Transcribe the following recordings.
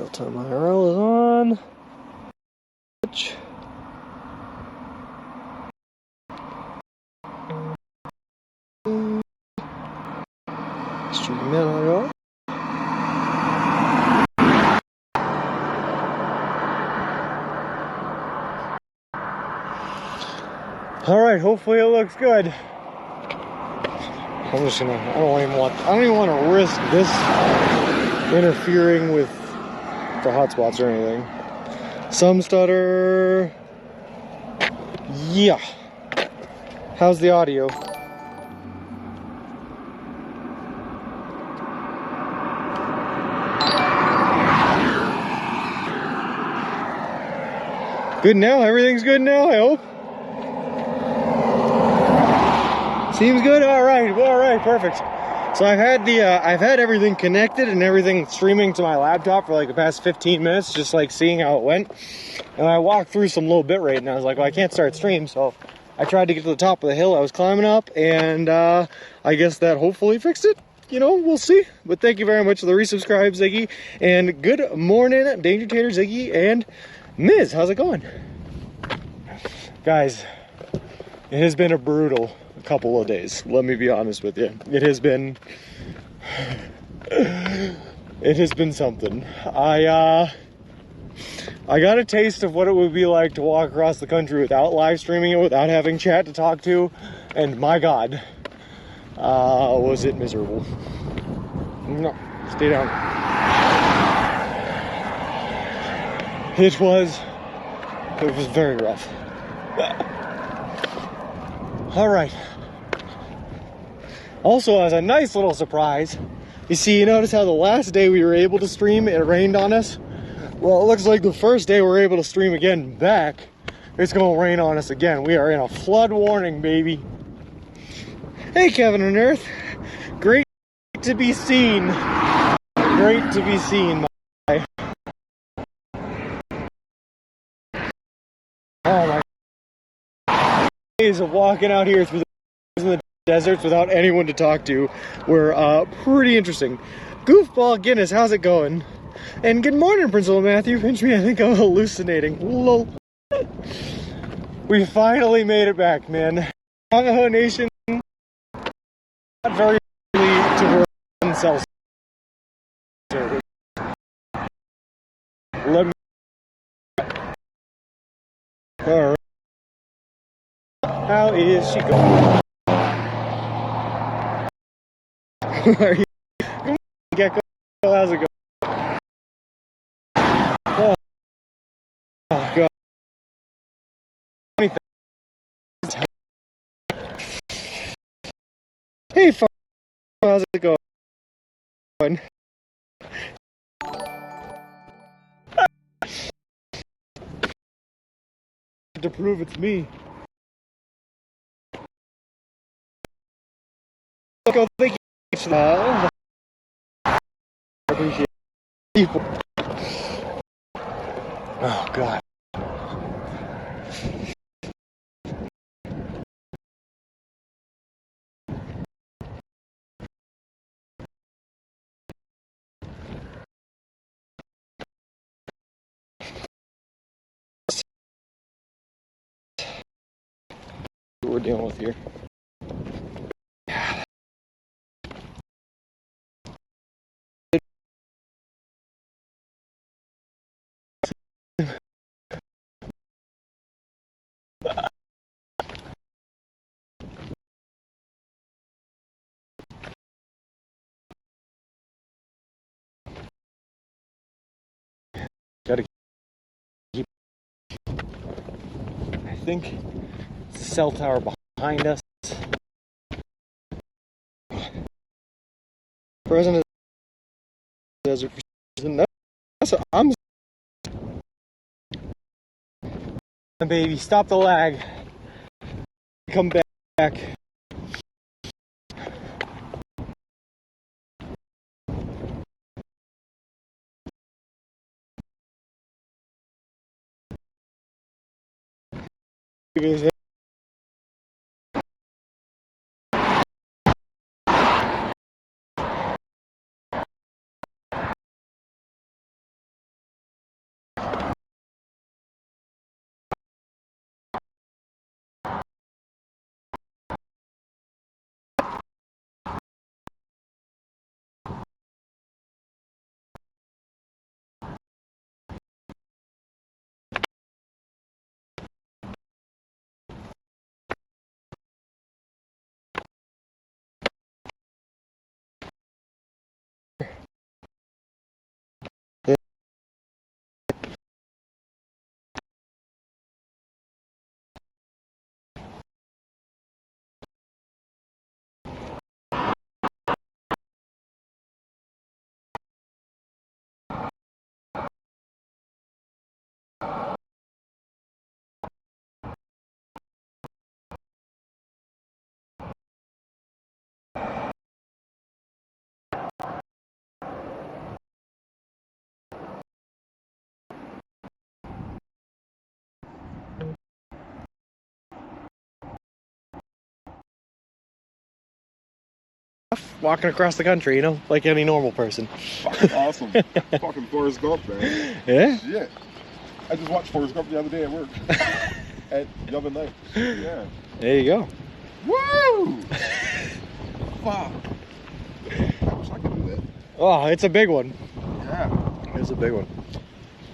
Real-time IRL is on. Stream in IRL. Alright, hopefully it looks good. I'm just gonna, I don't even want to risk this interfering with the hotspots or anything. Some stutter. Yeah. How's the audio? Good now? Everything's good now, I hope. Seems good? Alright, perfect. So I've had everything connected and everything streaming to my laptop for like the past 15 minutes, just like seeing how it went. And I walked through some low bit rate and I was like, well, I can't start stream, so I tried to get to the top of the hill I was climbing up, and I guess that hopefully fixed it. You know, we'll see. But thank you very much for the resubscribe, Ziggy. And good morning, Danger Tater, Ziggy, and Miz. How's it going? Guys, it has been a brutal couple of days. Let me be honest with you. It has been something. I got a taste of what it would be like to walk across the country without live streaming it, without having chat to talk to, and my God, was it miserable. No, stay down. It was very rough. All right. Also, as a nice little surprise, you notice how the last day we were able to stream, it rained on us? Well, it looks like the first day we're able to stream again back, it's gonna rain on us again. We are in a flood warning, baby. Hey, Kevin on Earth. Great to be seen. Great to be seen, my oh my days of walking out here through the deserts without anyone to talk to were pretty interesting. Goofball Guinness, how's it going? And good morning, Principal Matthew. Pinch me, I think I'm hallucinating. Lol. We finally made it back, man. Navajo Nation, not very early to run cell service. Let me. Alright. How is she going? Are you? Gecko, how's it going? Oh God. Hey, how's it going? To prove it's me. Go, thank you. I appreciate people. Oh God. What we're dealing with here. Gotta keep. I think cell tower behind us. President Desert Precision. I'm baby, stop the lag. Come back. walking across the country, you know, like any normal person. Fucking awesome. Fucking Forrest Gump, man. Yeah? Shit. I just watched Forrest Gump the other day at work. At the other night. Yeah. There you go. Woo! Fuck. I wish I could do that. Oh, it's a big one. Yeah. It's a big one.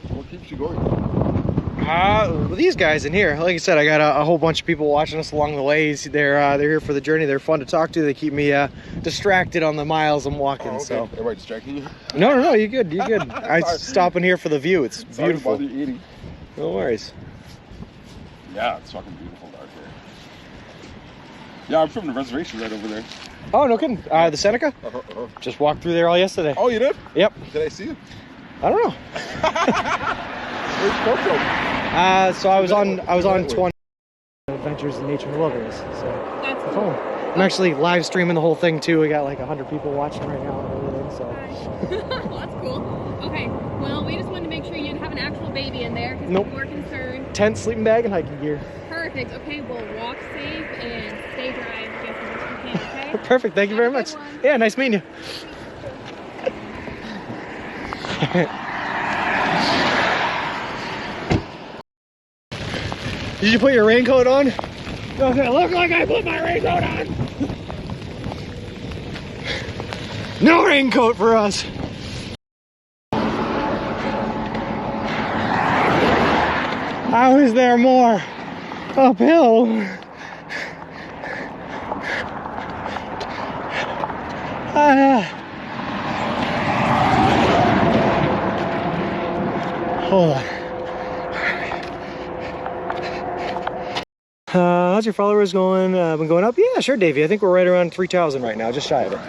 What keeps you going? These guys in here, like I said, I got a whole bunch of people watching us along the ways. They're here for the journey. They're fun to talk to. They keep me distracted on the miles I'm walking. Oh, okay. So. Am I distracting you? No, you're good. You're good. I stop in here for the view. It's beautiful. Sorry to bother you eating. No worries. Yeah, it's fucking beautiful out there. Yeah, I'm from the reservation right over there. Oh, no kidding. The Seneca? Just walked through there all yesterday. Oh, you did? Yep. Did I see you? I don't know. Where'd you come from? So I was on 20 Adventures in Nature and the Wilderness. So That's that's cool. home. I'm actually live streaming the whole thing too. We got like 100 people watching right now and everything. So. Well, that's cool. Okay. Well, we just wanted to make sure you didn't have an actual baby in there because Nope. we're concerned. Tent, sleeping bag, and hiking gear. Perfect. Okay. Well, walk safe and stay dry and get as much as you can. Okay. Perfect. Thank you very much. Yeah, nice meeting you. Did you put your raincoat on? Does it look like I put my raincoat on? No raincoat for us. How is there more uphill? Hold on. How's your followers going? Been going up? Yeah, sure, Davey. I think we're right around 3,000 right now, just shy of it.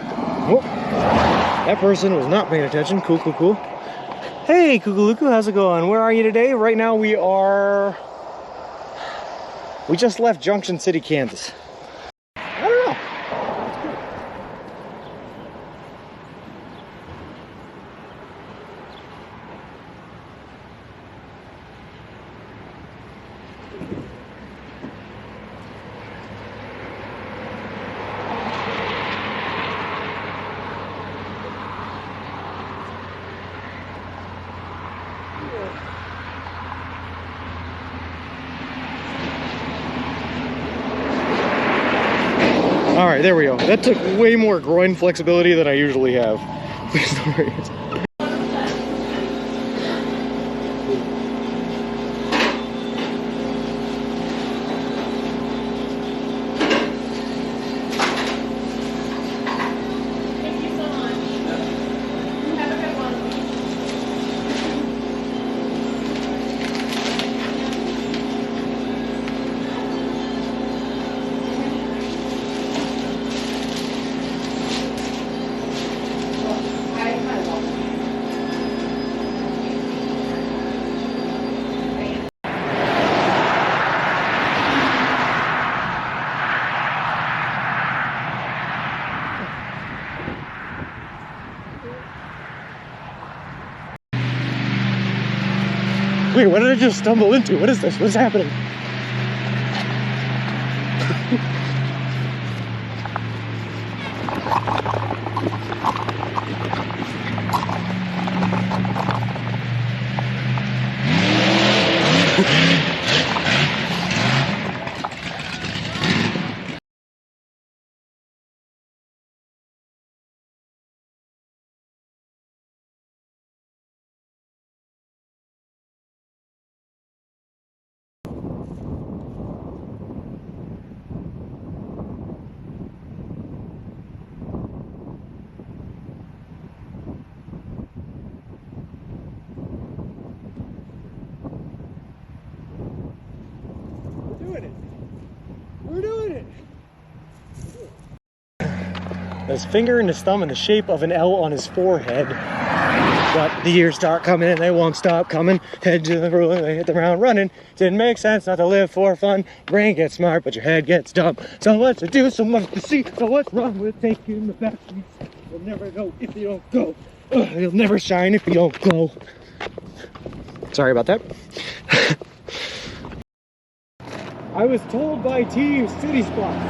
Whoop. That person was not paying attention. Cool, cool, cool. Hey, Kukuluku, how's it going? Where are you today? Right now we just left Junction City, Kansas. I don't know. All right, there we go. That took way more groin flexibility than I usually have. Please don't worry. Thank you so much. Have a good one. Wait, what did I just stumble into? What is this? What's happening? We're doing it. His finger and his thumb in the shape of an L on his forehead. But the years start coming and they won't stop coming. Head to the rule, they hit the ground running. Didn't make sense not to live for fun. Brain gets smart, but your head gets dumb. So much to do, so much to see. So what's wrong with taking the back streets? You'll never go if you don't go. You'll never shine if you don't glow. Sorry about that. I was told by T city spots.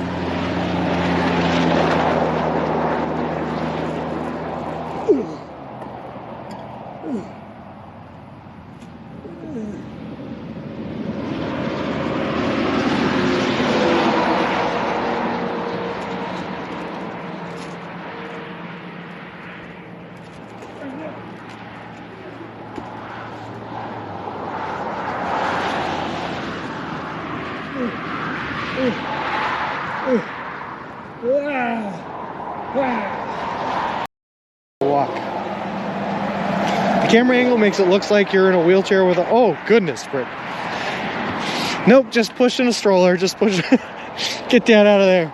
Walk. The camera angle makes it look like you're in a wheelchair with a, oh goodness, Britt. Nope, just pushing a stroller, just push. Get that out of there.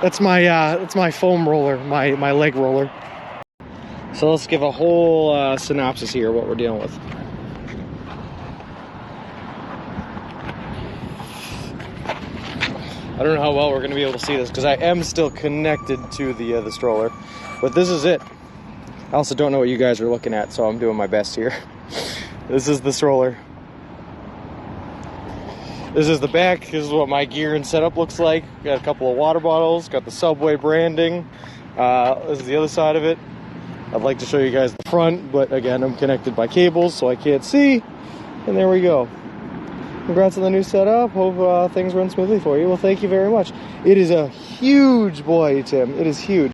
That's my foam roller, my leg roller. So let's give a whole synopsis here of what we're dealing with. I don't know how well we're going to be able to see this because I am still connected to the stroller, but this is it. I also don't know what you guys are looking at, so I'm doing my best here. This is the stroller. This is the back. This is what my gear and setup looks like. Got a couple of water bottles, got the Subway branding. This is the other side of it. I'd like to show you guys the front, but again, I'm connected by cables, so I can't see. And there we go. Congrats on the new setup. Hope things run smoothly for you. Well, thank you very much. It is a huge boy, Tim. It is huge.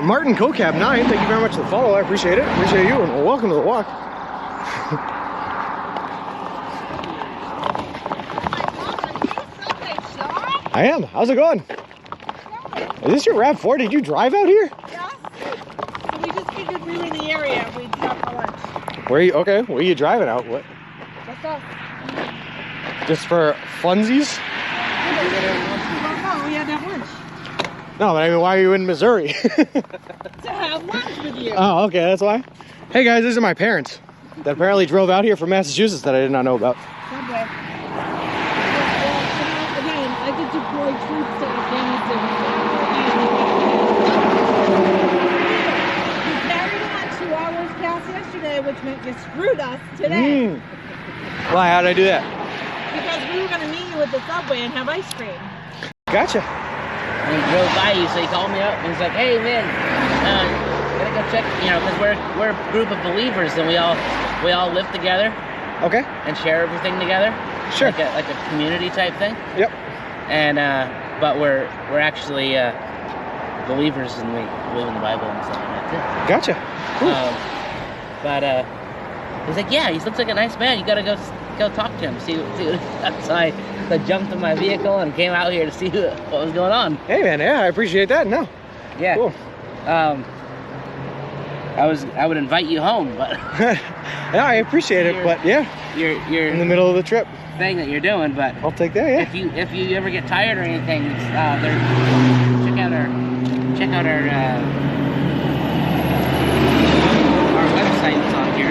Martin CoCab 9, thank you very much for the follow. I appreciate it. Appreciate you, and welcome to the walk. I am. How's it going? Is this your RAV4? Did you drive out here? Yes. So we just figured we were in the area. We'd stop for lunch. Where are you? Okay, where are you driving out? What? What's up? Just for funsies? No, we had to have lunch. No, but I mean, why are you in Missouri? To have lunch with you. Oh, okay, that's why. Hey guys, these are my parents that apparently drove out here from Massachusetts that I did not know about. Subway. Well, again, I did deploy troops to Afghanistan. We carried on 2 hours past yesterday, which meant you screwed us today. Why? How'd I do that? Because we were going to meet you at the Subway and have ice cream. Gotcha. And he drove by you, so he called me up and he's like, "Hey man, gotta go check, you know, because we're a group of believers and we all live together, Okay. and share everything together, Sure. like a community type thing. Yep. And but we're actually believers and we believe in the Bible and stuff like that too. Gotcha. Cool. But he's like, "Yeah, he looks like a nice man. You gotta go talk to him, see what." So I jumped in my vehicle and came out here to see what was going on. Hey man, yeah, I appreciate that. No. Yeah. Cool. I would invite you home, but Yeah, I appreciate it, but yeah, you're in the middle of the trip. thing that you're doing. But I'll take that. Yeah. if you ever get tired or anything, check out our website that's on here.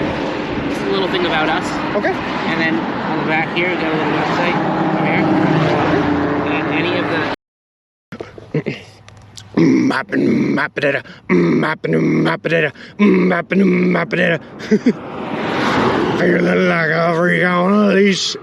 Just a little thing about us. Okay. And then on the back here, we got a little website over here. And any of the Feeling like a freak on a leash.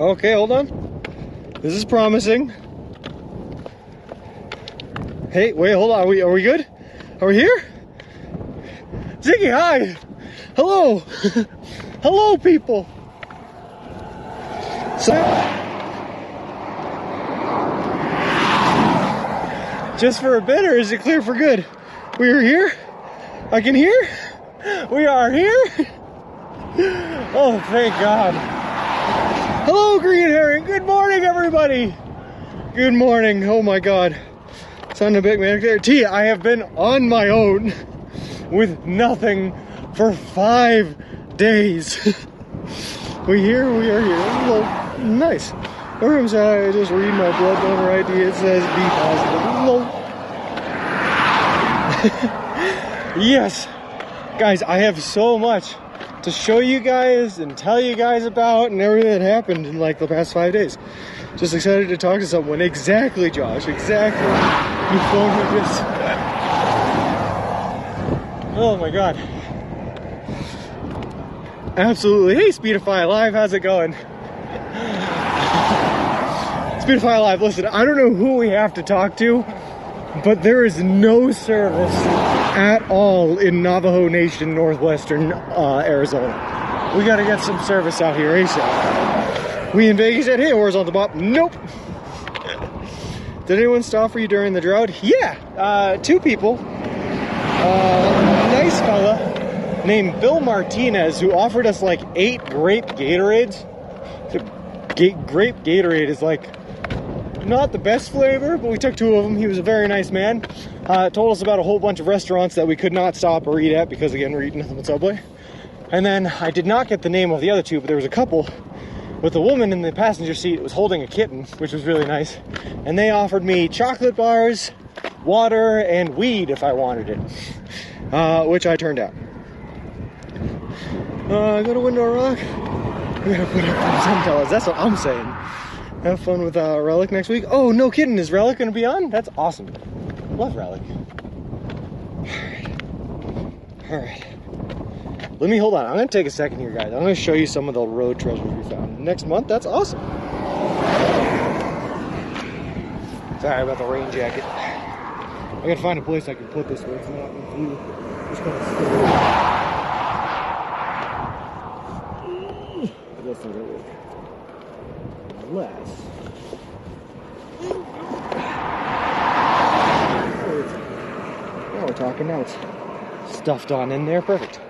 Okay, hold on. This is promising. Hey, wait, hold on. Are we good? Are we here? Ziggy, hi. Hello. Hello, people. So, just for a bit, or is it clear for good? We are here. I can hear. We are here. Oh, thank God. Hello, Green Herring. Good morning, everybody. Good morning. Oh my God. Sounding a bit manic there. T, I have been on my own with nothing for 5 days. We are here. Hello. Nice. Or I'm sorry, I just read my blood donor ID. It says be positive. Hello. Yes. Guys, I have so much to show you guys and tell you guys about and everything that happened in like the past 5 days. Just excited to talk to someone. Exactly, Josh. Exactly. You phoned me this. Oh my God. Absolutely. Hey, Speedify Live, how's it going? Speedify Live, listen, I don't know who we have to talk to, but there is no service at all in Navajo Nation, northwestern Arizona. We gotta get some service out here ASAP. We in Vegas said, hey, horizontal bop. Nope. Did anyone stop for you during the drought? Yeah, 2 people. Nice fella named Bill Martinez who offered us like 8 grape Gatorades. Grape Gatorade is like not the best flavor, but we took 2 of them. He was a very nice man. Told us about a whole bunch of restaurants that we could not stop or eat at because again, we're eating nothing but Subway. And then I did not get the name of the other 2, but there was a couple with a woman in the passenger seat was holding a kitten, which was really nice. And they offered me chocolate bars, water, and weed if I wanted it, which I turned down. Go to Window Rock. We gotta put up some umbrellas. That's what I'm saying. Have fun with Relic next week. Oh, no kidding. Is Relic gonna be on? That's awesome. Love Relic. All right. Let me hold on. I'm gonna take a second here, guys. I'm gonna show you some of the road treasures we found next month. That's awesome. Sorry about the rain jacket. I gotta find a place I can put this where it's not in view. Just kind of that's not gonna work. Unless. Now we're talking. Now it's stuffed on in there. Perfect.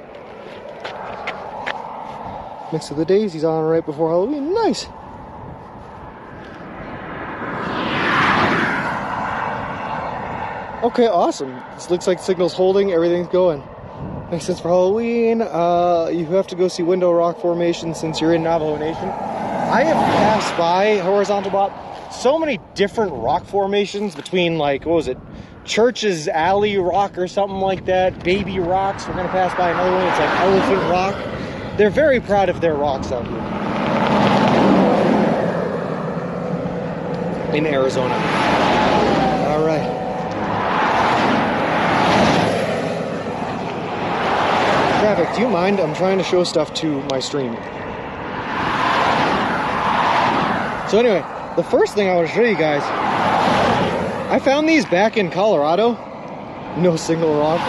Mix of the Daisies on right before Halloween. Nice. Okay, awesome. This looks like signal's holding. Everything's going. Makes sense for Halloween. You have to go see Window Rock Formation since you're in Navajo Nation. I have passed by Horizontal Bop so many different rock formations between like, what was it? Church's Alley Rock or something like that. Baby Rocks. We're gonna pass by another one. It's like Elephant Rock. They're very proud of their rocks out here in Arizona. All right. Traffic, do you mind? I'm trying to show stuff to my stream. So anyway, the first thing I want to show you guys, I found these back in Colorado. No single rock.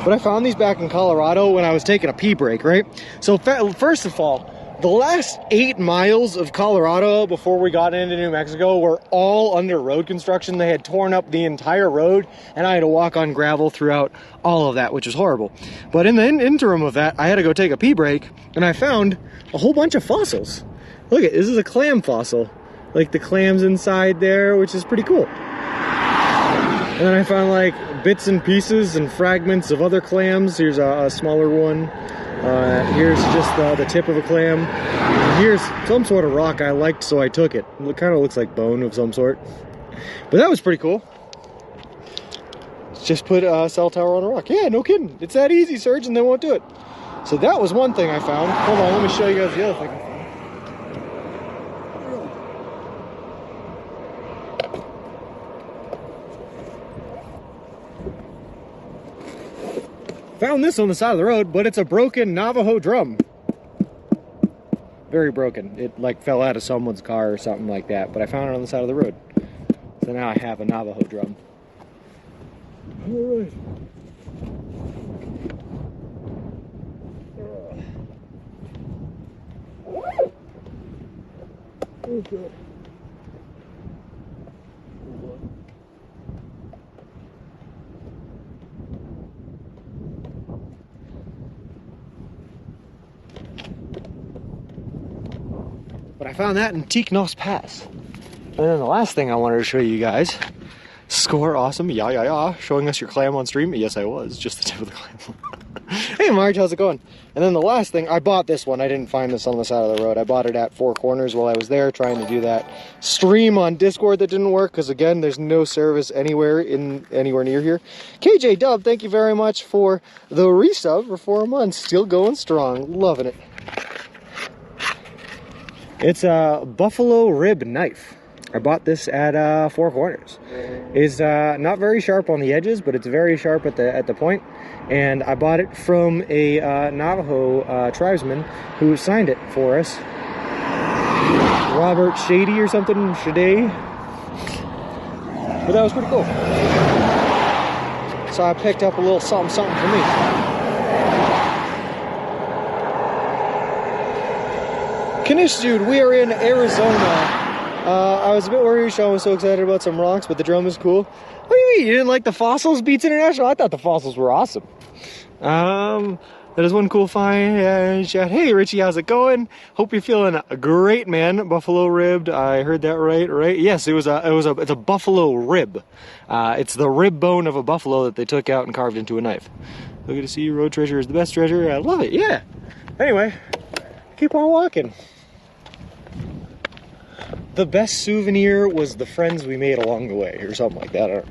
But I found these back in Colorado when I was taking a pee break, right? So first of all, the last 8 miles of Colorado before we got into New Mexico were all under road construction. They had torn up the entire road and I had to walk on gravel throughout all of that, which was horrible. But in the interim of that, I had to go take a pee break and I found a whole bunch of fossils. Look at this is a clam fossil. Like the clams inside there, which is pretty cool. And then I found like bits and pieces and fragments of other clams. Here's a smaller one. Here's just the tip of a clam. And here's some sort of rock I liked, so I took it. It kind of looks like bone of some sort. But that was pretty cool. Just put a cell tower on a rock. Yeah, no kidding. It's that easy, Serge, and they won't do it. So that was one thing I found. Hold on, let me show you guys the other thing. Found this on the side of the road, but it's a broken Navajo drum. very broken. It like fell out of someone's car or something like that, but I found it on the side of the road. So now I have a Navajo drum. All right. Okay. But I found that in Tiknos Pass. And then the last thing I wanted to show you guys, score awesome, yeah, showing us your clam on stream. Yes, I was, just the tip of the clam. Hey Marge, how's it going? And then the last thing, I bought this one. I didn't find this on the side of the road. I bought it at Four Corners while I was there trying to do that stream on Discord that didn't work because again, there's no service anywhere near here. KJ Dub, thank you very much for the resub for 4 months. Still going strong, loving it. It's a buffalo rib knife. I bought this at Four Corners. It's not very sharp on the edges, but it's very sharp at the point. And I bought it from a Navajo tribesman who signed it for us. Robert Shady or something, Shade. But that was pretty cool. So I picked up a little something for me. Kanish dude, we are in Arizona. I was a bit worried. Sean was so excited about some rocks, but the drum is cool. What do you mean? You didn't like the Fossils Beats International? I thought the Fossils were awesome. That is one cool find. Chat. Hey Richie, how's it going? Hope you're feeling great, man. Buffalo ribbed. I heard that right? Yes, it's a buffalo rib. It's the rib bone of a buffalo that they took out and carved into a knife. Look to see you. Road treasure is the best treasure. I love it. Yeah. Anyway, keep on walking. The best souvenir was the friends we made along the way, or something like that. I don't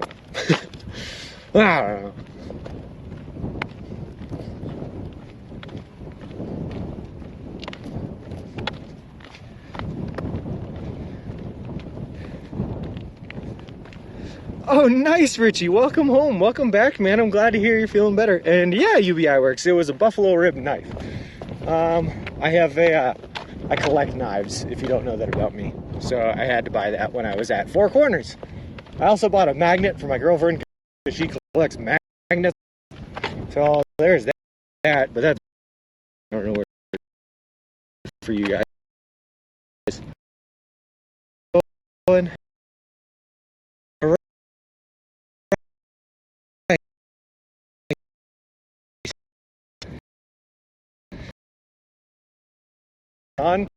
know. I don't know. Oh, nice, Richie. Welcome home. Welcome back, man. I'm glad to hear you're feeling better. And yeah, UBI works. It was a buffalo rib knife. I collect knives, if you don't know that about me. So I had to buy that when I was at Four Corners. I also bought a magnet for my girlfriend because she collects magnets. So there's that, but that's, I don't know where for you guys. On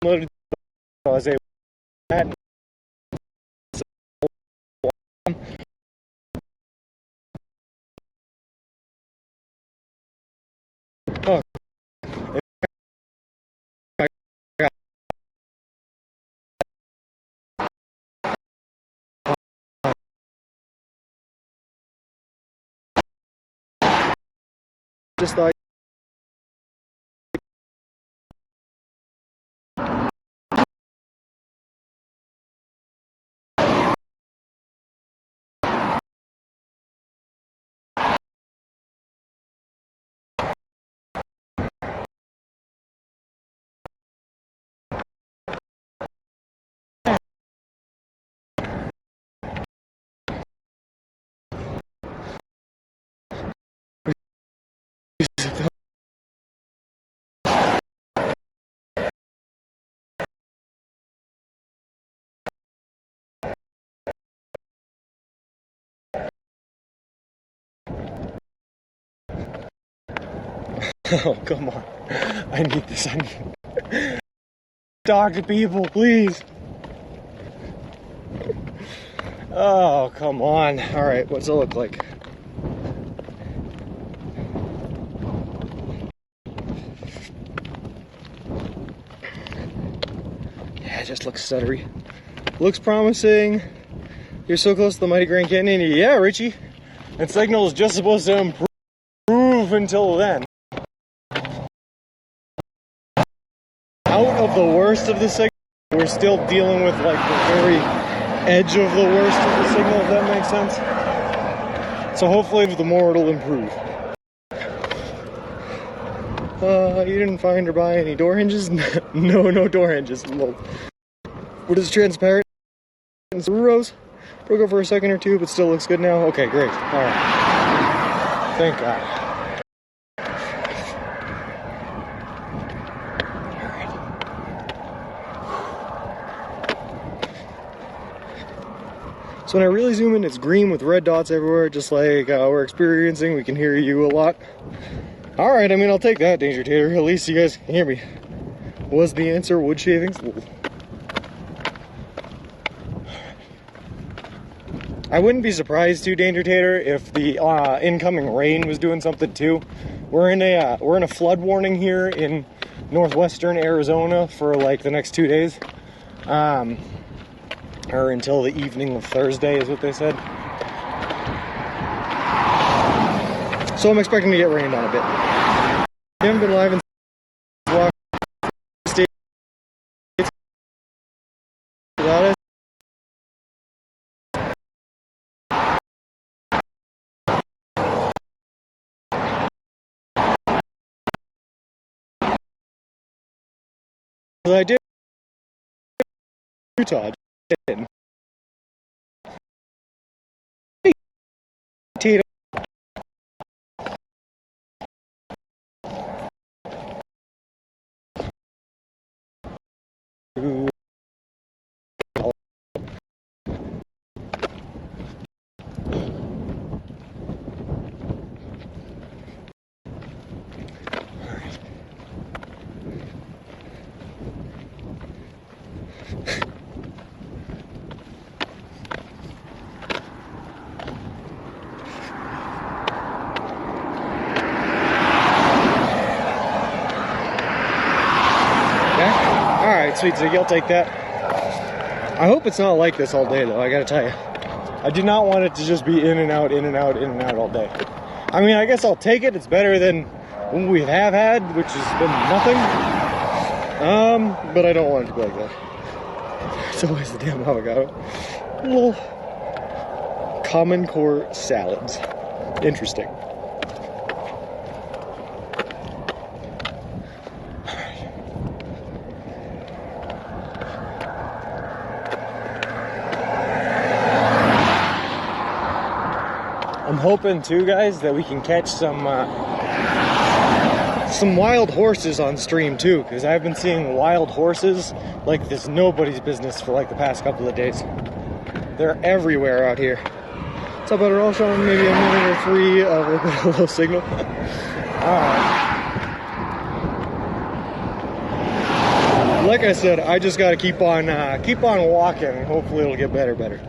loaded, I was able to oh, just thought. Oh, come on. I need this. I need... Talk to people, please. Oh, come on. All right, what's it look like? Yeah, it just looks stuttery. Looks promising. You're so close to the mighty Grand Canyon. Yeah, Richie. And signal is just supposed to improve until then. Out of the worst of the signal, we're still dealing with like the very edge of the worst of the signal, if that makes sense. So hopefully the more it'll improve. You didn't find or buy any door hinges? No, no door hinges. Well, what is transparent? It's rose. Broke up for a second or two, but still looks good now. Okay, great. All right. Thank God. So when I really zoom in, it's green with red dots everywhere, just like we're experiencing. We can hear you a lot. All right, I mean, I'll take that, Danger Tater. At least you guys can hear me. Was the answer wood shavings? I wouldn't be surprised too, Danger Tater, if the incoming rain was doing something too. We're in a flood warning here in northwestern Arizona for like the next 2 days. Or until the evening of Thursday is what they said. So I'm expecting to get rained on a bit. I haven't been live in States. I did Utah. Tatum. Sweet, so you'll take that. I hope it's not like this all day, though. I gotta tell you, I do not want it to just be in and out, in and out, in and out all day. I mean, I guess I'll take it. It's better than what we have had, which has been nothing. But I don't want it to be like that. It's always the damn avocado. Little common core salads. Interesting. I'm hoping too, guys, that we can catch some wild horses on stream too, because I've been seeing wild horses like this nobody's business for like the past couple of days. They're everywhere out here. What's up, better all showing maybe a minute or three of a bit of low signal. Like I said, I just got to keep on walking, and hopefully it'll get better.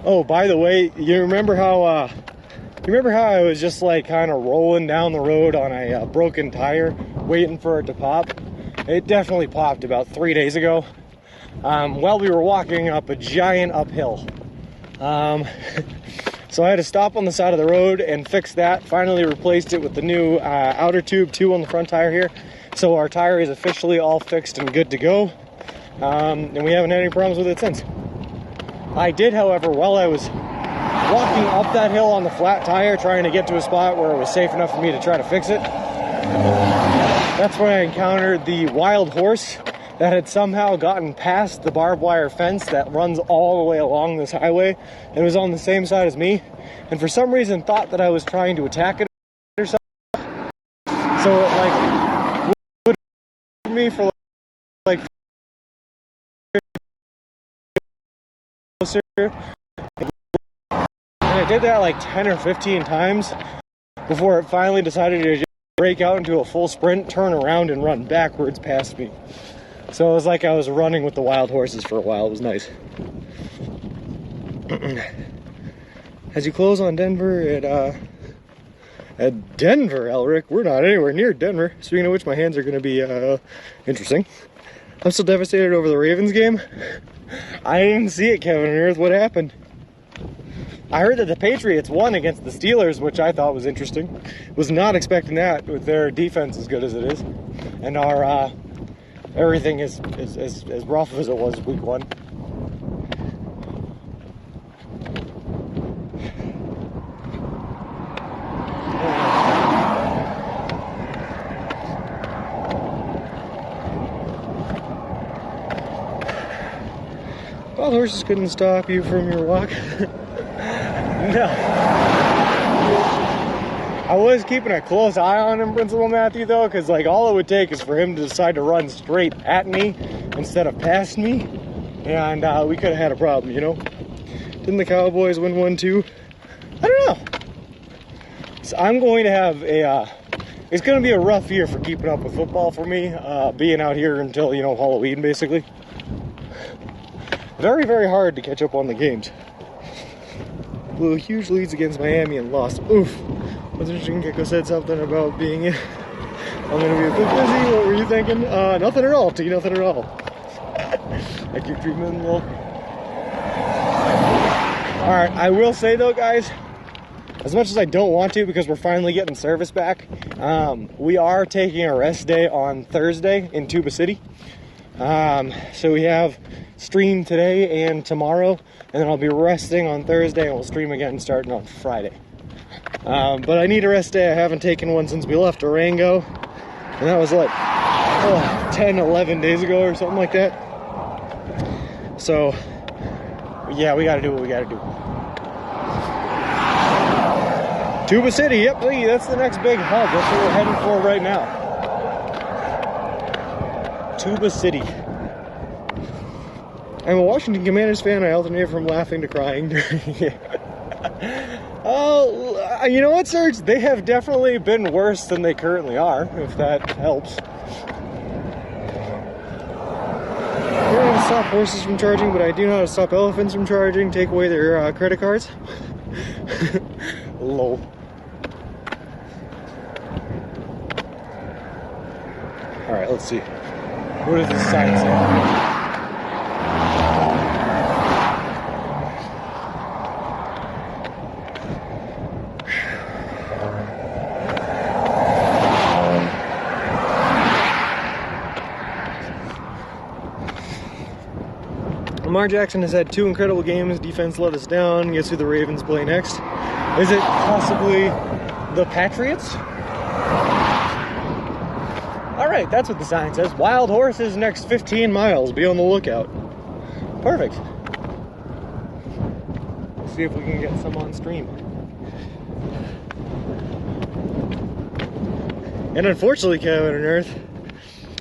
Oh, by the way, you remember how I was just like kind of rolling down the road on a broken tire, waiting for it to pop? It definitely popped about 3 days ago, while we were walking up a giant uphill. So I had to stop on the side of the road and fix that. Finally replaced it with the new outer tube 2 on the front tire here. So our tire is officially all fixed and good to go, and we haven't had any problems with it since. I did, however, while I was walking up that hill on the flat tire, trying to get to a spot where it was safe enough for me to try to fix it, that's when I encountered the wild horse that had somehow gotten past the barbed wire fence that runs all the way along this highway. It was on the same side as me, and for some reason thought that I was trying to attack it or something. So it like would me for like closer. And I did that like 10 or 15 times before it finally decided to just break out into a full sprint, turn around, and run backwards past me. So it was like I was running with the wild horses for a while. It was nice. As you close on Denver at Denver, Elric, we're not anywhere near Denver. Speaking of which, my hands are going to be interesting. I'm still devastated over the Ravens game. I didn't see it, Kevin and Earth. What happened? I heard that the Patriots won against the Steelers, which I thought was interesting. Was not expecting that with their defense as good as it is. And our everything is as rough as it was week 1. Wild horses couldn't stop you from your walk. No. I was keeping a close eye on him, Principal Matthew, though, because like all it would take is for him to decide to run straight at me instead of past me, and we could have had a problem, you know? Didn't the Cowboys win 1-2? I don't know. So I'm going to have a, it's going to be a rough year for keeping up with football for me, being out here until, you know, Halloween, basically. Very, very hard to catch up on the games. Blew huge leads against Miami and lost. Oof. What's interesting, Gecko said something about being in. I'm going to be a bit busy. What were you thinking? Nothing at all, T. Nothing at all. I keep treatment well. Alright, I will say though, guys, as much as I don't want to because we're finally getting service back, we are taking a rest day on Thursday in Tuba City. So we have stream today and tomorrow, and then I'll be resting on Thursday, and we'll stream again starting on Friday. But I need a rest day. I haven't taken one since we left Durango, and that was like 10, 11 days ago or something like that. So yeah, we gotta do what we gotta do. Tuba City, yep, that's the next big hub. That's what we're heading for right now. Tuba City. I'm a Washington Commanders fan. I alternate from laughing to crying during Oh, you know what, Serge? They have definitely been worse than they currently are, if that helps. I don't know how to stop horses from charging, but I do know how to stop elephants from charging, take away their credit cards. Lol. Alright, let's see. What does this sign say? Lamar Jackson has had 2 incredible games. Defense let us down. Guess who the Ravens play next? Is it possibly the Patriots? Alright, that's what the sign says. Wild horses next 15 miles. Be on the lookout. Perfect. Let's see if we can get some on stream. And unfortunately, Kevin and Earth,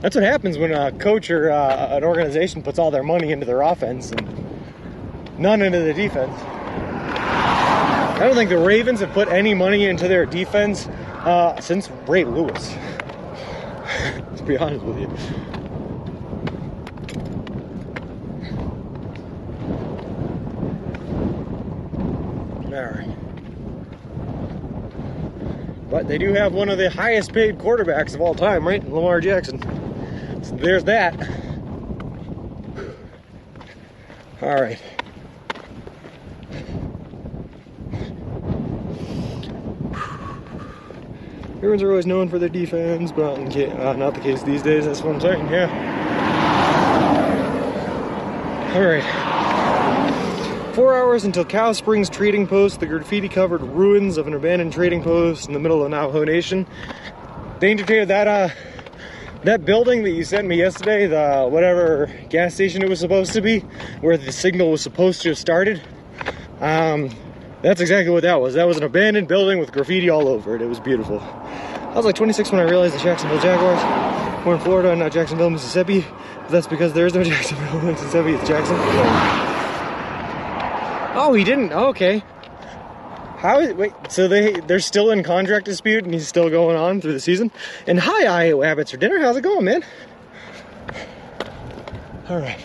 that's what happens when a coach or an organization puts all their money into their offense and none into the defense. I don't think the Ravens have put any money into their defense since Ray Lewis. To be honest with you. Alright. But they do have one of the highest paid quarterbacks of all time, right? Lamar Jackson. So there's that. Alright. Ravens are always known for their defense, but not the case these days. That's what I'm saying, yeah. Alright. 4 hours until Cow Springs Trading Post, the graffiti-covered ruins of an abandoned trading post in the middle of Navajo Nation. Danger to that building that you sent me yesterday, the whatever gas station it was supposed to be, where the signal was supposed to have started. That's exactly what that was. That was an abandoned building with graffiti all over it. It was beautiful. I was like 26 when I realized the Jacksonville Jaguars were in Florida and not Jacksonville, Mississippi. But that's because there is no Jacksonville, Mississippi. It's Jackson. Oh, he didn't. Oh, okay. Wait, so they're still in contract dispute and he's still going on through the season? And hi, Iowa Abbott's for dinner. How's it going, man? All right.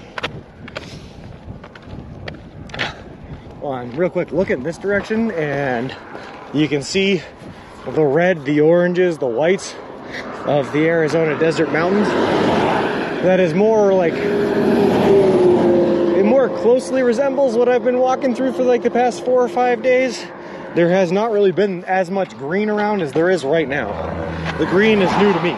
Real quick, look in this direction and you can see the red, the oranges, the whites of the Arizona desert mountains. That is more closely resembles what I've been walking through for like the past 4 or 5 days. There has not really been as much green around as there is right now. The green is new to me.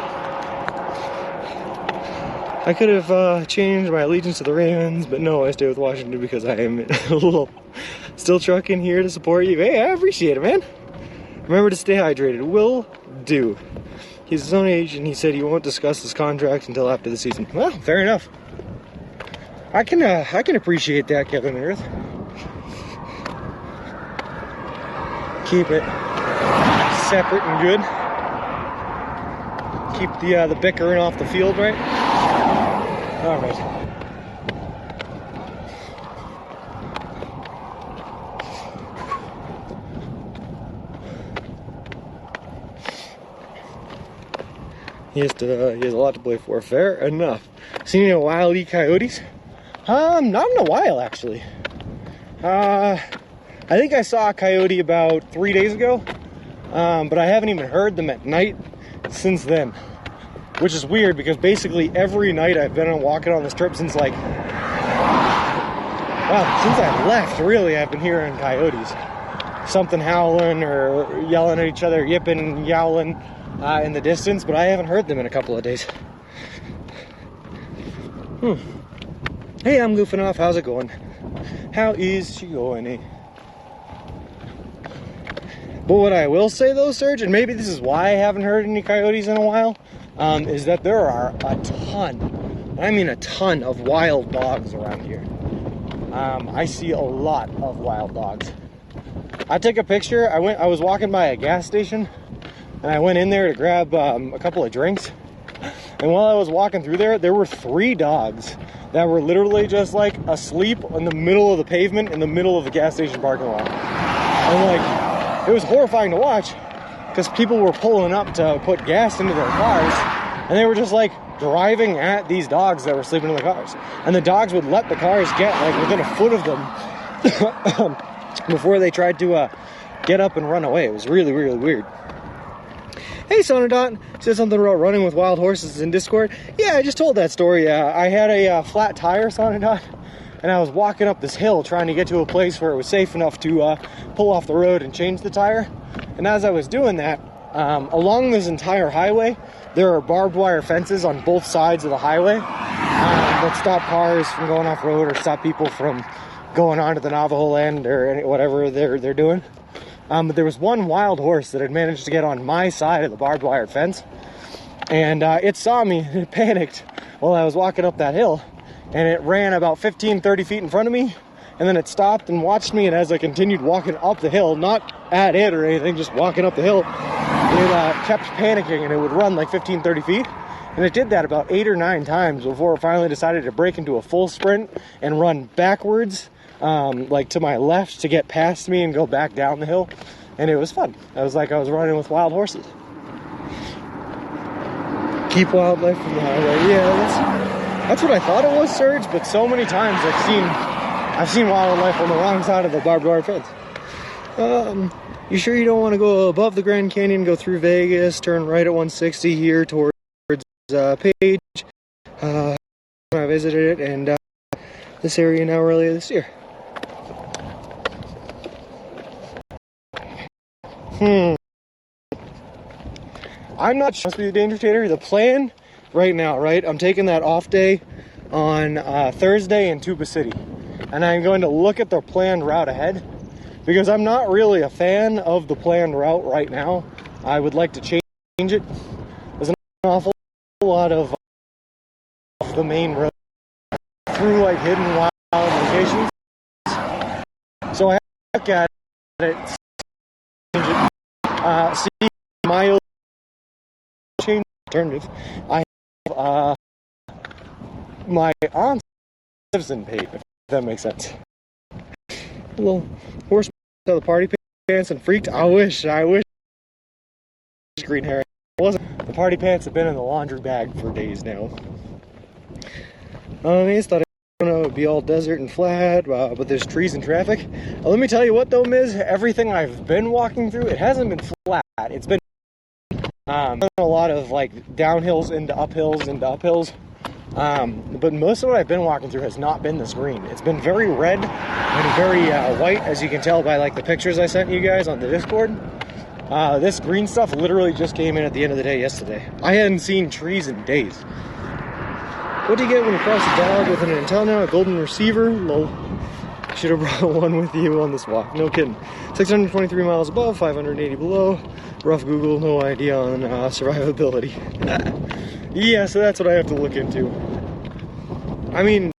I could have changed my allegiance to the Ravens, but no, I stay with Washington because I am a little still trucking here to support you. Hey, I appreciate it, man. Remember to stay hydrated. Will do. He's his own age, and he said he won't discuss his contract until after the season. Well, fair enough. I can appreciate that, Kevin Earth. Keep it separate and good. Keep the bickering off the field, right? All right. He has a lot to play for. Fair enough. Seen any Wile E. Coyotes? Not in a while, actually. I think I saw a coyote about 3 days ago, but I haven't even heard them at night since then, which is weird because basically every night I've been walking on this trip since like, wow, since I left, really, I've been hearing coyotes. Something howling or yelling at each other, yipping, yowling in the distance, but I haven't heard them in a couple of days. Hey, I'm goofing off. How's it going? How is she going, eh? But what I will say though, Serge, and maybe this is why I haven't heard any coyotes in a while, is that there are a ton, I mean a ton of wild dogs around here. I see a lot of wild dogs. I took a picture. I was walking by a gas station, and I went in there to grab a couple of drinks. And while I was walking through there were 3 dogs that were literally just like asleep in the middle of the pavement in the middle of the gas station parking lot. And like, it was horrifying to watch because people were pulling up to put gas into their cars, and they were just like driving at these dogs that were sleeping in the cars. And the dogs would let the cars get like within a foot of them before they tried to get up and run away. It was really, really weird. Hey, Sonodot, said something about running with wild horses in Discord. Yeah, I just told that story. I had a flat tire, Sonodot, and I was walking up this hill trying to get to a place where it was safe enough to pull off the road and change the tire. And as I was doing that, along this entire highway, there are barbed wire fences on both sides of the highway that stop cars from going off road or stop people from going onto the Navajo land or whatever they're doing. But there was one wild horse that had managed to get on my side of the barbed wire fence, and it saw me and it panicked while I was walking up that hill, and it ran about 15-30 feet in front of me, and then it stopped and watched me, and as I continued walking up the hill, not at it or anything, just walking up the hill, it kept panicking, and it would run like 15-30 feet, and it did that about 8 or 9 times before it finally decided to break into a full sprint and run backwards, like to my left to get past me and go back down the hill. And it was fun. I was like I was running with wild horses. Keep wildlife from the highway. Yeah, that's what I thought it was, Serge, but so many times I've seen wildlife on the wrong side of the barbed wire fence. You sure you don't want to go above the Grand Canyon, go through Vegas, turn right at 160 here towards Page? I visited it and this area now earlier this year. I'm not sure. Must be the danger tater. The plan right now, right? I'm taking that off day on Thursday in Tuba City, and I'm going to look at the planned route ahead because I'm not really a fan of the planned route right now. I would like to change it. There's an awful lot of the main road through like hidden wild locations. So I look at it, change it. See my change alternative. I have my aunt lives in Pate, if that makes sense. A little horse out of the party pants and freaked. I wish green hair wasn't. The party pants have been in the laundry bag for days now. I just thought it would be all desert and flat, but there's trees and traffic. Let me tell you what though, Miz, everything I've been walking through, it hasn't been flat. It's been a lot of like downhills into uphills. But most of what I've been walking through has not been this green. It's been very red and very white, as you can tell by like the pictures I sent you guys on the Discord. This green stuff literally just came in at the end of the day yesterday. I hadn't seen trees in days. What do you get when you cross a dog with an antenna, a golden receiver? Lol. Should have brought one with you on this walk. No kidding. 623 miles above, 580 below. Rough Google, no idea on survivability. Yeah, so that's what I have to look into. I mean,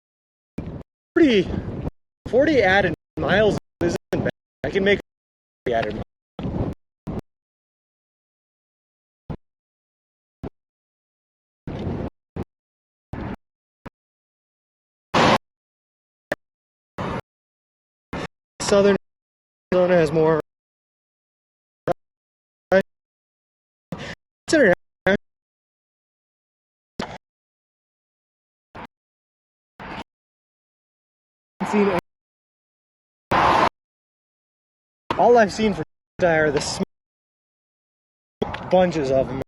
40 added miles isn't bad. I can make 40 added miles. Southern Arizona has more. All I've seen for are the small bunches of them.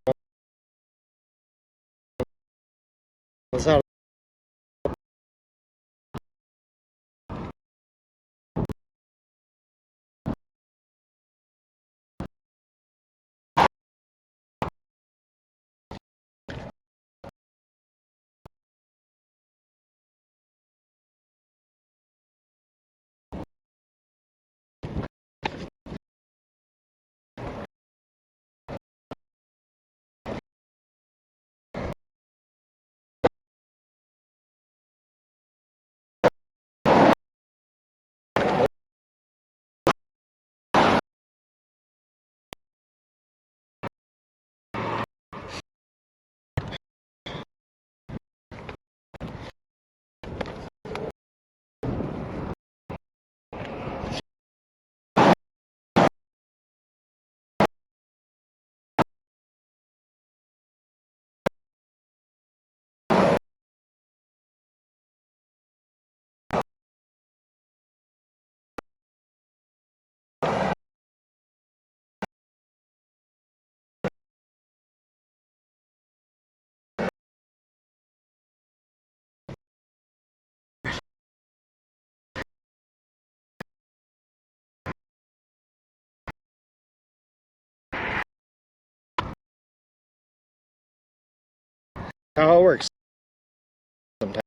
How it works. Sometimes.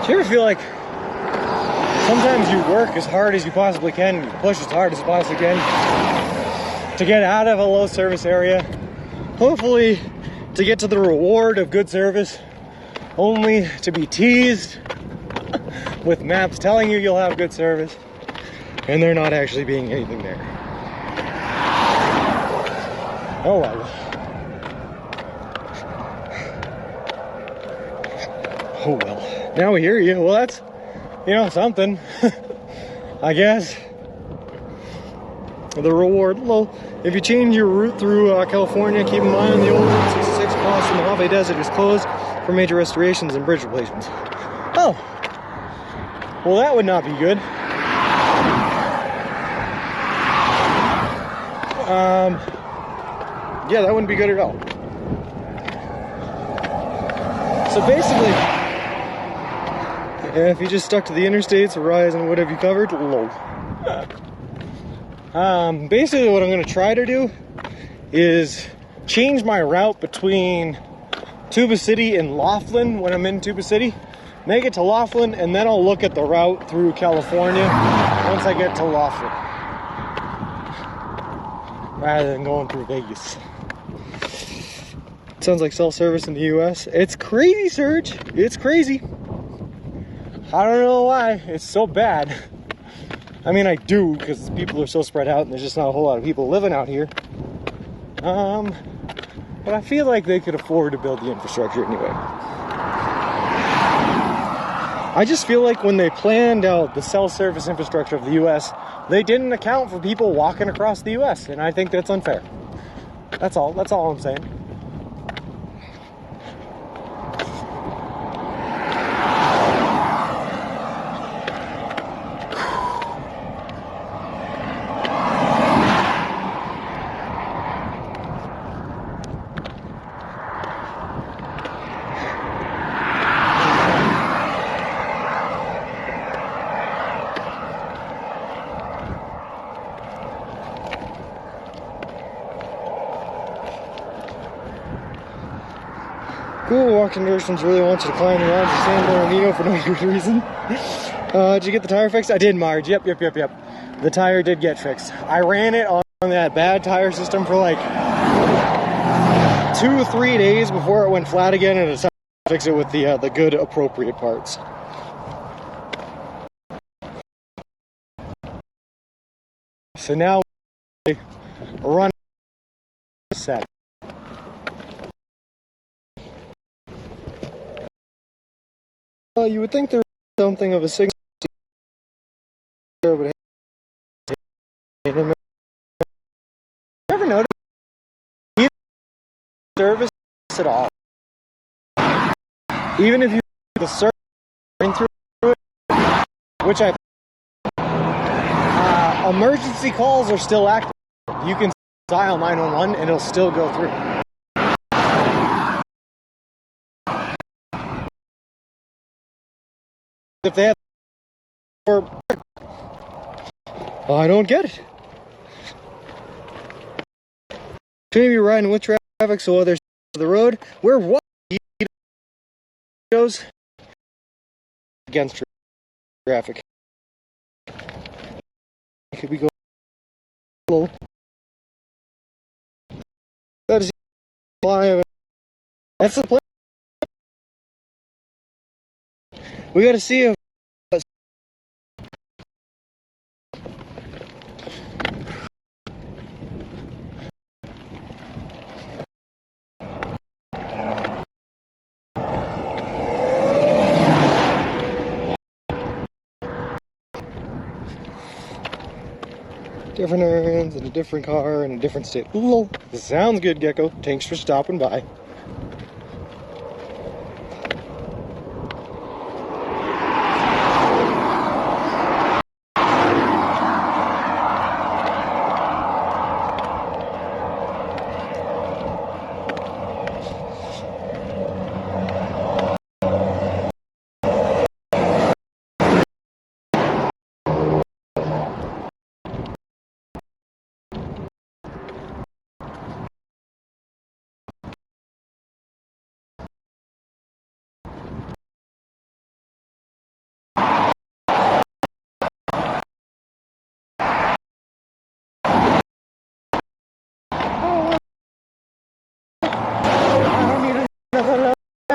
Do you ever feel like sometimes you work as hard as you possibly can, you push as hard as you possibly can to get out of a low service area, hopefully to get to the reward of good service, only to be teased with maps telling you you'll have good service, and there not actually being anything there. Oh well. Oh well. Now we hear you. Well, that's, you know, something. I guess. The reward. Well, if you change your route through California, keep in mind the old Route 66 across the Mojave Desert is closed for major restorations and bridge replacements. Oh. Well, that would not be good. Yeah, that wouldn't be good at all. So basically, if you just stuck to the interstates, Verizon, what have you covered? Low. Basically what I'm going to try to do is change my route between Tuba City and Laughlin when I'm in Tuba City. Make it to Laughlin, and then I'll look at the route through California once I get to Laughlin, rather than going through Vegas. Sounds like self-service in the US. It's crazy, Serge. It's crazy. I don't know why it's so bad. I mean, I do, because people are so spread out and there's just not a whole lot of people living out here. But I feel like they could afford to build the infrastructure anyway. I just feel like when they planned out the cell service infrastructure of the US, they didn't account for people walking across the US, and I think that's unfair. That's all I'm saying. Cool, walking directions really wants you to climb the edge of San Bernardino for no good reason. Did you get the tire fixed? I did, Marge. Yep. The tire did get fixed. I ran it on that bad tire system for like 2 or 3 days before it went flat again, and I decided to fix it with the good, appropriate parts. So now we run set. You would think there was something of a signal, but never noticed service at all. Even if you the service through it, which emergency calls are still active. You can dial 911 and it'll still go through. If they have, I don't get it. Shouldn't be riding with traffic, so others the road. We're what goes against traffic. Could we go low? That is fly. That's the plan. We got to see if different errands in a different car in a different state. Ooh, sounds good, Gecko. Thanks for stopping by.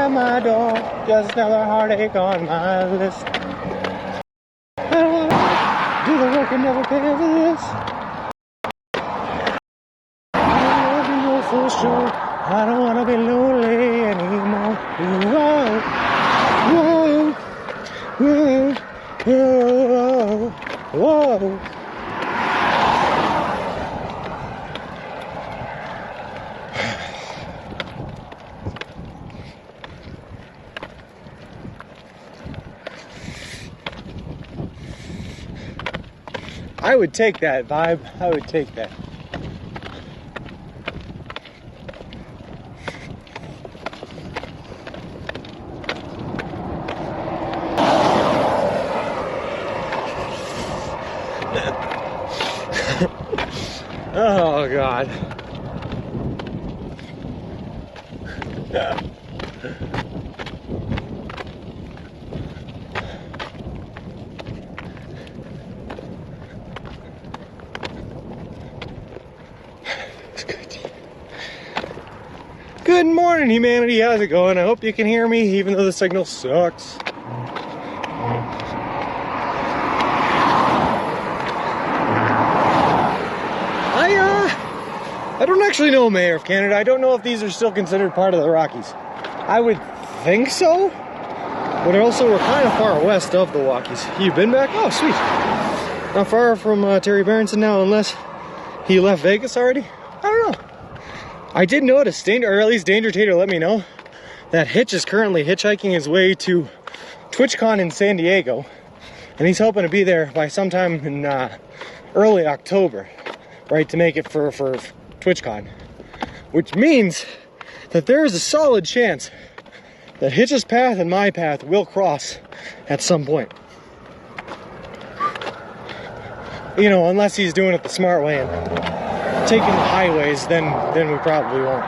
My door, just another heartache on my list. I don't wanna do the work and never pay for this. I don't wanna be no for sure. I don't wanna be lonely anymore. Whoa, whoa, whoa, whoa. I would take that vibe. I would take that. Oh God. Good morning, humanity. How's it going? I hope you can hear me, even though the signal sucks. I don't actually know, Mayor of Canada. I don't know if these are still considered part of the Rockies. I would think so, but also we're kind of far west of the Rockies. You've been back? Oh, sweet. Not far from Terry Berenson now, unless he left Vegas already. I don't know. I did notice, or at least Danger Tater let me know, that Hitch is currently hitchhiking his way to TwitchCon in San Diego, and he's hoping to be there by sometime in early October, right, to make it for TwitchCon, which means that there is a solid chance that Hitch's path and my path will cross at some point. You know, unless he's doing it the smart way and taking the highways, then we probably won't.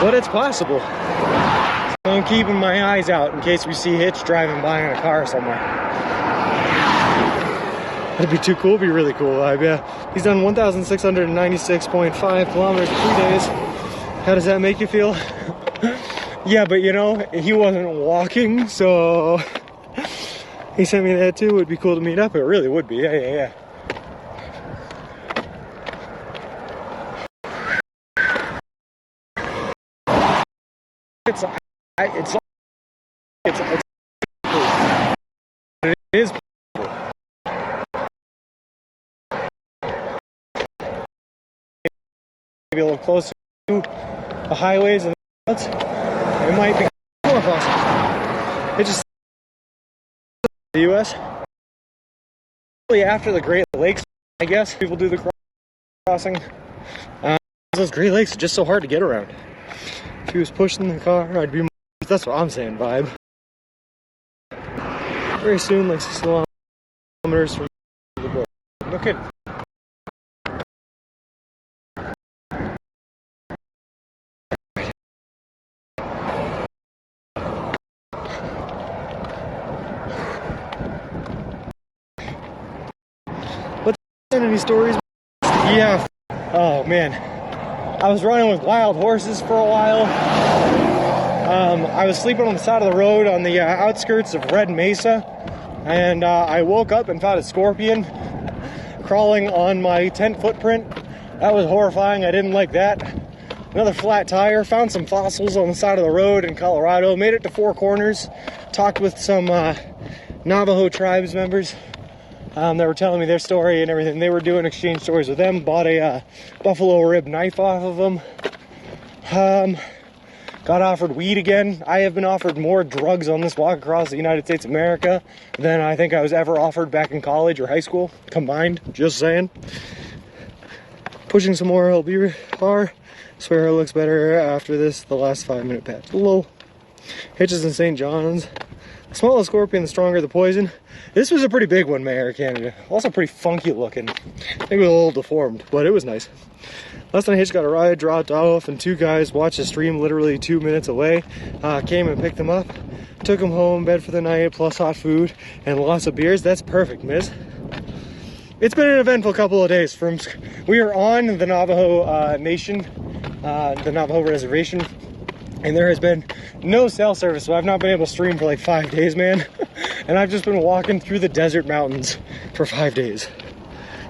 But it's possible. So I'm keeping my eyes out in case we see Hitch driving by in a car somewhere. That'd be too cool. It'd be really cool. He's done 1,696.5 kilometers in 3 days. How does that make you feel? Yeah, but you know, he wasn't walking, so he sent me that too. It'd be cool to meet up. It really would be. Yeah. It is. Maybe a little closer to the highways and the roads, it might be more possible. It just the U.S. Really after the Great Lakes, I guess people do the crossing. Those Great Lakes are just so hard to get around. If he was pushing the car, I'd be more. That's what I'm saying, vibe. Very soon, like 6 kilometers from the border. No kidding. Any stories? Yeah. Oh man, I was running with wild horses for a while. I was sleeping on the side of the road on the outskirts of Red Mesa, and I woke up and found a scorpion crawling on my tent footprint. That was horrifying. I didn't like that. Another flat tire. Found some fossils on the side of the road in Colorado. Made it to Four Corners. Talked with some Navajo tribes members. They were telling me their story and everything. They were doing exchange stories with them. Bought a buffalo rib knife off of them. Got offered weed again. I have been offered more drugs on this walk across the United States of America than I think I was ever offered back in college or high school combined. Just saying. Pushing some more LB bar. Swear it looks better after this. The last 5-minute patch. Lol. Hitches in St. John's. The smaller the scorpion, the stronger the poison. This was a pretty big one, Mayor of Canada. Also pretty funky looking. I think it was a little deformed, but it was nice. Last night Hitch got a ride, dropped off, and 2 guys watched the stream literally 2 minutes away. Came and picked them up, took them home, bed for the night, plus hot food, and lots of beers. That's perfect, Miz. It's been an eventful couple of days. We are on the Navajo Nation, the Navajo Reservation, and there has been no cell service, so I've not been able to stream for like 5 days, man. And I've just been walking through the desert mountains for 5 days.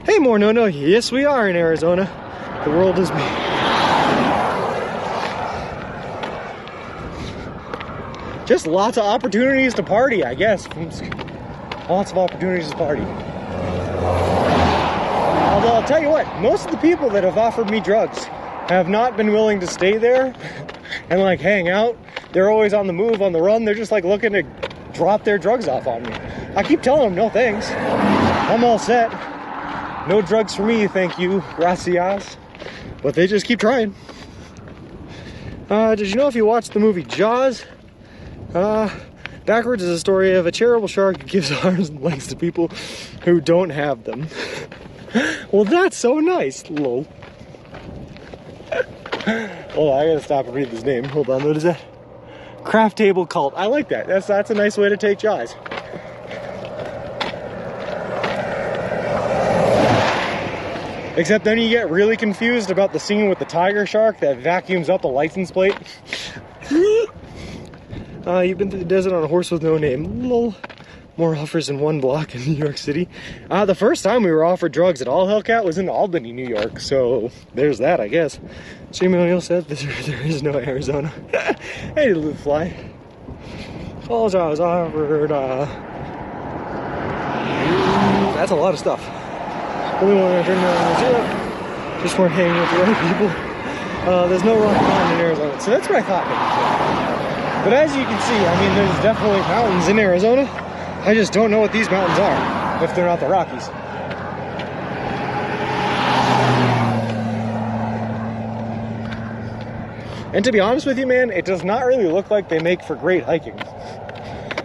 Hey, no. Yes, we are in Arizona. The world is me. Just lots of opportunities to party, I guess. Lots of opportunities to party. Although I'll tell you what, most of the people that have offered me drugs have not been willing to stay there and like hang out. They're always on the move, on the run. They're just like looking to drop their drugs off on me. I keep telling them, no thanks. I'm all set. No drugs for me, thank you. Gracias. But they just keep trying. Did you know if you watched the movie Jaws? Backwards is a story of a terrible shark who gives arms and legs to people who don't have them. Well, that's so nice. Lol. Hold on, I gotta stop and read this name. Hold on, what is that? Craft Table Cult. I like that. That's a nice way to take Jaws. Except then you get really confused about the scene with the tiger shark that vacuums up the license plate. You've been through the desert on a horse with no name. Lol. more offers in one block in New York City. The first time we were offered drugs at all, Hellcat, was in Albany, New York. So there's that, I guess. Jamie O'Neill said that there is no Arizona. Hey, little fly. Falls I was offered. That's a lot of stuff. Only one I turned down zero. Just weren't hanging with the right people. There's no Rocky Mountain in Arizona, so that's what I thought. But as you can see, I mean, there's definitely mountains in Arizona. I just don't know what these mountains are, if they're not the Rockies. And to be honest with you, man, it does not really look like they make for great hiking.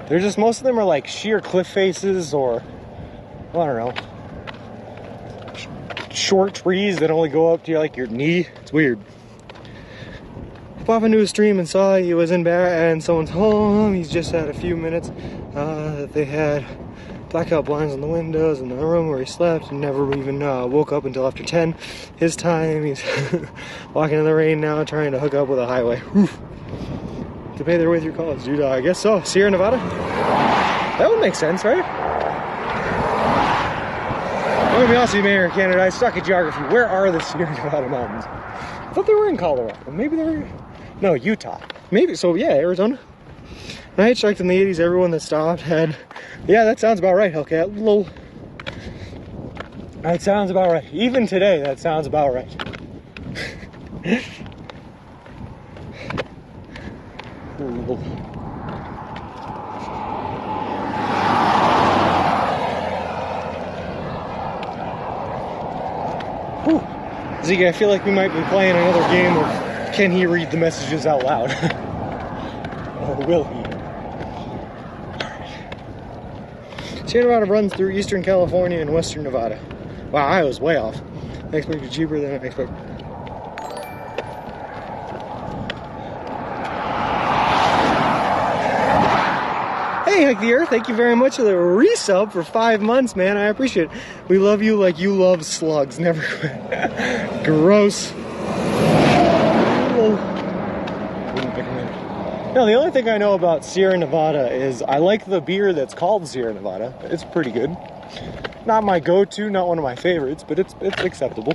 They're just, most of them are like sheer cliff faces or, well, I don't know, short trees that only go up to like your knee. It's weird. I popped into a stream and saw he was in bed and someone's home. He's just had a few minutes that they had blackout blinds on the windows in the room where he slept and never even woke up until after 10 his time. He's walking in the rain now, trying to hook up with a highway. Whew. To pay their way through college, dude. I guess so. Sierra Nevada? That would make sense, right? I'm gonna be honest with you, Mayor of Canada, I suck at geography. Where are the Sierra Nevada mountains? I thought they were in Colorado. Maybe they were... No, Utah. Maybe, so yeah, Arizona. When I hitchhiked in the 80s, everyone that stopped had... Yeah, that sounds about right, Hellcat. Lol. That sounds about right. Even today, that sounds about right. Lol. Whew. Zeke, I feel like we might be playing another game of can he read the messages out loud? Or will he? Sierra Nevada runs through eastern California and western Nevada. Wow, I was way off. I expected cheaper than I expected. Hey, Hike the Earth, thank you very much for the resub for 5 months, man. I appreciate it. We love you like you love slugs. Never quit. Gross. No, the only thing I know about Sierra Nevada is I like the beer that's called Sierra Nevada. It's pretty good. Not my go-to, not one of my favorites, but it's acceptable.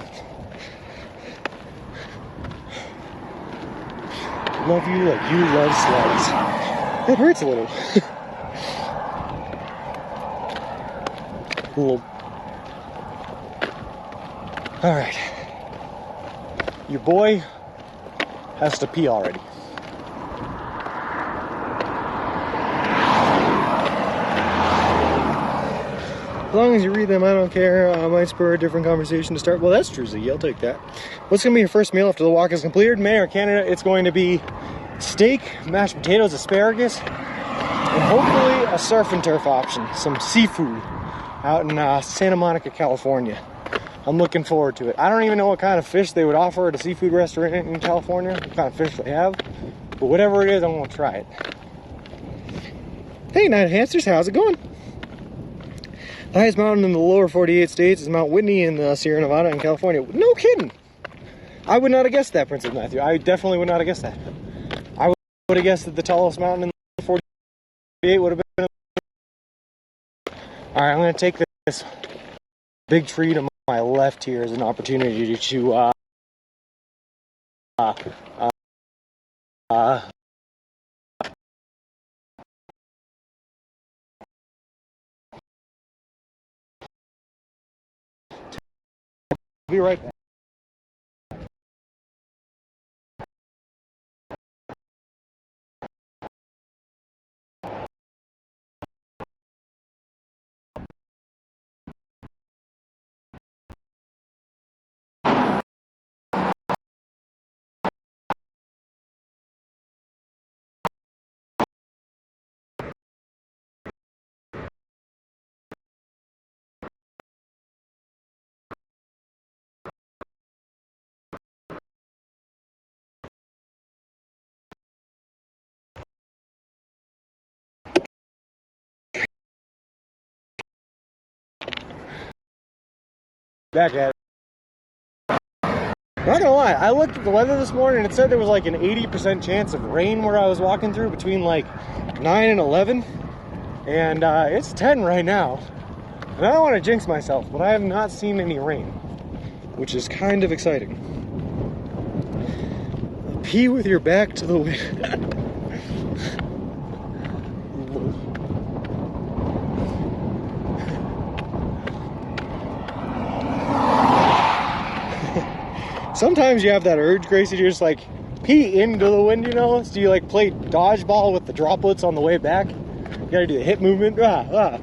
Love you like you love slugs. That hurts a little. Cool. All right. Your boy has to pee already. As long as you read them, I don't care. I might spur a different conversation to start. Well, that's true, Z. I'll take that. What's going to be your first meal after the walk is completed? Mayor of Canada, it's going to be steak, mashed potatoes, asparagus, and hopefully a surf and turf option. Some seafood out in Santa Monica, California. I'm looking forward to it. I don't even know what kind of fish they would offer at a seafood restaurant in California, what kind of fish they have. But whatever it is, I'm going to try it. Hey, Night Hamsters, how's it going? The highest mountain in the lower 48 states is Mount Whitney in Sierra Nevada in California. No kidding. I would not have guessed that, Princess Matthew. I definitely would not have guessed that. I would have guessed that the tallest mountain in the 48 would have been... Alright, I'm going to take this big tree to my left here as an opportunity to be right back. Back at it. Not gonna lie, I looked at the weather this morning and it said there was like an 80% chance of rain where I was walking through between like 9 and 11. And it's 10 right now. And I don't want to jinx myself, but I have not seen any rain, which is kind of exciting. Pee with your back to the wind. Sometimes you have that urge, Gracie, to just like pee into the wind, you know? So you like play dodgeball with the droplets on the way back. You gotta do the hip movement. I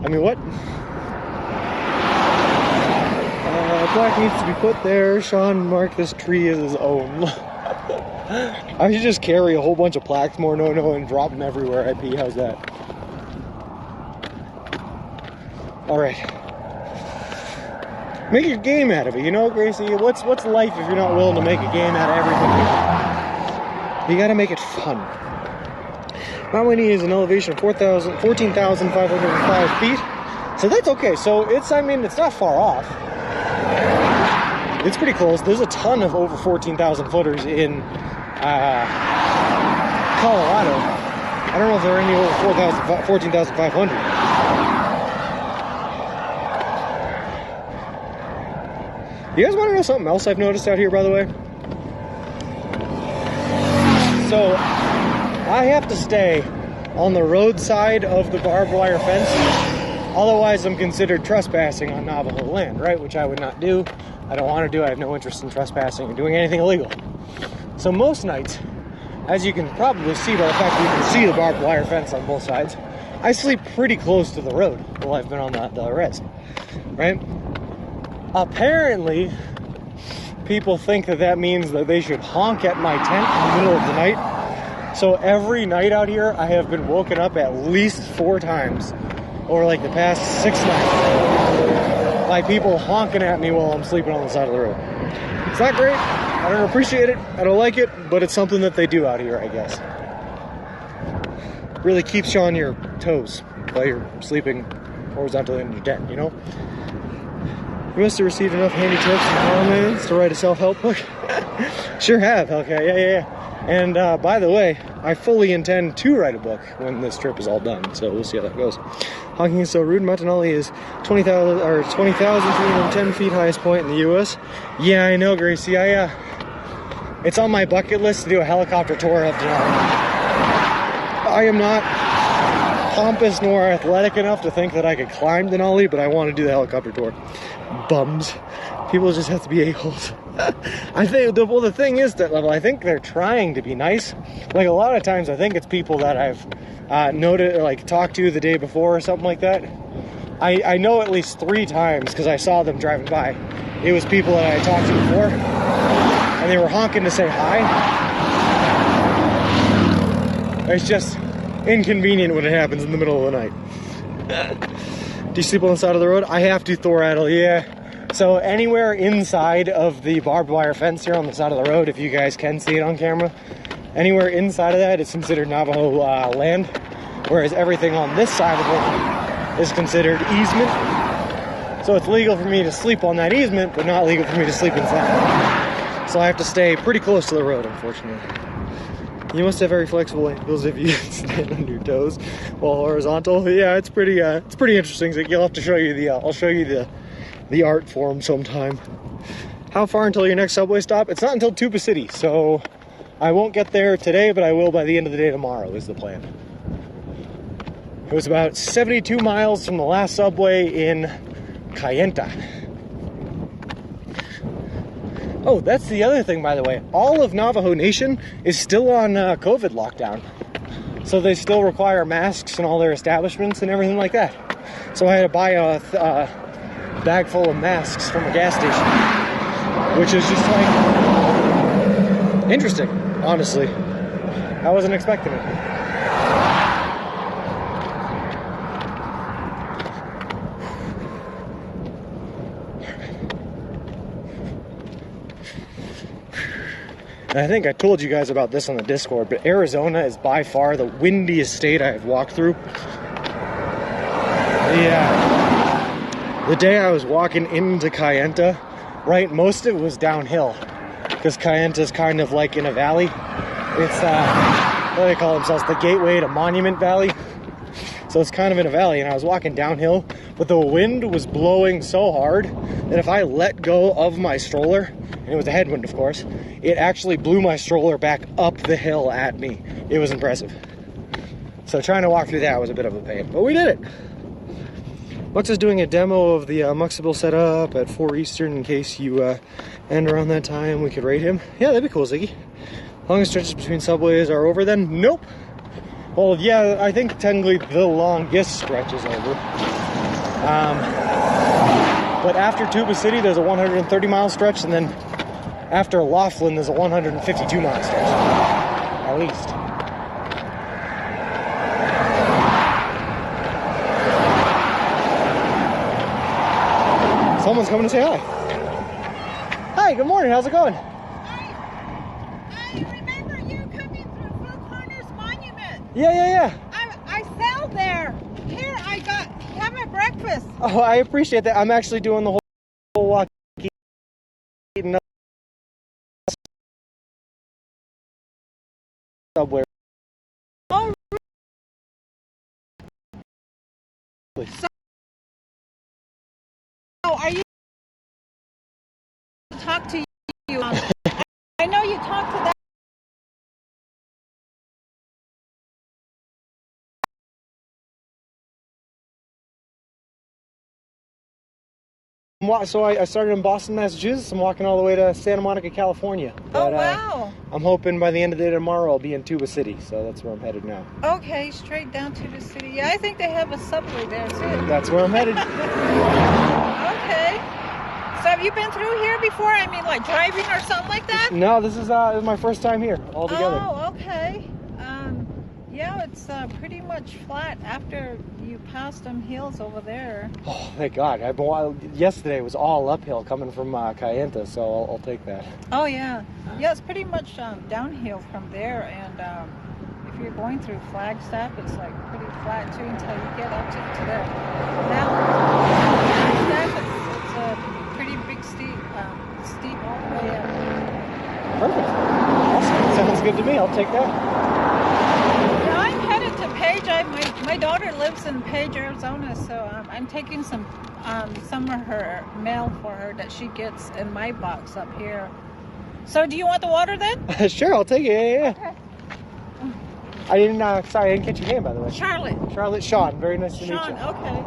mean, what? Black needs to be put there. Sean marked this tree as his own. I should just carry a whole bunch of plaques, more no, and drop them everywhere I pee. How's that? Alright. Make a game out of it, you know, Gracie? What's life if you're not willing to make a game out of everything? You gotta make it fun. Mount Whitney is an elevation of 14,505 feet. So that's okay. So it's not far off. It's pretty close. There's a ton of over 14,000 footers in Colorado. I don't know if there are any over 14,500. You guys want to know something else I've noticed out here, by the way? So, I have to stay on the roadside of the barbed wire fence. Otherwise, I'm considered trespassing on Navajo land, right? Which I would not do. I don't want to do. I have no interest in trespassing or doing anything illegal. So most nights, as you can probably see by the fact that you can see the barbed wire fence on both sides, I sleep pretty close to the road while I've been on the res, right? Apparently, people think that means that they should honk at my tent in the middle of the night. So every night out here, I have been woken up at least 4 times over like the past 6 nights by people honking at me while I'm sleeping on the side of the road. It's not great. I don't appreciate it. I don't like it, but it's something that they do out here, I guess. Really keeps you on your toes while you're sleeping horizontally in your tent, you know? You must have received enough handy tips and comments to write a self-help book. Sure have, okay, yeah. And by the way, I fully intend to write a book when this trip is all done, so we'll see how that goes. Honking is so rude. Mount Denali is 20,310 feet, highest point in the U.S. Yeah, I know, Gracie. It's on my bucket list to do a helicopter tour of Denali. I am not pompous nor athletic enough to think that I could climb Denali, but I want to do the helicopter tour. Bums. People just have to be a-holes. I think, the thing is that level, I think they're trying to be nice. Like, a lot of times I think it's people that I've noted, or like talked to the day before or something like that. I know at least 3 times, because I saw them driving by. It was people that I talked to before, and they were honking to say hi. It's just inconvenient when it happens in the middle of the night. Do you sleep on the side of the road? I have to, Thorattle, yeah. So anywhere inside of the barbed wire fence here on the side of the road, if you guys can see it on camera, anywhere inside of that is considered Navajo land, whereas everything on this side of it is considered easement. So it's legal for me to sleep on that easement, but not legal for me to sleep inside. So I have to stay pretty close to the road, unfortunately. You must have very flexible ankles if you stand on your toes while horizontal. Yeah, it's pretty interesting. So you'll have to show you I'll show you the art form sometime. How far until your next subway stop? It's not until Tuba City, so I won't get there today, but I will by the end of the day tomorrow is the plan. It was about 72 miles from the last subway in Kayenta. Oh, that's the other thing, by the way. All of Navajo Nation is still on COVID lockdown. So they still require masks in all their establishments and everything like that. So I had to buy a bag full of masks from a gas station, which is just like interesting, honestly. I wasn't expecting it. And I think I told you guys about this on the Discord, but Arizona is by far the windiest state I have walked through. Yeah. The day I was walking into Kayenta, right, most of it was downhill, because Kayenta's kind of like in a valley. It's, what do they call themselves? The gateway to Monument Valley. So it's kind of in a valley, and I was walking downhill, but the wind was blowing so hard that if I let go of my stroller, and it was a headwind of course, it actually blew my stroller back up the hill at me. It was impressive. So trying to walk through that was a bit of a pain, but we did it. Mux is doing a demo of the Muxable setup at 4 Eastern in case you end around that time. We could rate him. Yeah, that'd be cool, Ziggy. Longest stretches between subways are over then? Nope. Well, yeah, I think technically the longest stretch is over. But after Tuba City, there's a 130-mile stretch, and then after Laughlin, there's a 152-mile stretch. At least. Someone's coming to say hi. Hi, good morning. How's it going? I remember you coming through Four Corners Monument. Yeah. I fell there. Here, have my breakfast. Oh, I appreciate that. I'm actually doing the whole walk. Eating up subway. Oh, so are you talk to you? I know you talked to that. So I started in Boston, Massachusetts. I'm walking all the way to Santa Monica, California. But, Oh, wow. I'm hoping by the end of the day tomorrow I'll be in Tuba City, so that's where I'm headed now. Okay, straight down to the city. Yeah, I think they have a subway there too. That's where I'm headed. Okay. So have you been through here before? I mean, like driving or something like that? No, this is my first time here altogether. Oh, okay. Yeah, it's pretty much flat after you pass them hills over there. Oh, thank God. Yesterday was all uphill coming from Kayenta, so I'll take that. Oh, yeah. Yeah, it's pretty much downhill from there. And if you're going through Flagstaff, it's like pretty flat too until you get up to the mountain. Flagstaff, it's a pretty big steep all the way up. Perfect. Awesome. Sounds good to me. I'll take that. Yeah, I'm headed to Page. My daughter lives in Page, Arizona, so I'm taking some of her mail for her that she gets in my box up here. So do you want the water then? Sure, I'll take it. Yeah. Okay. I didn't catch your name, by the way. Charlotte. Charlotte Sean. Very nice to meet Sean, you. okay.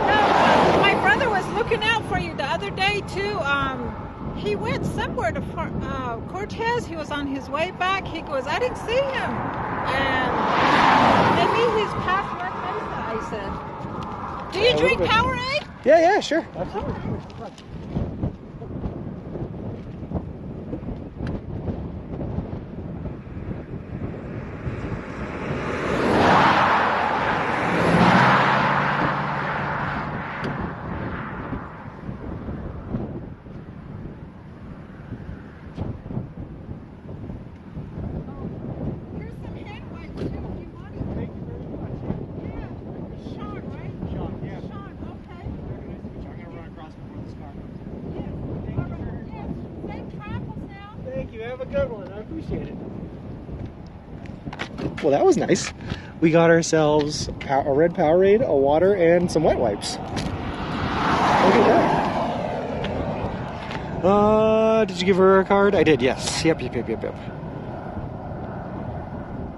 No, my brother was looking out for you the other day too. He went somewhere to Cortez. He was on his way back. He goes, I didn't see him. And maybe he's past Red Mesa, I said. Do you drink Powerade? Yeah, sure. Absolutely. Here's some hand wipes too if you want it. Thank you very much. Yeah. Sean, right? Sean, yeah. Sean, okay. Very nice to meet you. I'm gonna run across before this car comes. Yes. All right. Yes. Safe travels now. Thank you. Have a good one. I appreciate it. Well, that was nice. We got ourselves a red Powerade, a water, and some wet wipes. Look at that. Did you give her a card? I did, yes. Yep.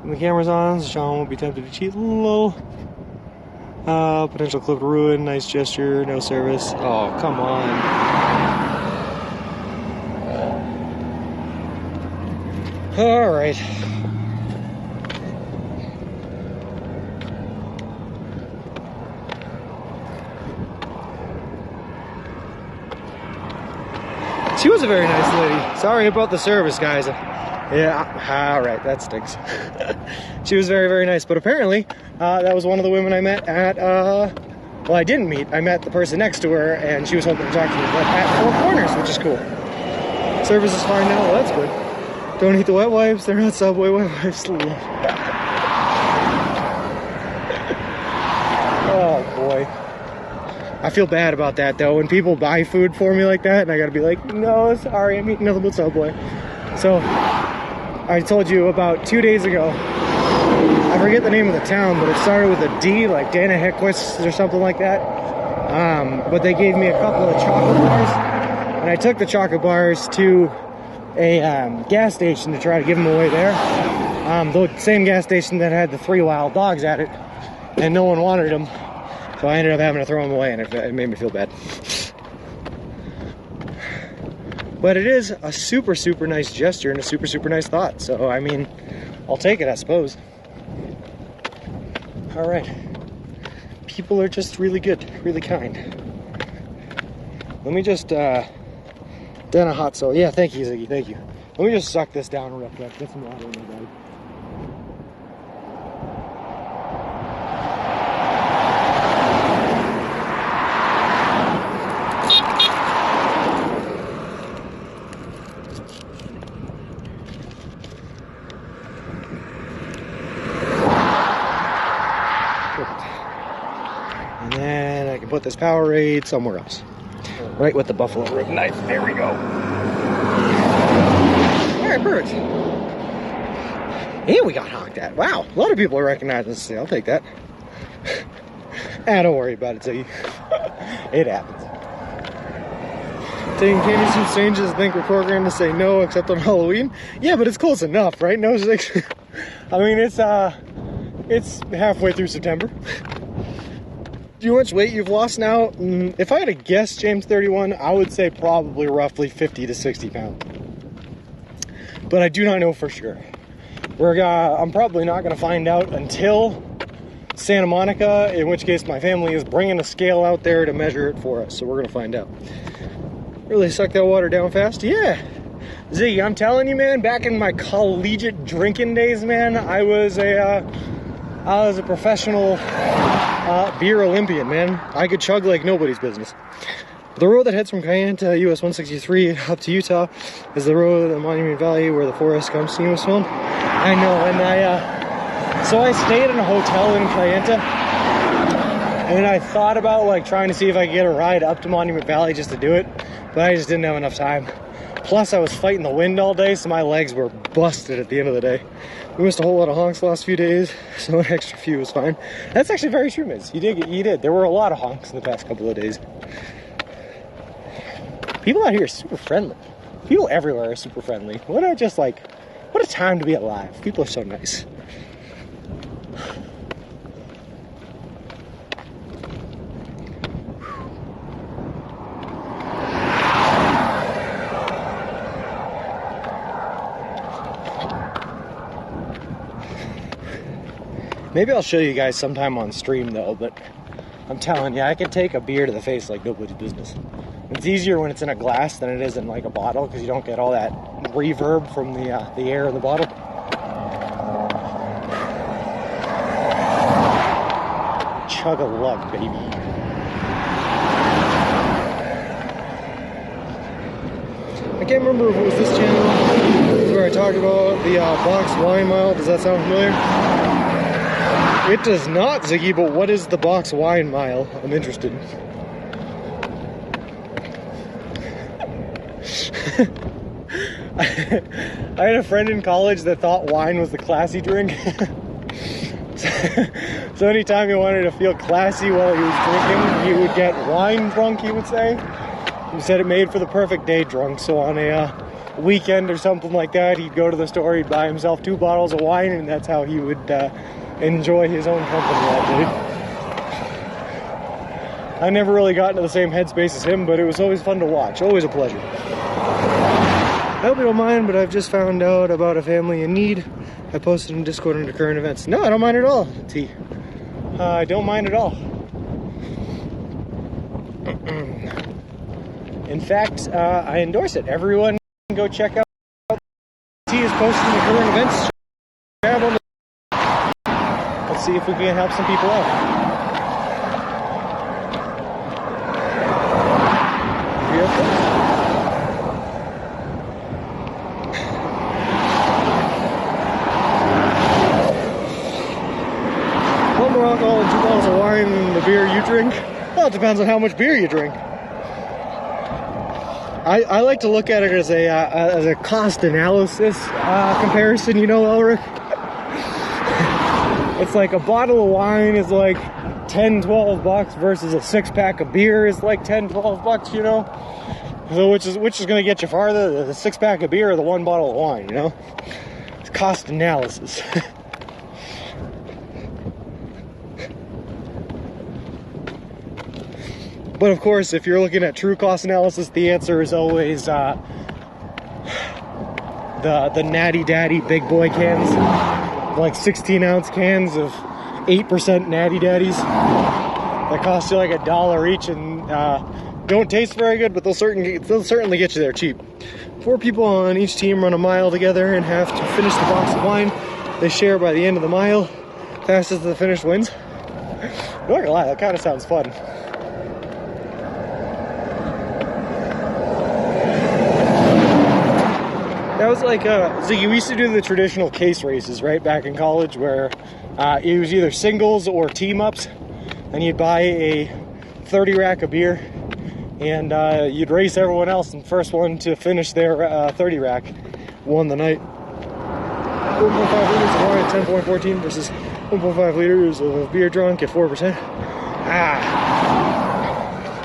When the camera's on, Sean won't be tempted to cheat. Lol. Potential clip ruin. Nice gesture. No service. Oh, come on. All right. She was a very nice lady. Sorry about the service, guys. Yeah, all right, that stinks. She was very, very nice. But apparently, that was one of the women I met at, well, I didn't meet. I met the person next to her, and she was hoping to talk to me at Four Corners, which is cool. Service is fine now. Well, that's good. Don't eat the wet wipes. They're not Subway wet wipes. Oh, boy. I feel bad about that, though, when people buy food for me like that, and I gotta be like, no, sorry, I'm eating nothing but Subway. So, I told you about 2 days ago, I forget the name of the town, but it started with a D, like Danahequist or something like that. But they gave me a couple of chocolate bars, and I took the chocolate bars to a gas station to try to give them away there. The same gas station that had the 3 wild dogs at it, and no one wanted them, so I ended up having to throw them away, and it made me feel bad. But it is a super, super nice gesture and a super, super nice thought. So, I mean, I'll take it, I suppose. All right. People are just really good, really kind. Let me just, down a hot soul. Yeah, thank you, Ziggy, thank you. Let me just suck this down real quick. Get some water in my bag. And then I can put this Powerade somewhere else. Right with the buffalo rib knife. There we go. Alright, perfect. And we got honked at. Wow, a lot of people are recognizing this. I'll take that. Don't worry about it, Ziggy. It happens. Taking candy seems strange to think we're programmed to say no except on Halloween. Yeah, but it's close enough, right? No, I mean, it's halfway through September. Do you know how much weight you've lost now? If I had to guess, James 31, I would say probably roughly 50 to 60 pounds. But I do not know for sure. I'm probably not going to find out until Santa Monica, in which case my family is bringing a scale out there to measure it for us. So we're going to find out. Really suck that water down fast? Yeah. Ziggy, I'm telling you, man, back in my collegiate drinking days, man, I was a professional beer Olympian, man. I could chug like nobody's business. The road that heads from Cayenne to US 163 up to Utah is the road in Monument Valley where the Forrest Gump scene was filmed. I know, and so I stayed in a hotel in Cayenne, and I thought about like trying to see if I could get a ride up to Monument Valley just to do it, but I just didn't have enough time. Plus I was fighting the wind all day, so my legs were busted at the end of the day. We missed a whole lot of honks the last few days, so an extra few was fine. That's actually very true, Miz. You did. There were a lot of honks in the past couple of days. People out here are super friendly. People everywhere are super friendly. What a time to be alive. People are so nice. Maybe I'll show you guys sometime on stream though, but I'm telling you, I can take a beer to the face like nobody's business. It's easier when it's in a glass than it is in like a bottle because you don't get all that reverb from the air in the bottle. Chug a lug, baby. I can't remember if it was this channel where I talked about the box wine mile. Does that sound familiar? It does not, Ziggy, but what is the box wine mile? I'm interested. I had a friend in college that thought wine was the classy drink. So anytime he wanted to feel classy while he was drinking, he would get wine drunk, he would say. He said it made for the perfect day drunk. So on a weekend or something like that, he'd go to the store, he'd buy himself 2 bottles of wine, and that's how he would enjoy his own company that day. I never really got into the same headspace as him, but it was always fun to watch. Always a pleasure. I hope you don't mind, but I've just found out about a family in need. I posted in Discord under current events. No, I don't mind at all, T. I don't mind at all. In fact, I endorse it. Everyone go check out T is posting the current events. Let's see if we can help some people out. One more alcohol and 2 bottles of wine and the beer you drink? Well, it depends on how much beer you drink. I like to look at it as a cost analysis comparison, you know, Elric. It's like a bottle of wine is like 10, 12 bucks versus a 6-pack of beer is like 10, 12 bucks, you know? So which is gonna get you farther, the 6-pack of beer or the 1 bottle of wine, you know? It's cost analysis. But of course, if you're looking at true cost analysis, the answer is always the Natty Daddy big boy cans, like 16-ounce cans of 8% Natty Daddies that cost you like $1 each and don't taste very good, but they'll certainly get you there cheap. 4 people on each team run a mile together and have to finish the box of wine. They share by the end of the mile. Fastest to the finish wins. I'm not gonna lie, that kind of sounds fun. That was like, Ziggy, we used to do the traditional case races, right, back in college, where it was either singles or team-ups, and you'd buy a 30 rack of beer, and you'd race everyone else, and first one to finish their 30 rack won the night. 1.5 liters of wine at 10.14 versus 1.5 liters of beer drunk at 4%.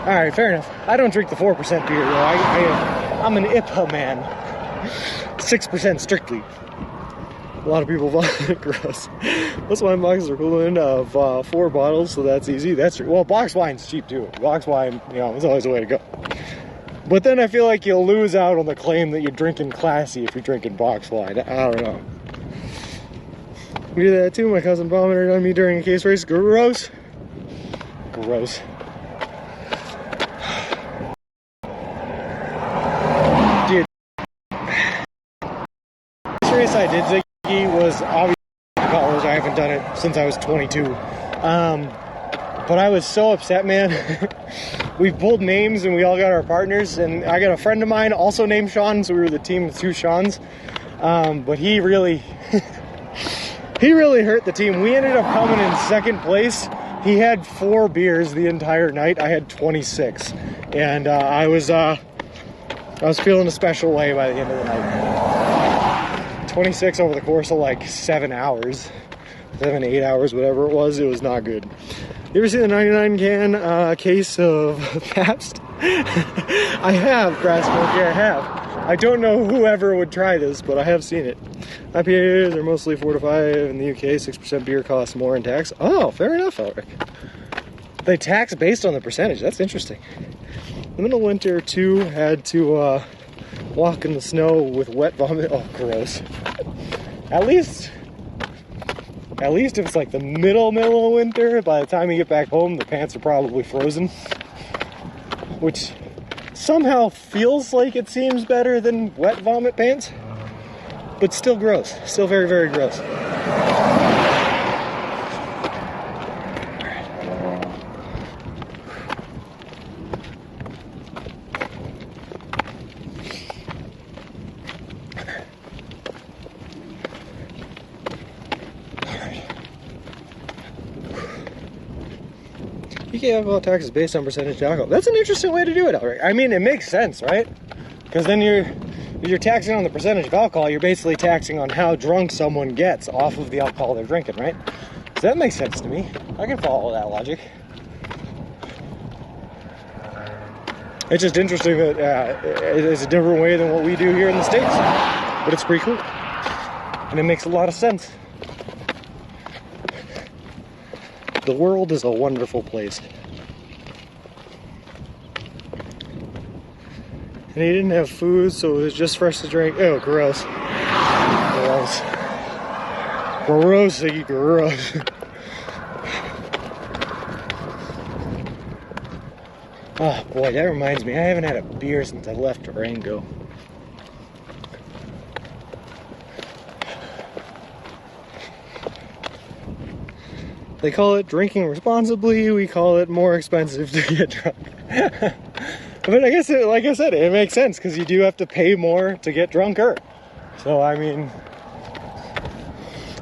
Alright, fair enough. I don't drink the 4% beer, though. I'm an IPA man. 6% strictly. A lot of people buy it. Gross. Those wine boxes are equivalent of 4 bottles, so that's easy. Well, box wine's cheap too. Box wine, you know, is always the way to go. But then I feel like you'll lose out on the claim that you're drinking classy if you're drinking box wine. I don't know. We did that too. My cousin vomited on me during a case race. Gross. Gross. Race I did, Ziggy, was obviously college. I haven't done it since I was 22. But I was so upset, man. We pulled names and we all got our partners, and I got a friend of mine also named Sean, so we were the team with 2 Seans. But he really hurt the team. We ended up coming in 2nd place. He had 4 beers the entire night. I had 26, and I was feeling a special way by the end of the night. 26 over the course of like 7 hours, 7, 8 hours, whatever it was not good. You ever see the 99 can case of Pabst? I have, Grass Monkey, I have. I don't know whoever would try this, but I have seen it. IPAs are mostly 4 to 5 in the UK. 6% beer costs more in tax. Oh, fair enough, Elric. They tax based on the percentage. That's interesting. In the middle of winter, 2 had to walk in the snow with wet vomit. Oh, gross. At least if it's like the middle of winter, by the time you get back home, the pants are probably frozen. Which somehow feels like it seems better than wet vomit pants. But still gross. Still very, very gross. UK alcohol tax is based on percentage of alcohol. That's an interesting way to do it, Elric. I mean, it makes sense, right? Because then you're taxing on the percentage of alcohol, you're basically taxing on how drunk someone gets off of the alcohol they're drinking, right? So that makes sense to me. I can follow that logic. It's just interesting that it's a different way than what we do here in the States. But it's pretty cool. And it makes a lot of sense. The world is a wonderful place. And he didn't have food, so it was just fresh to drink. Oh, gross. Gross. Gross, Iggy, gross. Oh boy, that reminds me, I haven't had a beer since I left Durango. They call it drinking responsibly, we call it more expensive to get drunk. But I guess, like I said, it makes sense, because you do have to pay more to get drunker. So, I mean,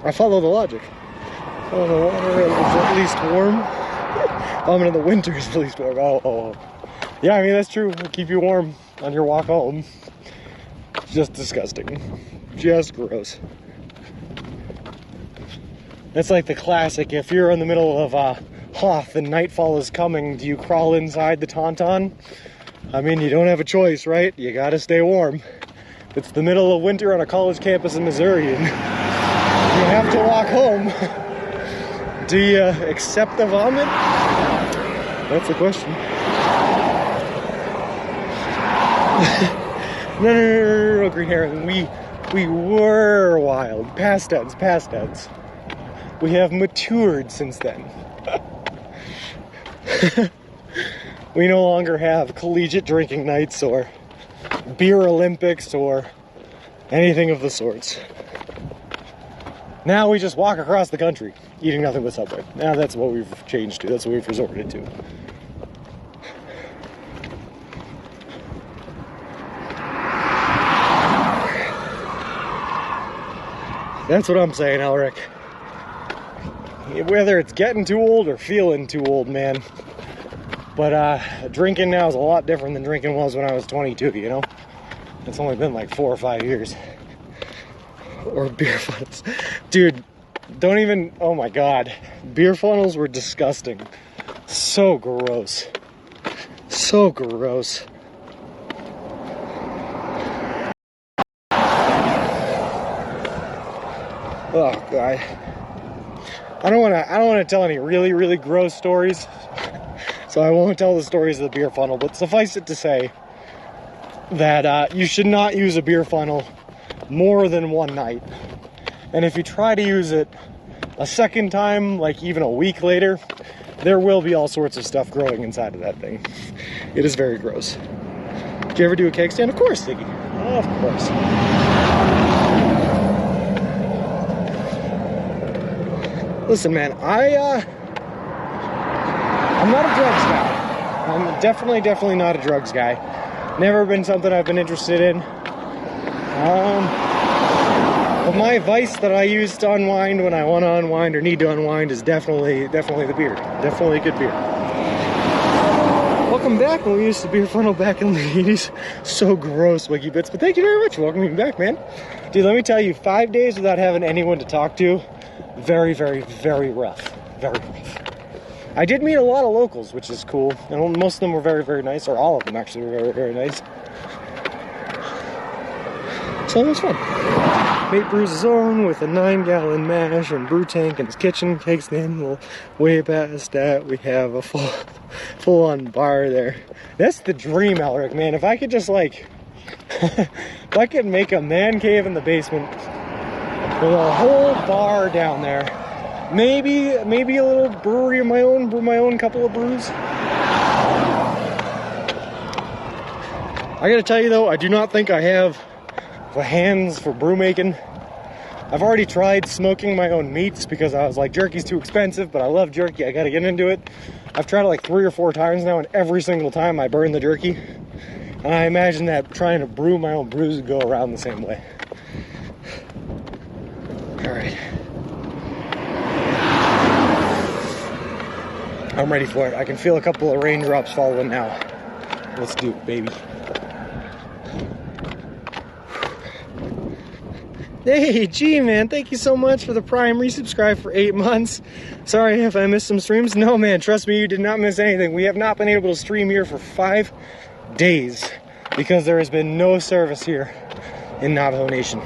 I follow the logic. Oh, the water is at least warm. In the winter is at least warm. Oh. Yeah, I mean, that's true. It'll keep you warm on your walk home. Just disgusting. Just gross. That's like the classic. If you're in the middle of Hoth and nightfall is coming, do you crawl inside the Tauntaun? I mean, you don't have a choice, right? You gotta stay warm. It's the middle of winter on a college campus in Missouri, and you have to walk home. Do you accept the vomit? That's the question. No, Green Heron. We were wild. Past tense, past tense. We have matured since then. We no longer have collegiate drinking nights or beer Olympics or anything of the sorts. Now we just walk across the country, eating nothing but Subway. Now that's what we've changed to. That's what we've resorted to. That's what I'm saying, Elric. Whether it's getting too old or feeling too old, man. But drinking now is a lot different than drinking was when I was 22, you know? It's only been like 4 or 5 years. Or beer funnels. Dude, don't even, oh my God. Beer funnels were disgusting. So gross. So gross. Oh God. I don't wanna tell any really gross stories. So I won't tell the stories of the beer funnel, but suffice it to say that you should not use a beer funnel more than one night. And if you try to use it a second time, like even a week later, there will be all sorts of stuff growing inside of that thing. It is very gross. Did you ever do a keg stand? Of course, Ziggy. Of course. Listen, man, I'm not a drugs guy. I'm definitely not a drugs guy. Never been something I've been interested in. But my vice that I use to unwind when I want to unwind or need to unwind is definitely the beer. Definitely a good beer. Welcome back when we used the beer funnel back in the 80s. So gross, Wiki Bits, but thank you very much for welcoming me back, man. Dude, let me tell you, 5 days without having anyone to talk to, very rough. Very rough. I did meet a lot of locals, which is cool. And most of them were very nice, or all of them actually were very nice. So it was fun. Mate brews his own with a 9-gallon mash and brew tank in his kitchen. Keg stand, well, way past that, we have a full-on bar there. That's the dream, Elric, man. If I could just like, if I could make a man cave in the basement with a whole bar down there. Maybe a little brewery of my own, brew my own couple of brews. I gotta tell you though, I do not think I have the hands for brew making. I've already tried smoking my own meats because I was like, jerky's too expensive, but I love jerky, I gotta get into it. I've tried it like 3 or 4 times now, and every single time I burn the jerky. And I imagine that trying to brew my own brews would go around the same way. Alright. I'm ready for it. I can feel a couple of raindrops following now. Let's do it, baby. Hey, G man, thank you so much for the Prime resubscribe for 8 months. Sorry if I missed some streams. No, man, trust me, you did not miss anything. We have not been able to stream here for 5 days because there has been no service here in Navajo Nation.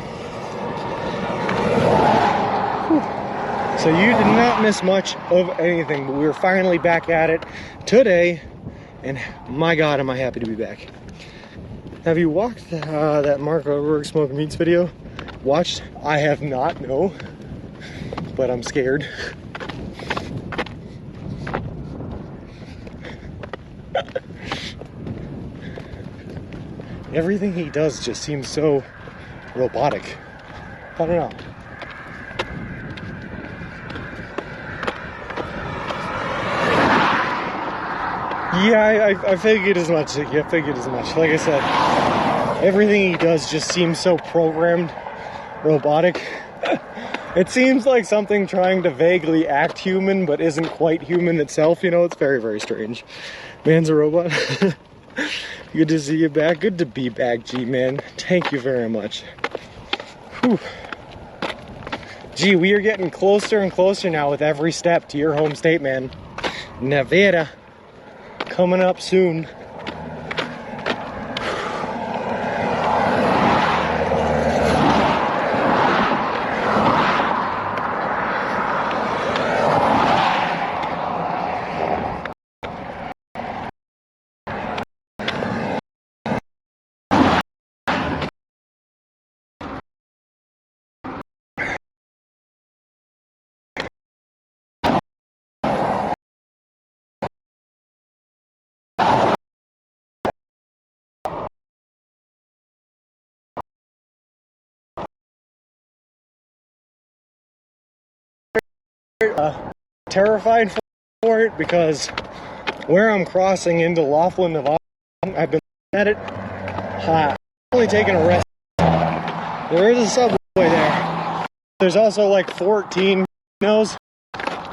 So you did not miss much of anything, but we were finally back at it today, and my God, am I happy to be back. Have you watched that Mark Overberg Smoking Meats video? Watched? I have not, no, but I'm scared. Everything he does just seems so robotic. I don't know. Yeah, I figured as much. I figured as much. Like I said, everything he does just seems so programmed, robotic. It seems like something trying to vaguely act human, but isn't quite human itself. You know, it's very strange. Man's a robot. Good to see you back. Good to be back, G-Man. Thank you very much. Whew. Gee, we are getting closer and closer now with every step to your home state, man. Nevada. Coming up soon. Terrified for it because where I'm crossing into Laughlin, Nevada, I've been at it. Only taking a rest. There is a subway there. There's also like 14 casinos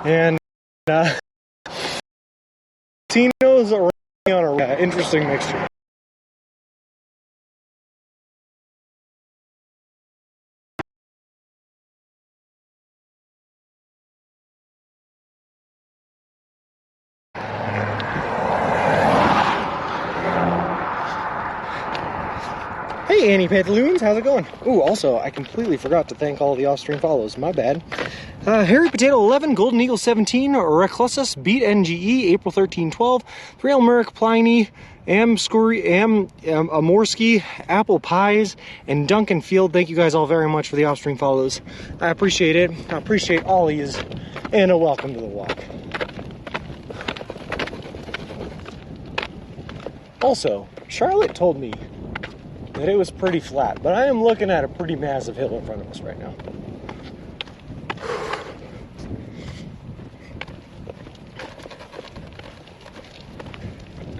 and casinos are on an interesting mixture. Hey Annie Pantaloons, how's it going? Ooh, also, I completely forgot to thank all the off-stream follows, my bad. Harry Potato 11, Golden Eagle 17, Reclusus, Beat NGE, April 13, 12, Real Merrick, Pliny, Amorsky, Apple Pies, and Duncan Field. Thank you guys all very much for the off-stream follows. I appreciate it. I appreciate all of yous, and a welcome to the walk. Also, Charlotte told me that it was pretty flat, but I am looking at a pretty massive hill in front of us right now.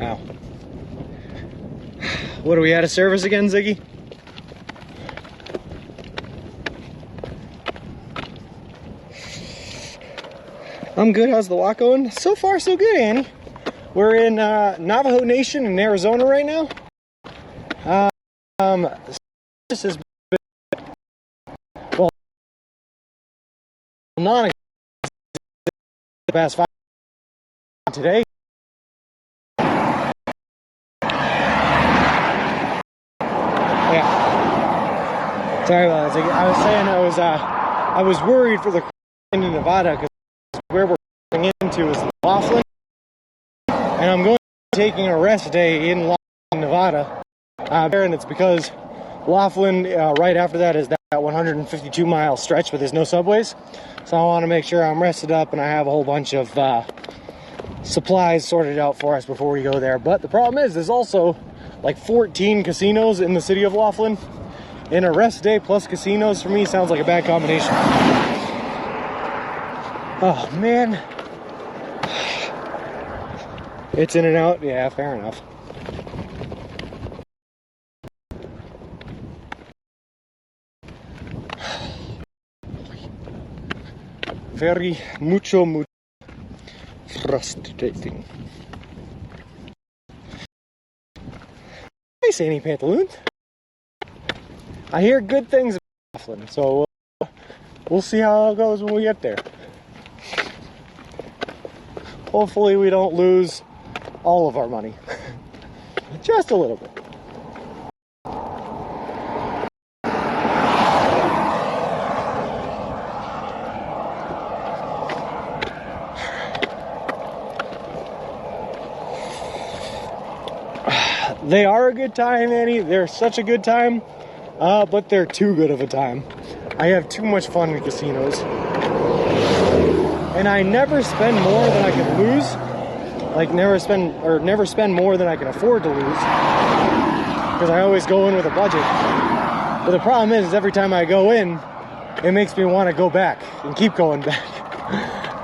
Ow. What, are we out of service again, Ziggy? I'm good. How's the walk going? So far, so good, Annie. We're in Navajo Nation in Arizona right now. This has been, well, not the past 5 today. Yeah. Sorry about that. I was saying I was worried for the into Nevada because where we're going into is Laughlin, and I'm going taking a rest day in Laughlin, Nevada. And it's because Laughlin, right after that, is that 152-mile stretch, but there's no subways. So I want to make sure I'm rested up and I have a whole bunch of supplies sorted out for us before we go there. But the problem is, there's also like 14 casinos in the city of Laughlin. And a rest day plus casinos for me sounds like a bad combination. Oh, man. It's in and out? Yeah, fair enough. Very mucho frustrating. Hey, Sandy Pantaloons. I hear good things about Laughlin, so we'll see how it goes when we get there. Hopefully we don't lose all of our money. Just a little bit. They are a good time, Annie. They're such a good time, but they're too good of a time. I have too much fun in casinos. And I never spend more than I can lose. Like, never spend more than I can afford to lose. Because I always go in with a budget. But the problem is every time I go in, it makes me want to go back and keep going back.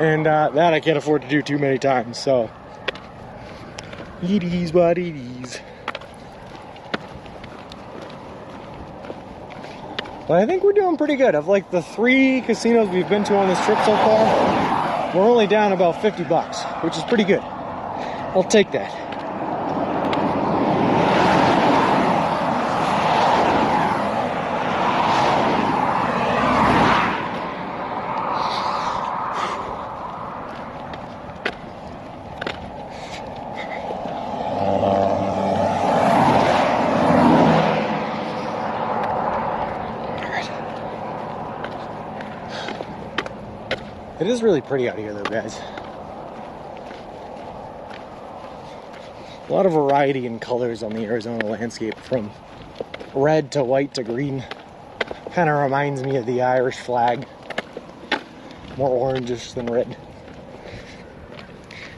And that I can't afford to do too many times, so. It is what it is. But I think we're doing pretty good. Of like the 3 casinos we've been to on this trip so far, we're only down about $50, which is pretty good. I'll take that. It is really pretty out here though, guys. A lot of variety in colors on the Arizona landscape, from red to white to green. Kind of reminds me of the Irish flag. More orangish than red.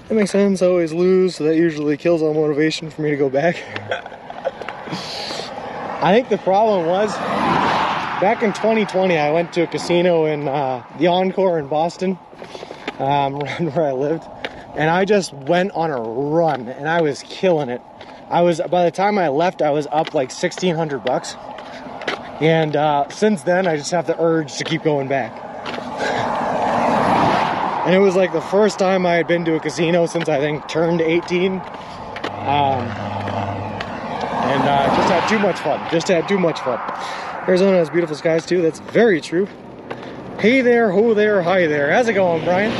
That makes sense. I always lose, so that usually kills all motivation for me to go back. I think the problem was, back in 2020, I went to a casino in the Encore in Boston, around where I lived, and I just went on a run, and I was killing it. By the time I left, I was up like $1,600, and since then, I just have the urge to keep going back. And it was like the first time I had been to a casino since I think turned 18. Just had too much fun. Just had too much fun. Arizona has beautiful skies too. That's very true. Hey there, ho there, hi there. How's it going, Brian?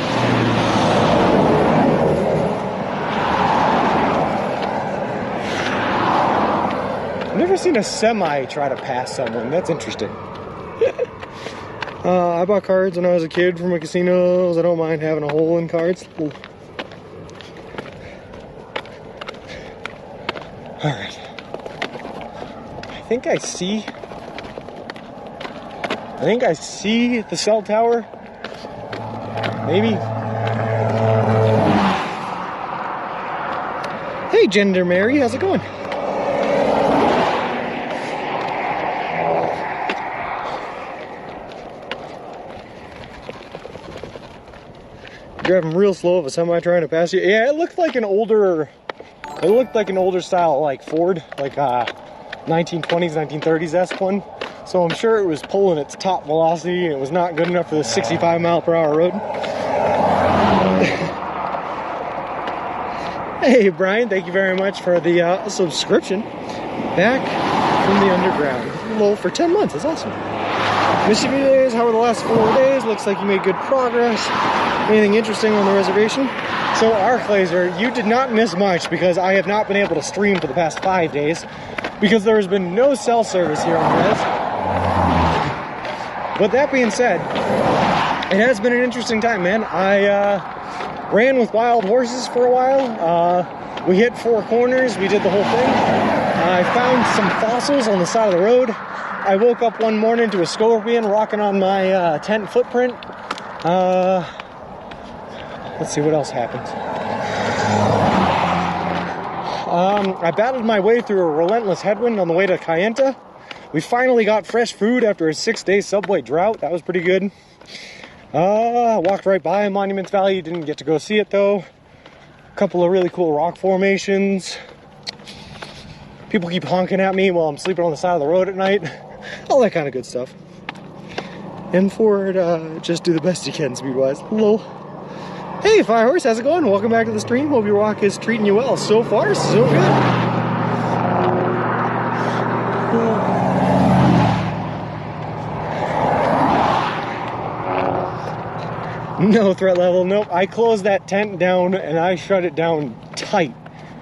I've never seen a semi try to pass someone. That's interesting. I bought cards when I was a kid from a casino. I don't mind having a hole in cards. Ooh. All right. I think I see the cell tower. Maybe. Hey, Gender Mary, how's it going? Driving real slow of a semi trying to pass you. Yeah, it looked like an older style like Ford, like 1920s, 1930s one. So I'm sure it was pulling its top velocity and it was not good enough for the 65 mile per hour road. Hey Brian, thank you very much for the subscription. Back from the underground. Lol, for 10 months, that's awesome. Missed you days, how were the last 4 days? Looks like you made good progress. Anything interesting on the reservation? So Arc Laser, you did not miss much because I have not been able to stream for the past 5 days because there has been no cell service here on Res. But that being said, it has been an interesting time, man. I ran with wild horses for a while. We hit 4 corners, we did the whole thing. I found some fossils on the side of the road. I woke up one morning to a scorpion rocking on my tent footprint. Let's see what else happened. I battled my way through a relentless headwind on the way to Kayenta. We finally got fresh food after a 6-day subway drought. That was pretty good. I walked right by Monuments Valley. Didn't get to go see it though. A couple of really cool rock formations. People keep honking at me while I'm sleeping on the side of the road at night. All that kind of good stuff. And Ford, just do the best you can speed-wise. Lol. Hey, Firehorse, how's it going? Welcome back to the stream. Hope your walk is treating you well. So far, so good. No threat level, nope. I closed that tent down and I shut it down tight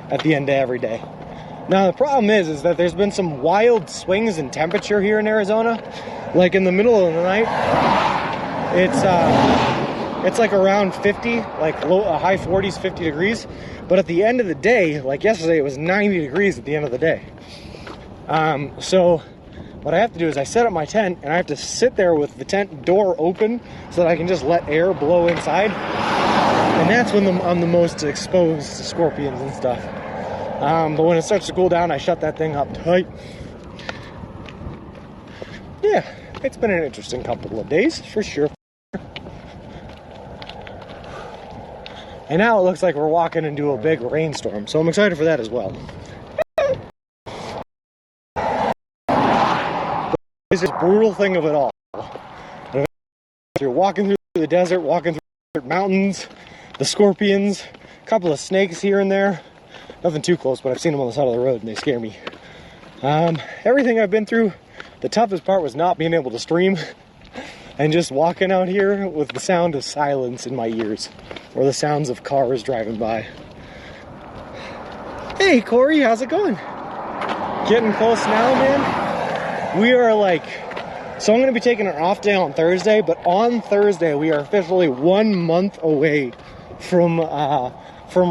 at the end of every day. Now the problem is that there's been some wild swings in temperature here in Arizona. Like in the middle of the night, it's like around 50, like high 40s, 50 degrees. But at the end of the day, like yesterday, it was 90 degrees at the end of the day. So what I have to do is I set up my tent and I have to sit there with the tent door open so that I can just let air blow inside. And that's when I'm the most exposed to scorpions and stuff. But when it starts to cool down, I shut that thing up tight. Yeah, it's been an interesting couple of days, for sure. And now it looks like we're walking into a big rainstorm, so I'm excited for that as well. It's this brutal thing of it all. You're walking through the desert, walking through the mountains, the scorpions, a couple of snakes here and there. Nothing too close, but I've seen them on the side of the road and they scare me. Everything I've been through, the toughest part was not being able to stream and just walking out here with the sound of silence in my ears or the sounds of cars driving by. Hey Corey, how's it going? Getting close now, man. We are like So I'm going to be taking an off day on Thursday, but on Thursday we are officially 1 month away from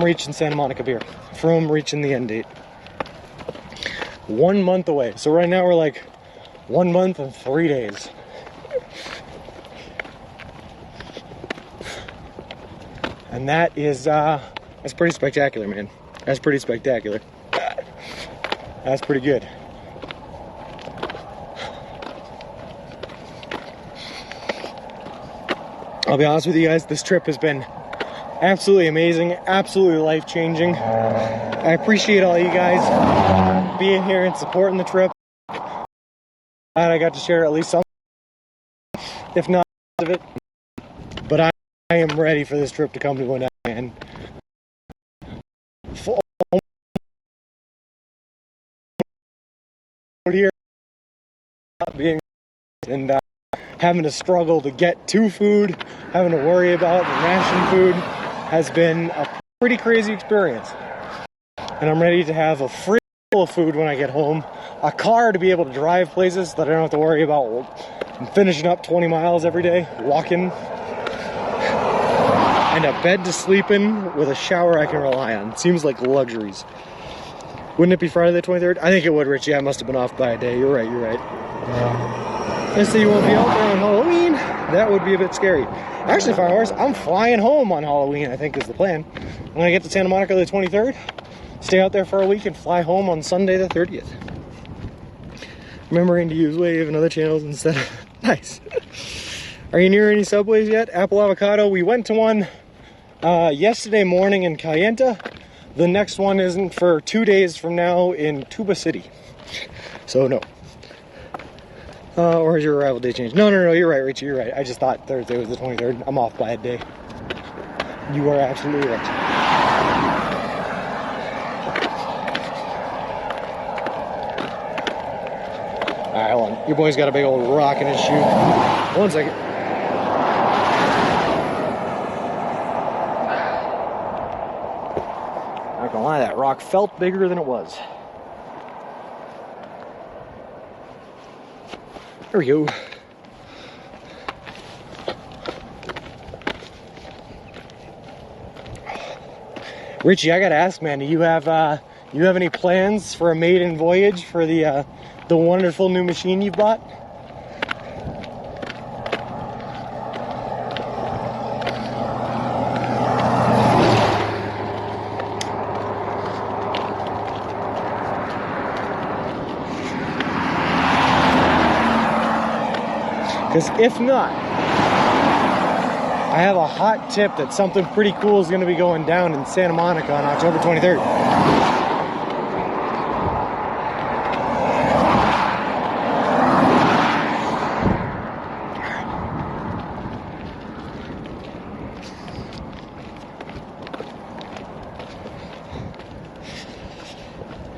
reaching Santa Monica Pier, from reaching the end date. 1 month away. So right now we're like 1 month and 3 days. And that is, that's pretty spectacular, man. That's pretty spectacular. That's pretty good. I'll be honest with you guys, this trip has been absolutely amazing, absolutely life-changing. I appreciate all you guys being here and supporting the trip. Glad I got to share at least some, if not of it. But I am ready for this trip to come to an end. Here, being and having to struggle to get to food, having to worry about the ration food has been a pretty crazy experience. And I'm ready to have a fridge full of food when I get home, a car to be able to drive places that I don't have to worry about finishing up 20 miles every day, walking, and a bed to sleep in with a shower I can rely on. Seems like luxuries. Wouldn't it be Friday the 23rd? I think it would, Richie. I must have been off by a day. You're right, you're right. Let's say you won't be out there on Halloween. That would be a bit scary. Actually, fireworks, I'm flying home on Halloween, I think is the plan. I'm going to get to Santa Monica the 23rd, stay out there for a week, and fly home on Sunday the 30th. Remembering to use Wave and other channels instead of... Nice. Are you near any Subways yet? Apple Avocado, we went to one yesterday morning in Cayenta. The next one isn't for 2 days from now in Tuba City. So, no. Or has your arrival date changed? No, you're right, Richie, you're right. I just thought Thursday was the 23rd. I'm off by a day. You are absolutely right. Alright, hold on. Your boy's got a big old rock in his shoe. 1 second. Not gonna lie, that rock felt bigger than it was. There we go. Richie, I gotta ask, man, do you have any plans for a maiden voyage for the wonderful new machine you've bought? Because if not, I have a hot tip that something pretty cool is going to be going down in Santa Monica on October 23rd.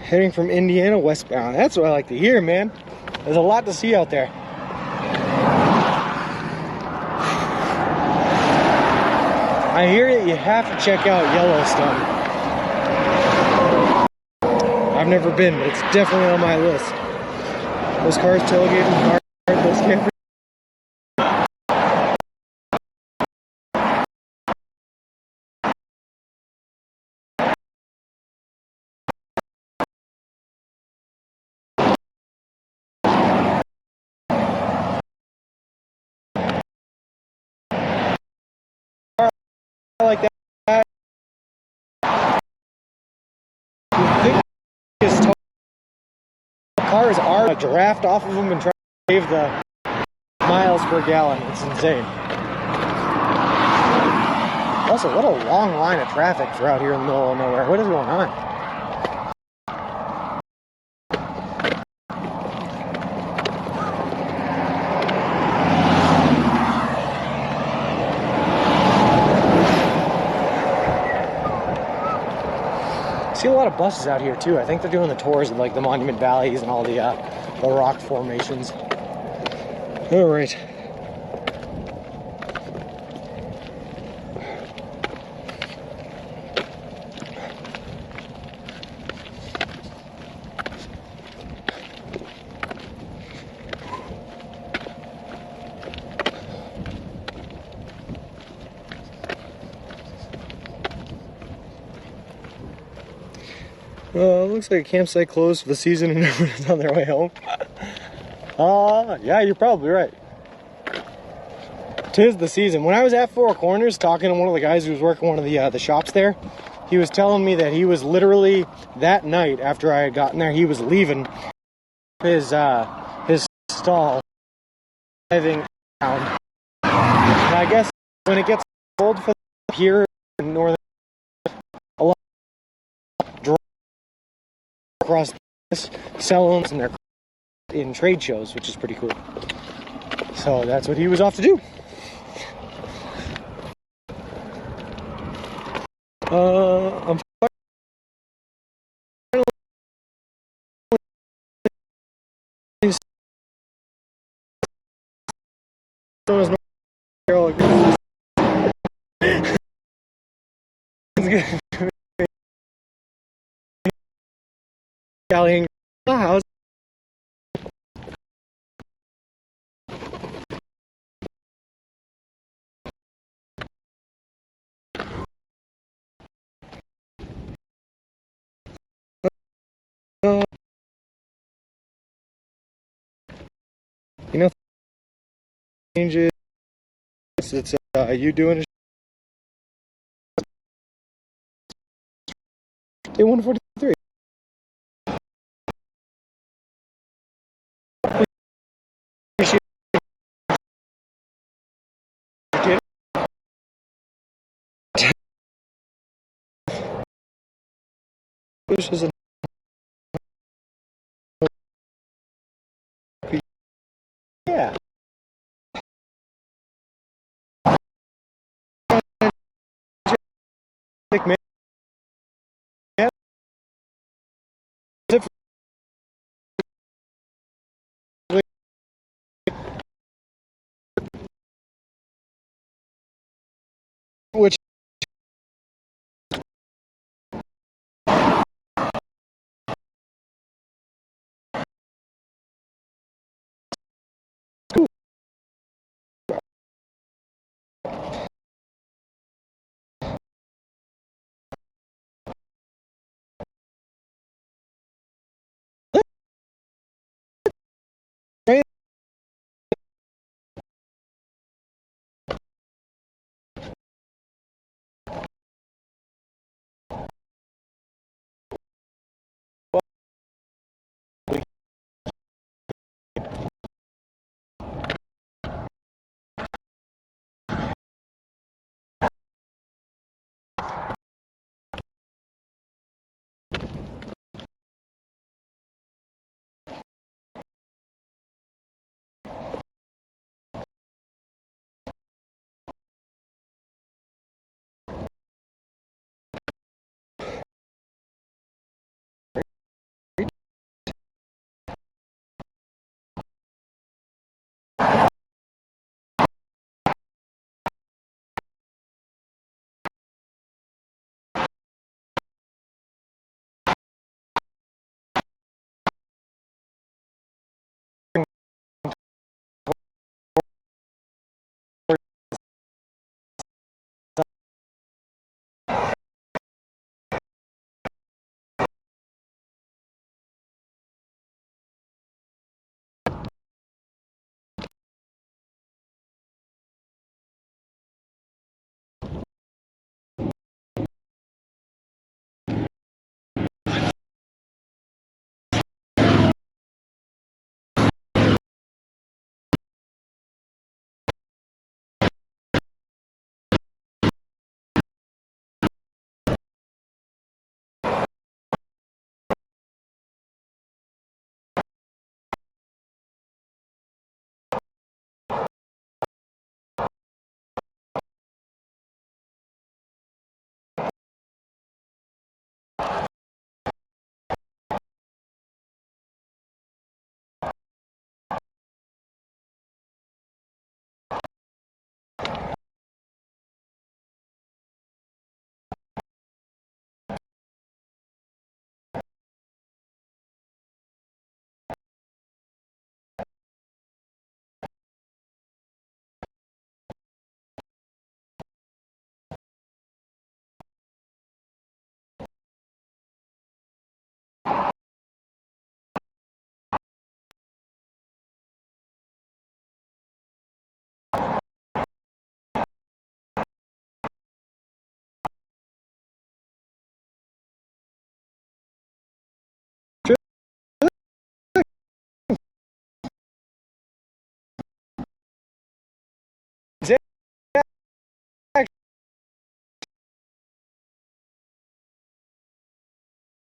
Heading from Indiana westbound. That's what I like to hear, man. There's a lot to see out there. I hear that you have to check out Yellowstone. I've never been, but it's definitely on my list. Those cars tailgating hard, those campers. Like that. His cars are a draft off of them and try to save the miles per gallon. It's insane. Also, what a long line of traffic for out here in the middle of nowhere. What is going on? See a lot of buses out here too. I think they're doing the tours of like the Monument Valleys and all the rock formations. All right. Looks like a campsite closed for the season and everyone's on their way home. Yeah, you're probably right. 'Tis the season. When I was at Four Corners talking to one of the guys who was working one of the shops there, he was telling me that he was literally that night after I had gotten there, he was leaving his stall, driving down. And I guess when it gets cold for the pier in northern, a lot of drive across this, sell them and they're in trade shows, which is pretty cool. So that's what he was off to do. I'm Gallying the house. You know, changes. It's you doing day 143. Which is a yeah. Which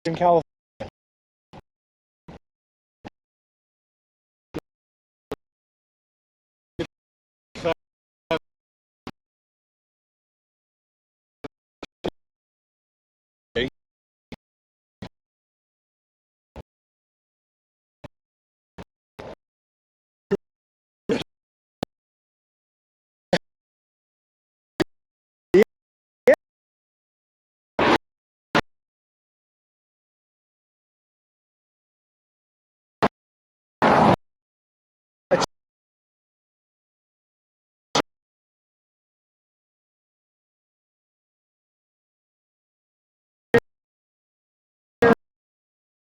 in California.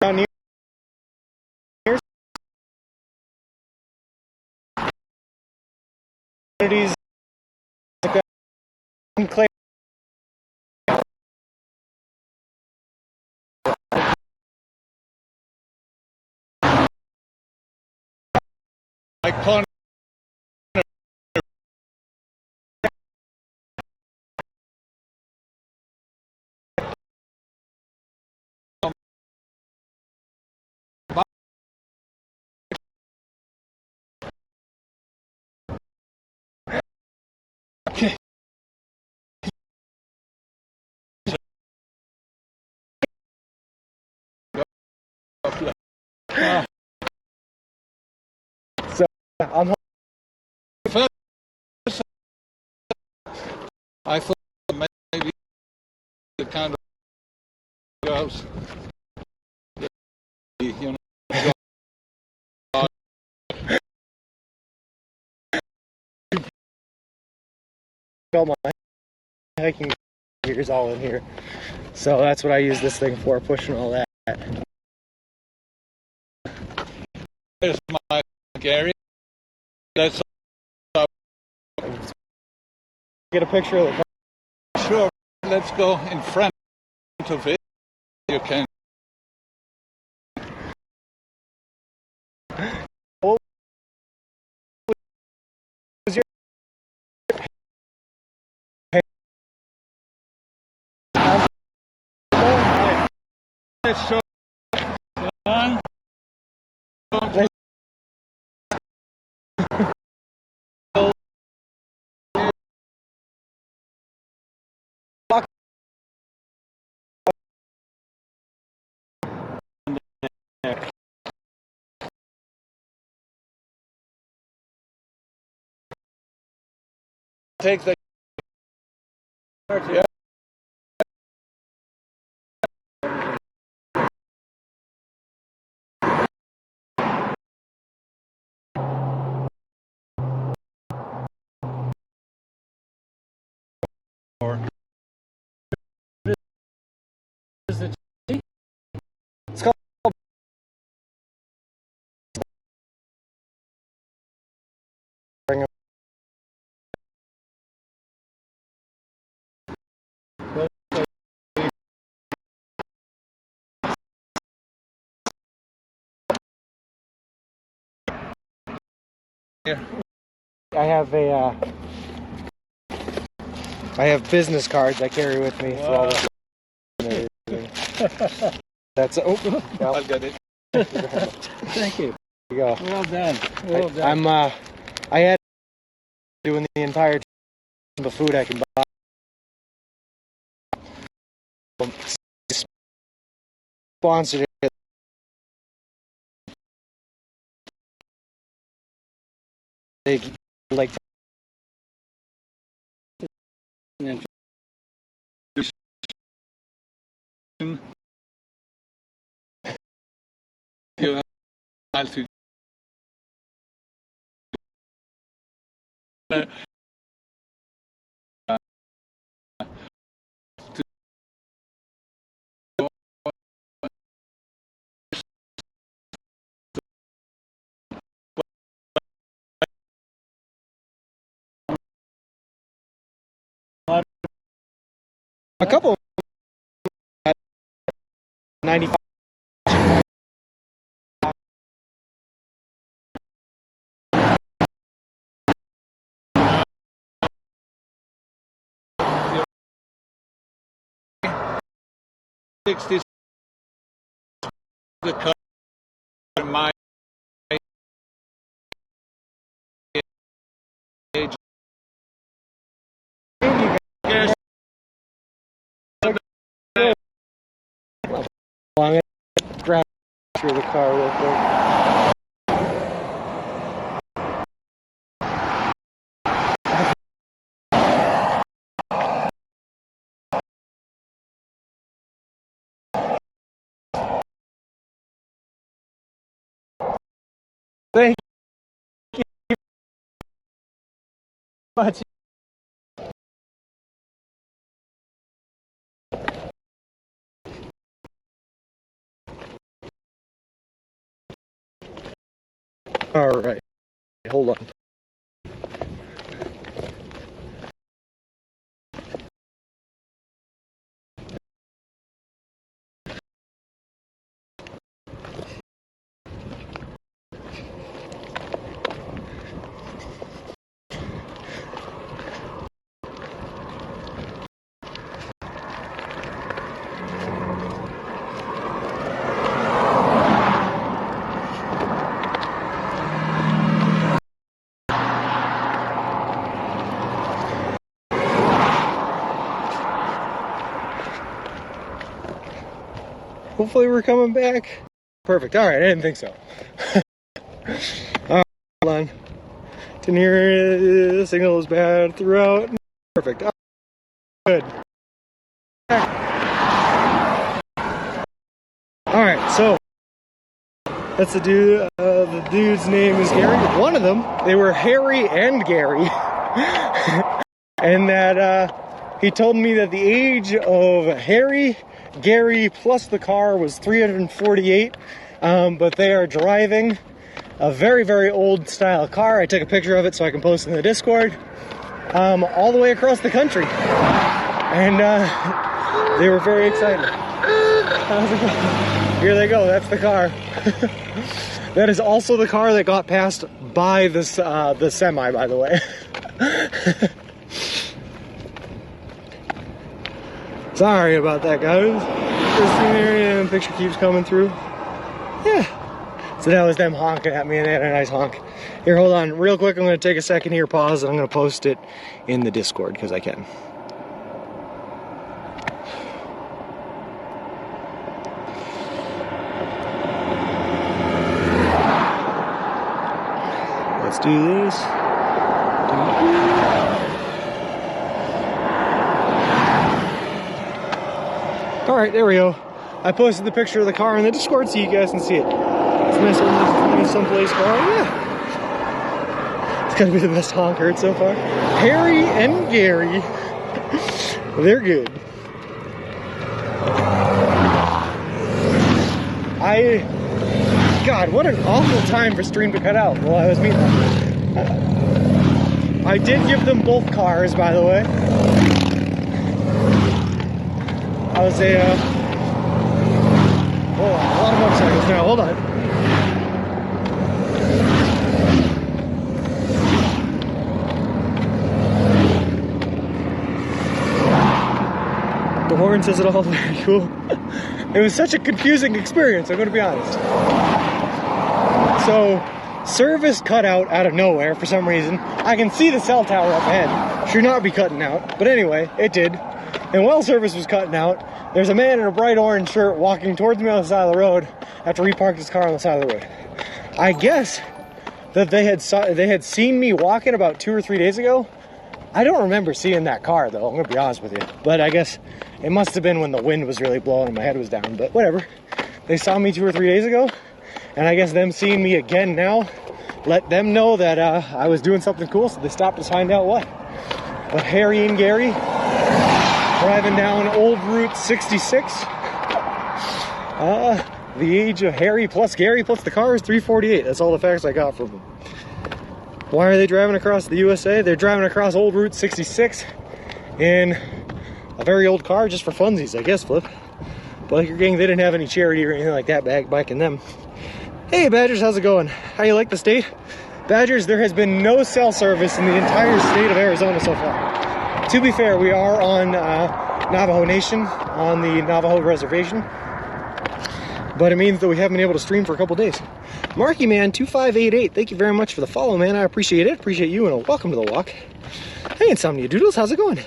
Down here, communities like unclaimed. Like Pony. So I'm I thought maybe the kind of girls, you know, all my hiking gear's all in here. So that's what I use this thing for, pushing all that. there's my Gary. That's Get a picture of the sure. Let's go in front of it. You can. What was your Let's show one. take the Yeah. it's called Here. I have business cards I carry with me for all the and everything. That's yeah, I'll get it. Thank you. you go. Well done. Well done. I had doing the entire the food I can buy. Sponsored it. They like You have to. a couple 95. I'm gonna grab a picture of the car real quick. Thank you much. All right, hold on. Hopefully we're coming back. Perfect. All right, I didn't think so. All right, hold on. Didn't hear the signal was bad throughout. Perfect. All right, good. All right, so that's the dude. The dude's name is Gary. One of them, they were Harry and Gary, and that he told me that the age of Harry, Gary plus the car was 348, but they are driving a very, very old style car. I took a picture of it so I can post in the Discord, all the way across the country, and they were very excited. Here they go, that's the car. That is also the car that got passed by this, the semi, by the way. Sorry about that, guys. First thing there, and picture keeps coming through. Yeah. So that was them honking at me, and they had a nice honk. Here, hold on, real quick. I'm going to take a second here, pause, and I'm going to post it in the Discord because I can. Let's do this. Alright, there we go. I posted the picture of the car in the Discord so you guys can see it. It's a nice someplace car, yeah. It's gotta be the best honk heard so far. Harry and Gary. They're good. God, what an awful time for Stream to cut out while I was meeting them. I did give them both cars, by the way. I was a lot of motorcycles now, hold on. The horn says it all, very cool. It was such a confusing experience, I'm going to be honest. So, service cut out of nowhere for some reason. I can see the cell tower up ahead. Should not be cutting out, but anyway, it did. And while service was cutting out, there's a man in a bright orange shirt walking towards me on the side of the road after he parked his car on the side of the road. I guess that they had seen me walking about 2 or 3 days ago. I don't remember seeing that car though, I'm gonna be honest with you. But I guess it must have been when the wind was really blowing and my head was down, but whatever. They saw me 2 or 3 days ago, and I guess them seeing me again now let them know that I was doing something cool, so they stopped to find out what. But Harry and Gary driving down Old Route 66. The age of Harry plus Gary plus the car is 348. That's all the facts I got from them. Why are they driving across the USA? They're driving across Old Route 66 in a very old car just for funsies, I guess, Flip. Biker gang, they didn't have any charity or anything like that back in them. Hey Badgers, how's it going? How you like the state? Badgers, there has been no cell service in the entire state of Arizona so far. To be fair, we are on Navajo Nation, on the Navajo Reservation. But it means that we haven't been able to stream for a couple days. Marky Man 2588, thank you very much for the follow, man. I appreciate it. Appreciate you, and welcome to the walk. Hey Insomnia Doodles, how's it going?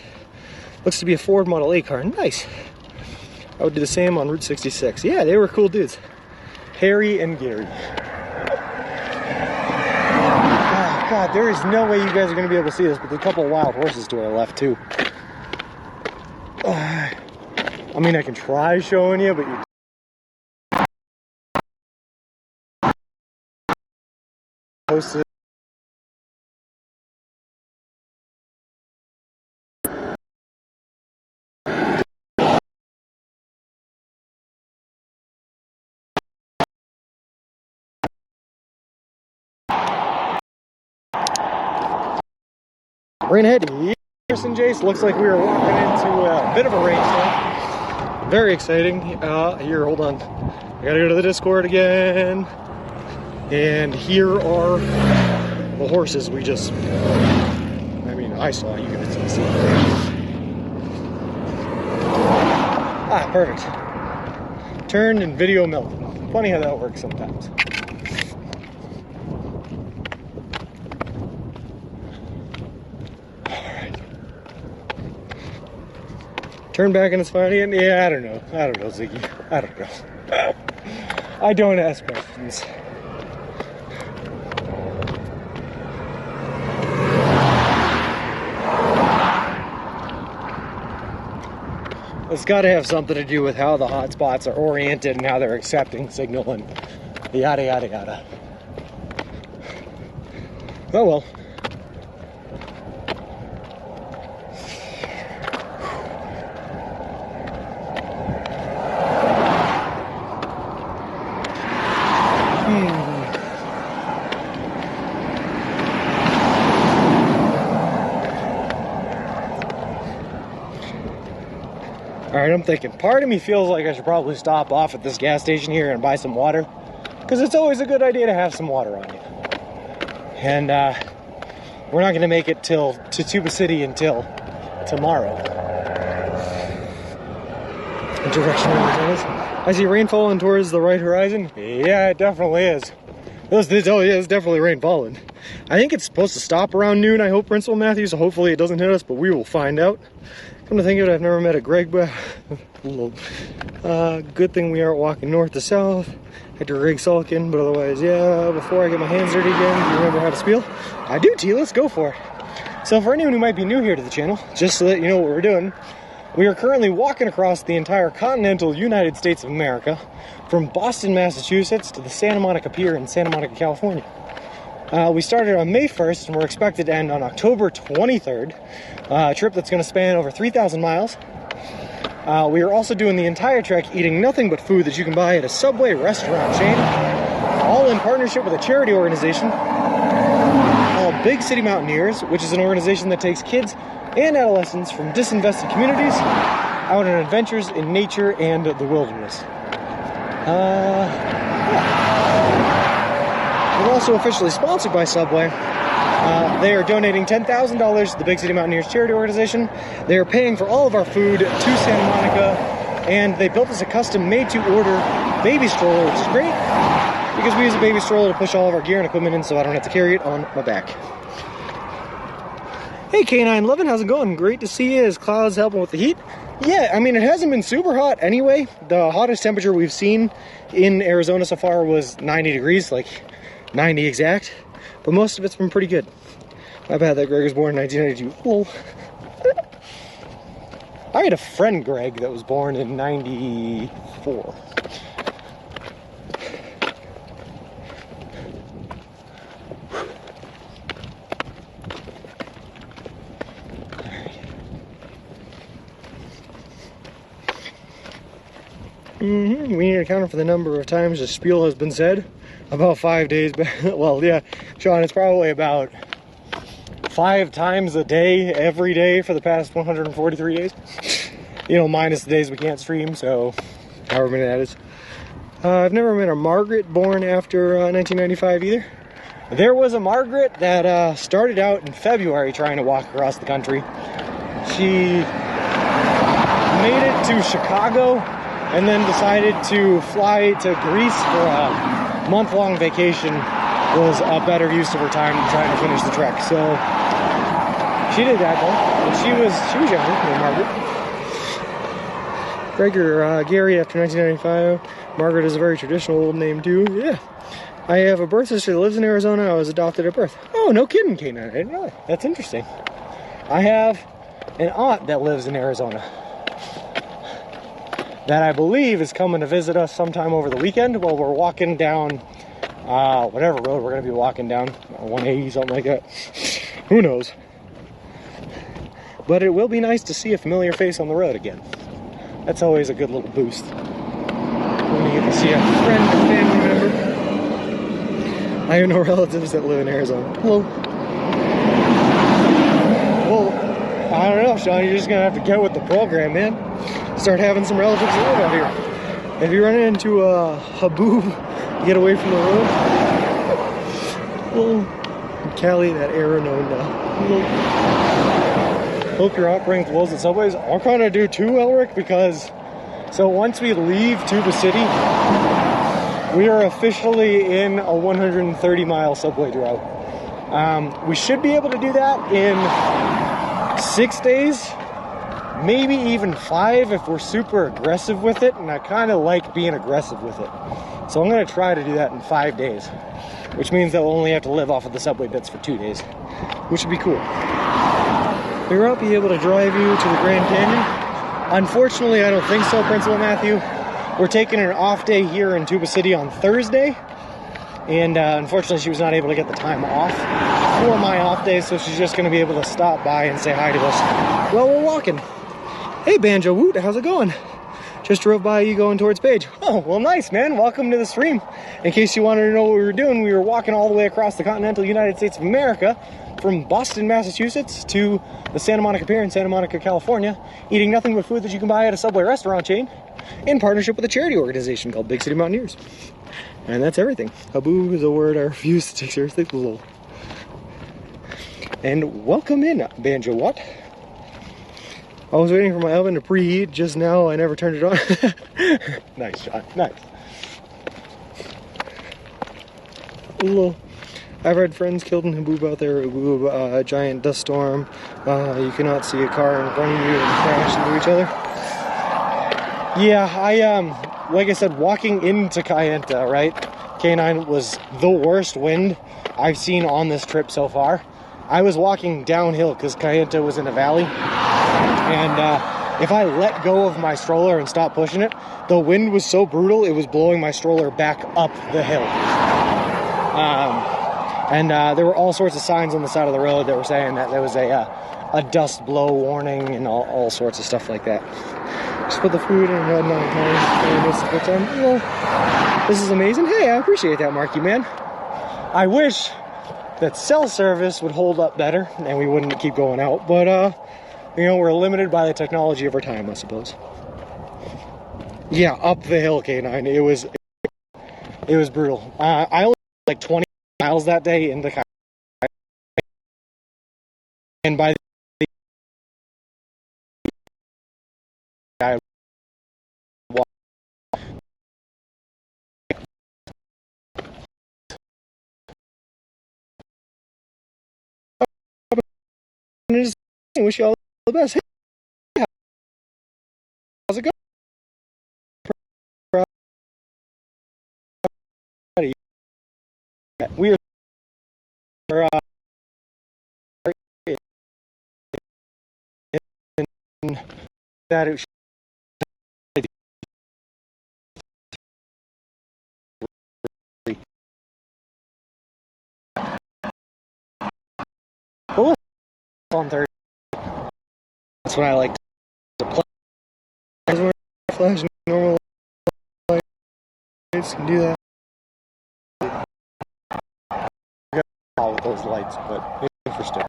Looks to be a Ford Model A car. Nice. I would do the same on Route 66. Yeah, they were cool dudes. Harry and Gary. Oh, God, there is no way you guys are going to be able to see this, but there's a couple of wild horses to our left, too. I mean, I can try showing you, but you... Posted. Rain ahead. Yes, and Jace, looks like we are walking into a bit of a rainstorm. Very exciting. Here, hold on. I gotta go to the Discord again. And here are the horses we just... I mean, I saw, you guys didn't see. Ah, perfect. Turned and video melted. Funny how that works sometimes. Turn back and it's fine again? Yeah, I don't know, Ziggy. I don't know. I don't ask questions. It's got to have something to do with how the hotspots are oriented and how they're accepting signal and yada yada yada. Oh well. Alright, I'm thinking, part of me feels like I should probably stop off at this gas station here and buy some water. Because it's always a good idea to have some water on you. And we're not going to make it to Tuba City until tomorrow. Directional antennas. I see rain falling towards the right horizon. Yeah, it definitely is. Oh yeah, it's definitely rain falling. I think it's supposed to stop around noon, I hope, Principal Matthew, so hopefully it doesn't hit us, but we will find out. Come to think of it, I've never met a Greg, but good thing we aren't walking north to south. Had to Greg Sulkin, but otherwise, yeah, before I get my hands dirty again, do you remember how to spiel? I do, T, let's go for it. So for anyone who might be new here to the channel, just so that you know what we're doing, we are currently walking across the entire continental United States of America, from Boston, Massachusetts to the Santa Monica Pier in Santa Monica, California. We started on May 1st and we're expected to end on October 23rd, a trip that's going to span over 3,000 miles. We are also doing the entire trek eating nothing but food that you can buy at a Subway restaurant chain, all in partnership with a charity organization called Big City Mountaineers, which is an organization that takes kids and adolescents from disinvested communities out on adventures in nature and the wilderness. We're also officially sponsored by Subway. They are donating $10,000 to the Big City Mountaineers charity organization. They are paying for all of our food to Santa Monica, and they built us a custom made-to-order baby stroller, which is great because we use a baby stroller to push all of our gear and equipment in so I don't have to carry it on my back. Hey K9 Lovin', how's it going? Great to see you. Is clouds helping with the heat? Yeah, I mean, it hasn't been super hot anyway. The hottest temperature we've seen in Arizona so far was 90 degrees, like 90 exact, but most of it's been pretty good. My bad that Greg was born in 1992. Lol. I had a friend, Greg, that was born in 94. We need to account for the number of times the spiel has been said. About 5 days back. Well, yeah, Sean, it's probably about 5 times a day, every day for the past 143 days. You know, minus the days we can't stream, so however many that is. I've never met a Margaret born after 1995 either. There was a Margaret that started out in February trying to walk across the country. She made it to Chicago and then decided to fly to Greece for a month-long vacation. Was a better use of her time trying to finish the trek. So she did that though. And she was younger than Margaret. Gregor, Gary after 1995. Margaret is a very traditional old name too. Yeah. I have a birth sister that lives in Arizona. I was adopted at birth. Oh, no kidding, K9. I didn't know that. That's interesting. I have an aunt that lives in Arizona that I believe is coming to visit us sometime over the weekend while we're walking down whatever road we're going to be walking down. 180, something like that. Who knows? But it will be nice to see a familiar face on the road again. That's always a good little boost. When you get to see a friend or family member. I have no relatives that live in Arizona. Hello. Well, I don't know, Sean. You're just going to have to get with the program, man. Start having some relatives that live out here. If you run into a haboob, get away from the road. Oh, Callie, that Arizona. Hope your upbringing flows at Subways. I'll kind of do too, Elric, because so once we leave Tuba City, we are officially in a 130-mile subway drought. We should be able to do that in 6 days, maybe even 5 if we're super aggressive with it, and I kind of like being aggressive with it. So I'm going to try to do that in 5 days, which means that we'll only have to live off of the subway bits for 2 days, which would be cool. We won't be able to drive you to the Grand Canyon. Unfortunately, I don't think so, Principal Matthew. We're taking an off day here in Tuba City on Thursday, and unfortunately she was not able to get the time off for my off day, so she's just going to be able to stop by and say hi to us while we're walking. Hey Banjo Woot, how's it going? Just drove by you going towards Page. Oh, well nice, man. Welcome to the stream. In case you wanted to know what we were doing, we were walking all the way across the continental United States of America from Boston, Massachusetts to the Santa Monica Pier in Santa Monica, California, eating nothing but food that you can buy at a Subway restaurant chain in partnership with a charity organization called Big City Mountaineers. And that's everything. Haboob is a word I refuse to take seriously. And welcome in, Banjo What? I was waiting for my oven to preheat just now. I never turned it on. Nice shot. Nice. Hello. I've had friends killed in Haboob out there. Haboob, a giant dust storm. You cannot see a car in front of you and crash into each other. Yeah, like I said, walking into Kayenta, right? K9 was the worst wind I've seen on this trip so far. I was walking downhill because Kayenta was in a valley. And if I let go of my stroller and stop pushing it, the wind was so brutal, it was blowing my stroller back up the hill. There were all sorts of signs on the side of the road that were saying that there was a dust blow warning and all sorts of stuff like that. Just put the food in and well, this is amazing. Hey, I appreciate that, Marky man. I wish that cell service would hold up better and we wouldn't keep going out, but you know, we're limited by the technology of our time, I suppose. Yeah, up the hill, K9. It was brutal. I only did like 20 miles that day in the and by the I walked. I wish you all the best. Hey, how's it going? We are that it oh, on Thursday. That's when I like to play. Flash normal lights can do that. With those lights, but interesting.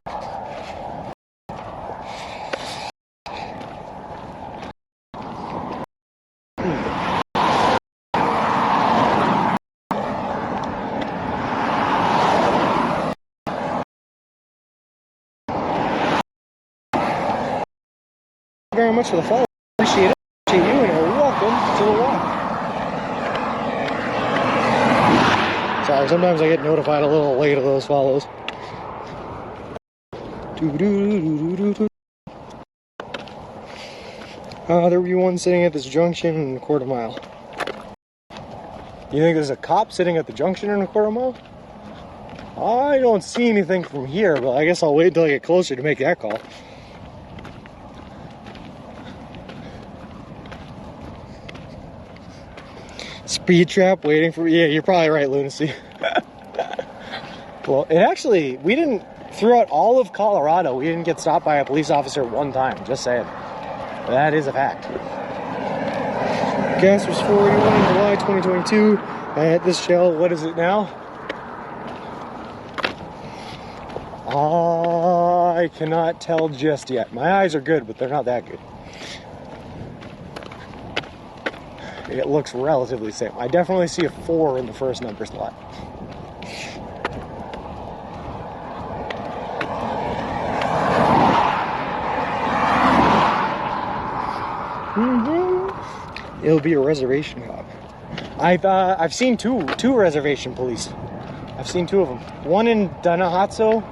Very much for the follow. Appreciate it. Appreciate you, and welcome to the walk. Sorry, sometimes I get notified a little late of those follows. There will be one sitting at this junction in a quarter mile. You think there's a cop sitting at the junction in a quarter mile? I don't see anything from here, but I guess I'll wait until I get closer to make that call. Speed trap waiting for, yeah, you're probably right, Lunacy. Well, it actually, we didn't, throughout all of Colorado, we didn't get stopped by a police officer one time, just saying. That is a fact. Gas was 481 in July 2022 at this shell. What is it now? I cannot tell just yet. My eyes are good, but they're not that good. It looks relatively the same. I definitely see a 4 in the first number slot. It'll be a reservation cop. I've seen two reservation police. I've seen 2 of them. One in Danahatso,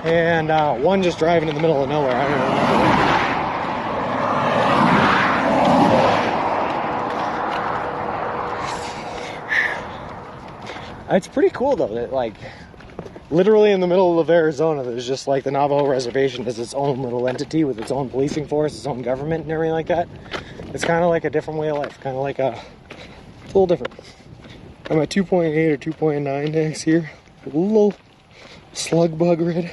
and one just driving in the middle of nowhere. I don't remember. It's pretty cool though that like literally in the middle of Arizona, there's just like the Navajo reservation is its own little entity with its own policing force, its own government, and everything like that. It's kind of like a different way of life. Kind of like it's a little different. I'm at 2.8 or 2.9 next here. A little slug bug red.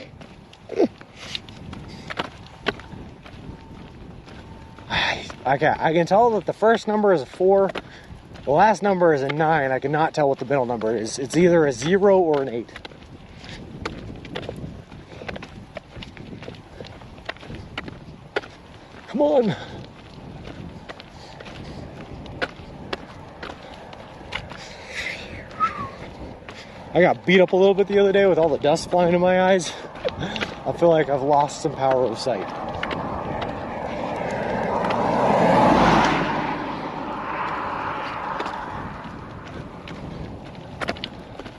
I can tell that the first number is a 4. The last number is a 9. I cannot tell what the middle number is. It's either a 0 or an 8. Come on. I got beat up a little bit the other day with all the dust flying in my eyes. I feel like I've lost some power of sight.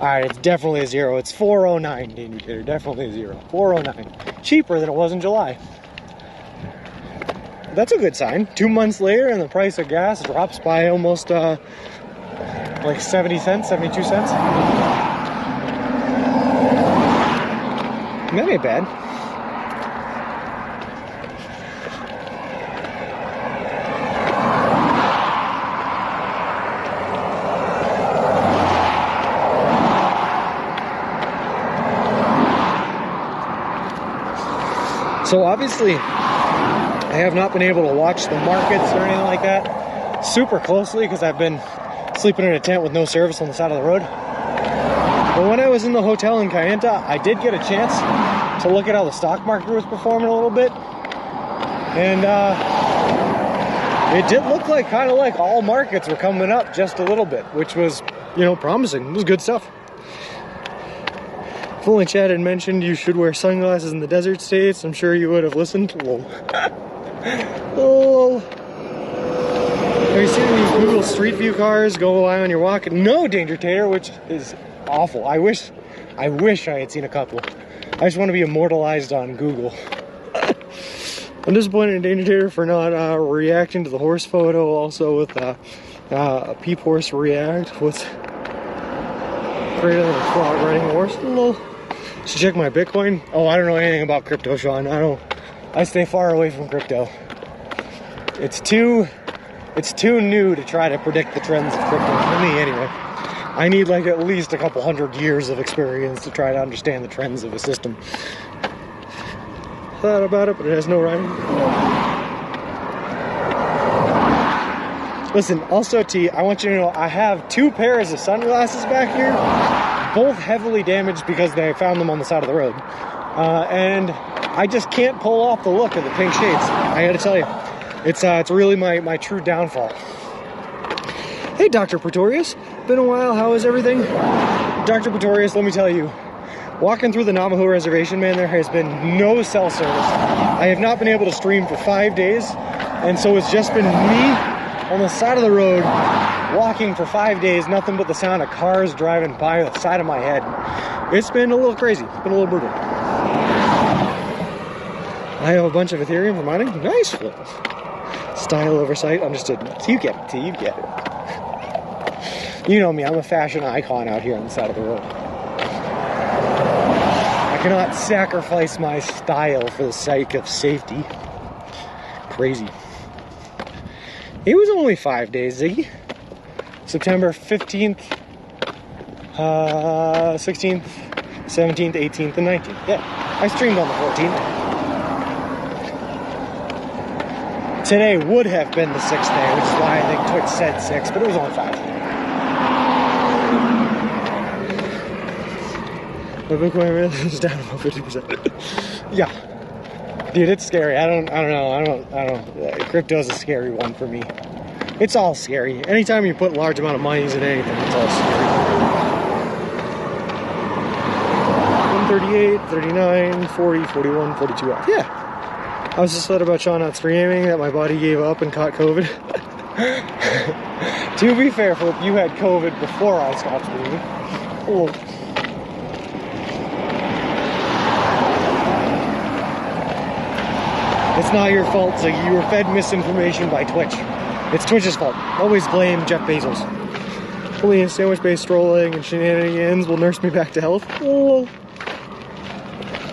Alright, it's definitely a 0. It's 409 the indicator. Definitely a 0. 409. Cheaper than it was in July. That's a good sign. 2 months later and the price of gas drops by almost like 70 cents, 72 cents. That ain't bad. So obviously, I have not been able to watch the markets or anything like that super closely because I've been sleeping in a tent with no service on the side of the road. But when I was in the hotel in Kayenta, I did get a chance to look at how the stock market was performing a little bit. And it did look like kind of like all markets were coming up just a little bit, which was, you know, promising. It was good stuff. If only Chad had mentioned you should wear sunglasses in the desert states, I'm sure you would have listened. Lol. Lol. Have you seen these Google Street View cars go by on your walk? No, Danger Tater, which is awful. I wish I had seen a couple. I just want to be immortalized on Google. I'm disappointed in Danger Tater for not reacting to the horse photo. Also with a peep horse react. What's greater than a frog riding a horse? Lol. Should check my Bitcoin. Oh, I don't know anything about crypto, Sean. I stay far away from crypto. It's too new to try to predict the trends of crypto, for me anyway. I need like at least a couple 100 years of experience to try to understand the trends of a system. Thought about it, but it has no rhyme. Listen, also T, I want you to know I have 2 pairs of sunglasses back here, both heavily damaged because they found them on the side of the road. And I just can't pull off the look of the pink shades. I gotta tell you, it's really my true downfall. Hey, Dr. Pretorius. Been a while. How is everything? Dr. Pretorius, let me tell you, walking through the Navajo reservation, man, there has been no cell service. I have not been able to stream for 5 days, and so it's just been me on the side of the road walking for 5 days, nothing but the sound of cars driving by the side of my head. It's been a little crazy. It's been a little brutal. I have a bunch of Ethereum for mining. Nice. Style over sight, understood. You get it, T, you get it. You know me, I'm a fashion icon out here on the side of the road. I cannot sacrifice my style for the sake of safety. Crazy. It was only 5 days, Ziggy. September 15th, 16th, 17th, 18th, and 19th. Yeah, I streamed on the 14th. Today would have been the 6th day, which is why I think Twitch said 6, but it was only 5. My Bitcoin is down about 50%. Yeah. Dude, it's scary. I don't know. Crypto's a scary one for me. It's all scary. Anytime you put large amount of monies in anything, it's all scary. 138, 39, 40, 41, 42 off. Yeah. I was just sad about Sean not streaming, that my body gave up and caught COVID. To be fair, Flip, you had COVID before I stopped streaming. Oh. It's not your fault, so you were fed misinformation by Twitch. It's Twitch's fault. Always blame Jeff Bezos. Only sandwich-based trolling and shenanigans will nurse me back to health. Oh.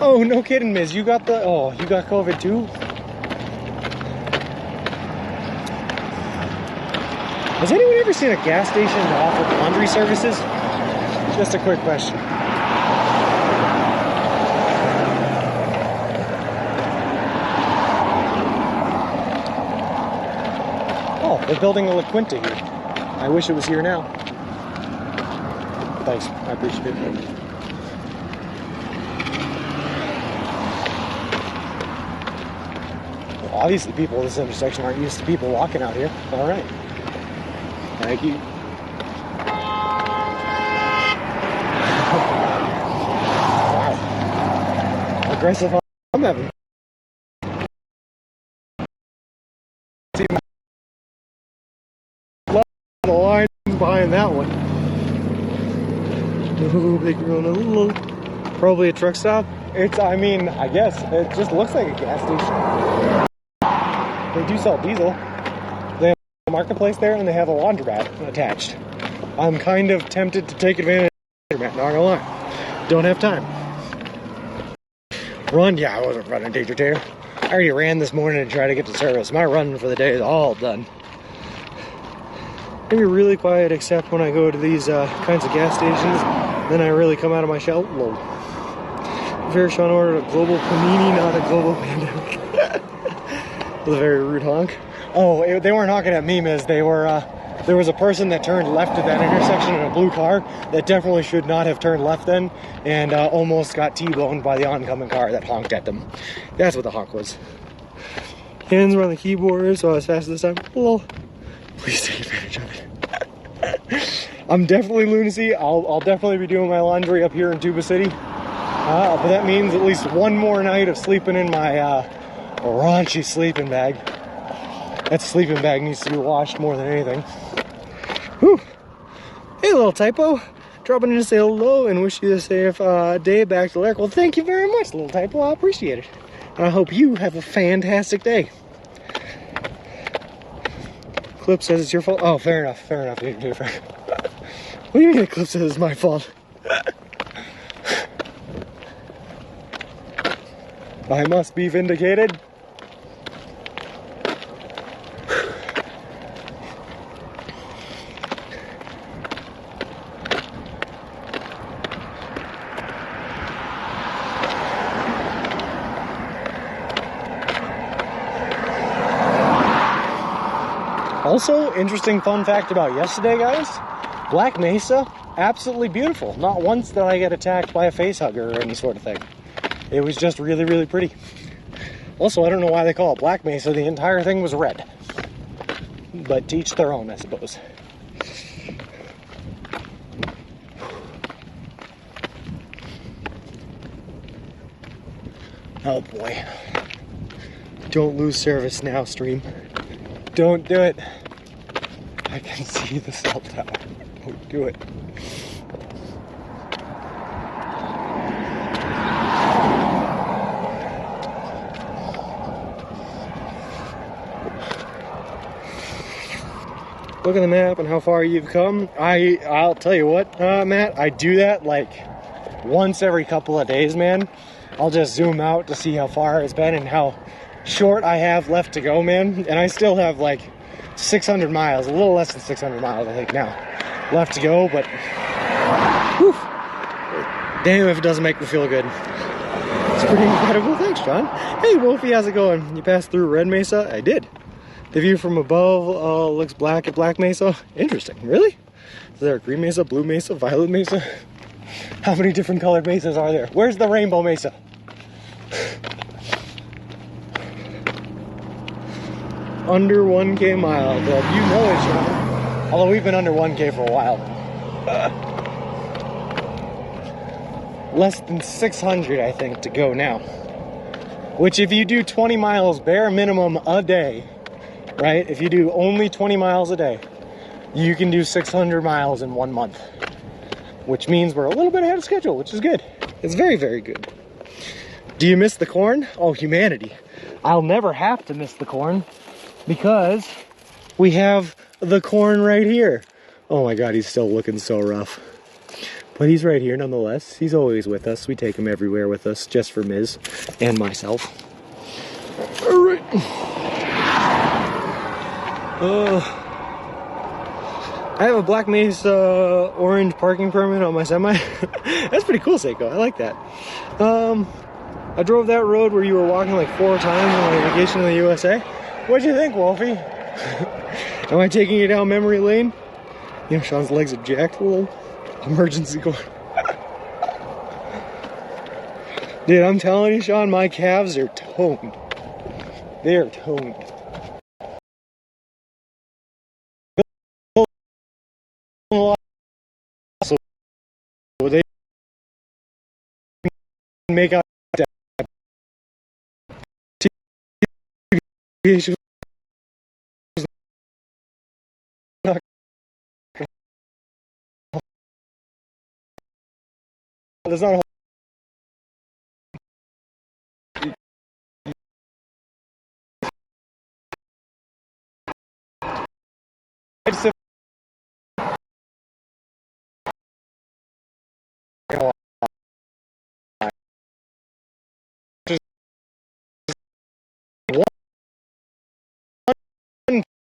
Oh, no kidding, Miz. You got you got COVID too? Has anyone ever seen a gas station that offered laundry services? Just a quick question. Oh, they're building a La Quinta here. I wish it was here now. Thanks, I appreciate it. Well, obviously people at this intersection aren't used to people walking out here. All right. Thank you. Wow. Aggressive I'm having. See the line behind that one. No big run. Probably a truck stop. I mean, I guess it just looks like a gas station. They do sell diesel. They have a marketplace there and they have a laundromat attached. I'm kind of tempted to take advantage of the laundromat, not gonna lie. Don't have time. Run? Yeah, I wasn't running day to day. I already ran this morning to try to get to service. My run for the day is all done. Maybe really quiet except when I go to these kinds of gas stations. Then I really come out of my shell. Whoa. Fair Sean ordered a global panini, not a global pandemic. With a very rude honk. Oh, they weren't honking at me, Miz. They were, there was a person that turned left at that intersection in a blue car that definitely should not have turned left then, and almost got T-boned by the oncoming car that honked at them. That's what the honk was. Hands were on the keyboard, so I was fast this time. Lol. Please take advantage of it. I'm definitely lunacy. I'll definitely be doing my laundry up here in Tuba City. But that means at least one more night of sleeping in my raunchy sleeping bag. That sleeping bag needs to be washed more than anything. Whew. Hey, little typo. Dropping in to say hello and wish you a safe day back to Lark. Well, thank you very much, little typo. I appreciate it. And I hope you have a fantastic day. Clip says it's your fault. Oh, fair enough. Fair enough. You can do it. What do you mean Clip says it's my fault? I must be vindicated. Also, interesting fun fact about yesterday, guys. Black Mesa, absolutely beautiful. Not once did I get attacked by a face hugger or any sort of thing. It was just really, really pretty. Also, I don't know why they call it Black Mesa. The entire thing was red. But to each their own, I suppose. Oh boy. Don't lose service now, stream. Don't do it. I can see the cell tower. Don't do it. look at the map and how far you've come. I'll tell you what, Matt, I do that like once every couple of days, man. I'll just zoom out to see how far it's been and how short I have left to go, man. And I still have like 600 miles, a little less than 600 miles, I think now, left to go, but whew, damn if it doesn't make me feel good. It's pretty incredible. Thanks, John. Hey, Wolfie, how's it going? You passed through Red Mesa? I did. The view from above looks black at Black Mesa. Interesting. Really? Is there a green mesa, blue mesa, violet mesa? How many different colored mesas are there? Where's the rainbow mesa? Under 1K mile club. You know it, Sean. Although we've been under 1K for a while now. Less than 600, I think, to go now. Which if you do 20 miles bare minimum a day, right? If you do only 20 miles a day, you can do 600 miles in 1 month. Which means we're a little bit ahead of schedule, which is good. It's very, very good. Do you miss the corn? Oh, humanity. I'll never have to miss the corn because we have the corn right here. Oh my God, he's still looking so rough. But he's right here nonetheless. He's always with us. We take him everywhere with us just for Miz and myself. All right. I have a Black Mesa orange parking permit on my semi. That's pretty cool, Seiko. I like that. I drove that road where you were walking like 4 times on my vacation in the USA. What'd you think, Wolfie? Am I taking you down memory lane? You know, Sean's legs are jacked a little. Emergency cord. Dude, I'm telling you, Sean, my calves are toned. They are toned. So they make out TV there's not a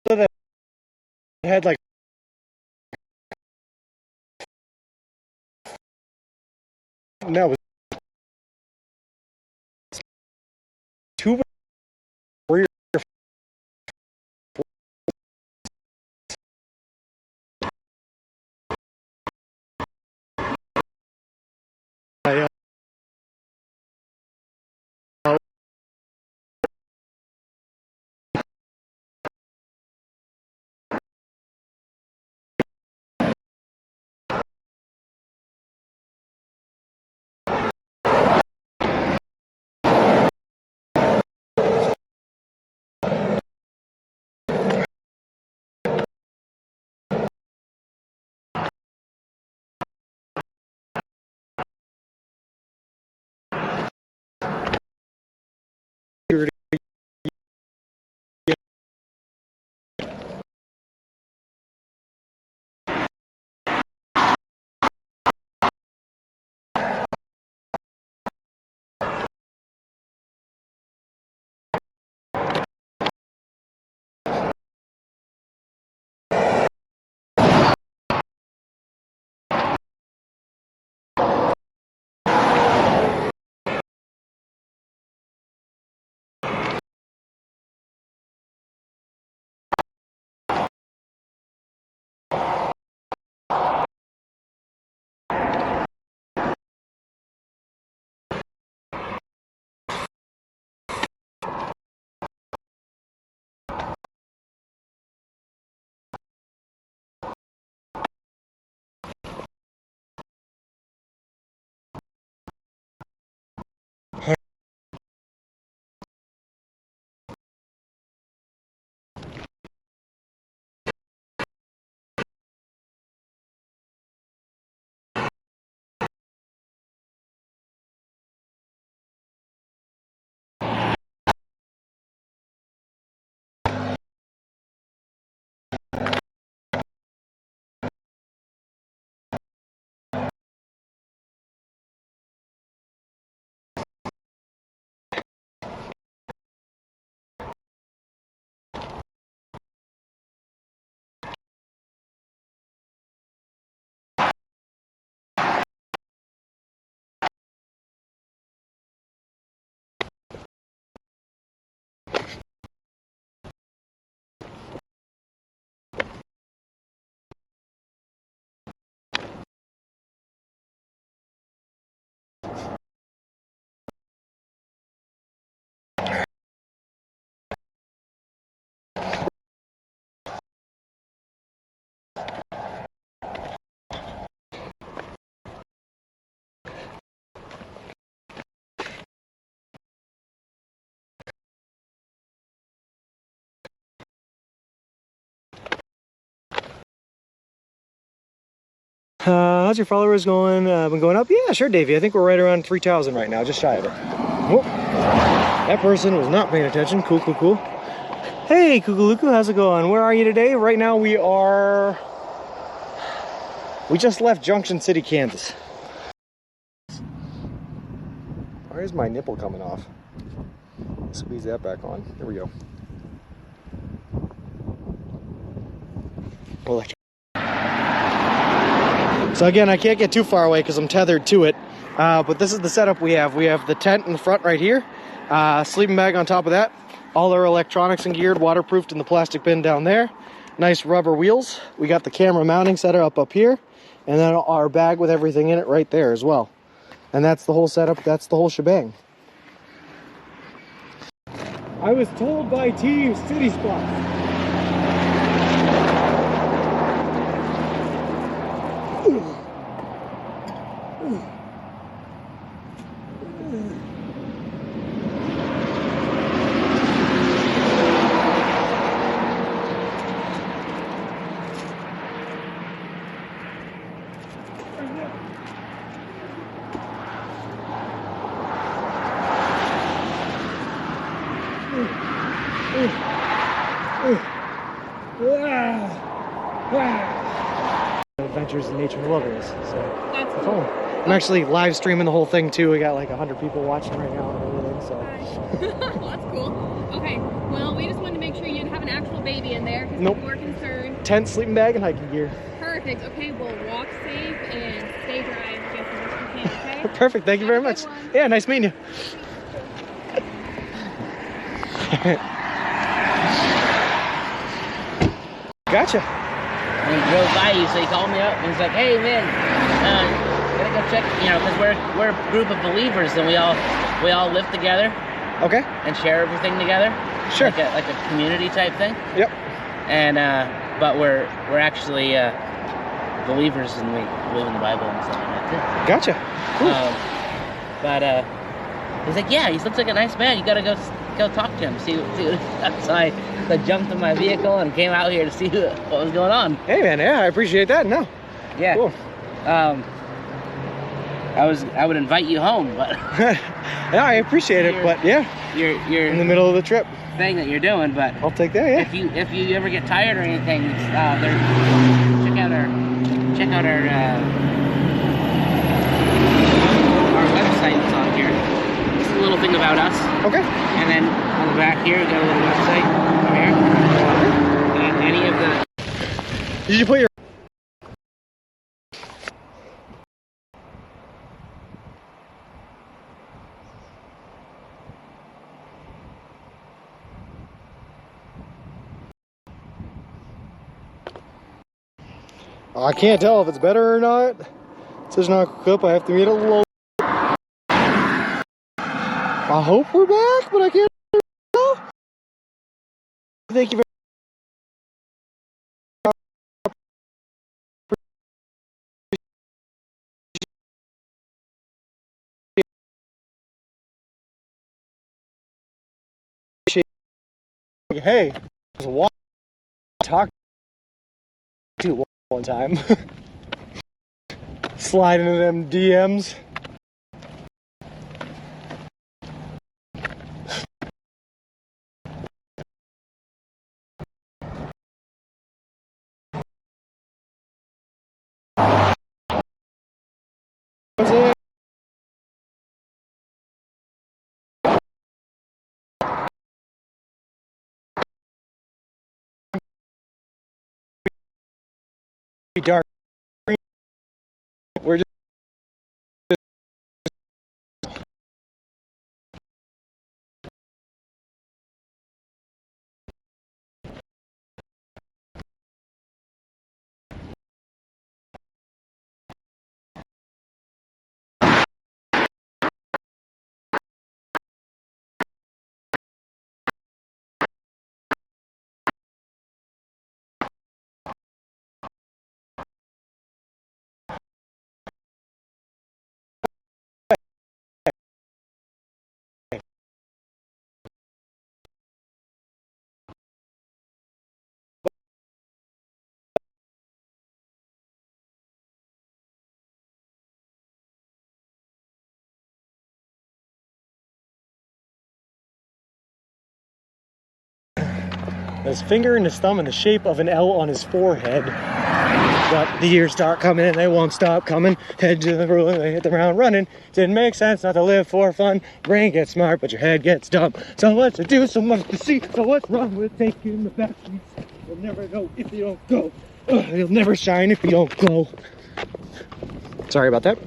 that had like that was 2 3 How's your followers going? Been going up? Yeah, sure, Davey. I think we're right around 3,000 right now, just shy of it. Whoop. That person was not paying attention. Cool, cool, cool. Hey, Kukuluku, how's it going? Where are you today? Right now we just left Junction City, Kansas. Why is my nipple coming off? Squeeze that back on. There we go. So again, I can't get too far away because I'm tethered to it. But this is the setup we have. We have the tent in the front right here. Sleeping bag on top of that. All our electronics and geared, waterproofed in the plastic bin down there. Nice rubber wheels. We got the camera mounting setup up here. And then our bag with everything in it right there as well. And that's the whole setup. That's the whole shebang. I was told by Team City Spot. Adventures in nature and wilderness. So That's cool. I'm actually live streaming the whole thing too. We got like 100 people watching right now and everything. So Well, that's cool. Okay, well, we just wanted to make sure you'd have an actual baby in there because Nope. people were concerned. tent, sleeping bag, and hiking gear. Perfect. Okay, well, walk safe and stay dry just as best you can, okay? Perfect. Thank you very Have a much. good one. Yeah, nice meeting you. Gotcha. And he drove by you, so he called me up and he's like, "Hey man, gotta go check." You know, because we're a group of believers and we all live together Okay. and share everything together. Sure. Like a community type thing. Yep. And but we're actually believers and we believe in the Bible and stuff like that too. Gotcha. Cool. But he's like, "Yeah, he looks like a nice man. You gotta go talk to him, see what so I jumped in my vehicle and came out here to see what was going on." Hey man, yeah, I appreciate that. No. Yeah. Cool. I would invite you home, but Yeah, I appreciate it, but yeah, you're in the middle of the trip. thing that you're doing. But I'll take that. Yeah. if you ever get tired or anything, check out our website that's on here. Just a little thing about us. Okay. And then on the back here, we got a little website over here. And any of the... Did you put your... I can't tell if it's better or not. It says not cooked up. I have to meet a little... I hope we're back, but I can't tell. Thank you very much. Hey, there's a walk. Talk to one time. Slide into them DMs. What's it? Dark. We're just his finger and his thumb in the shape of an L on his forehead. But the years start coming and they won't stop coming. Head to the ruler, they hit the ground running. Didn't make sense not to live for fun. Brain gets smart, but your head gets dumb. So much to do, so much to see. So what's wrong with taking the back streets? You'll never know if you don't go. You'll never shine if you don't glow. Sorry about that.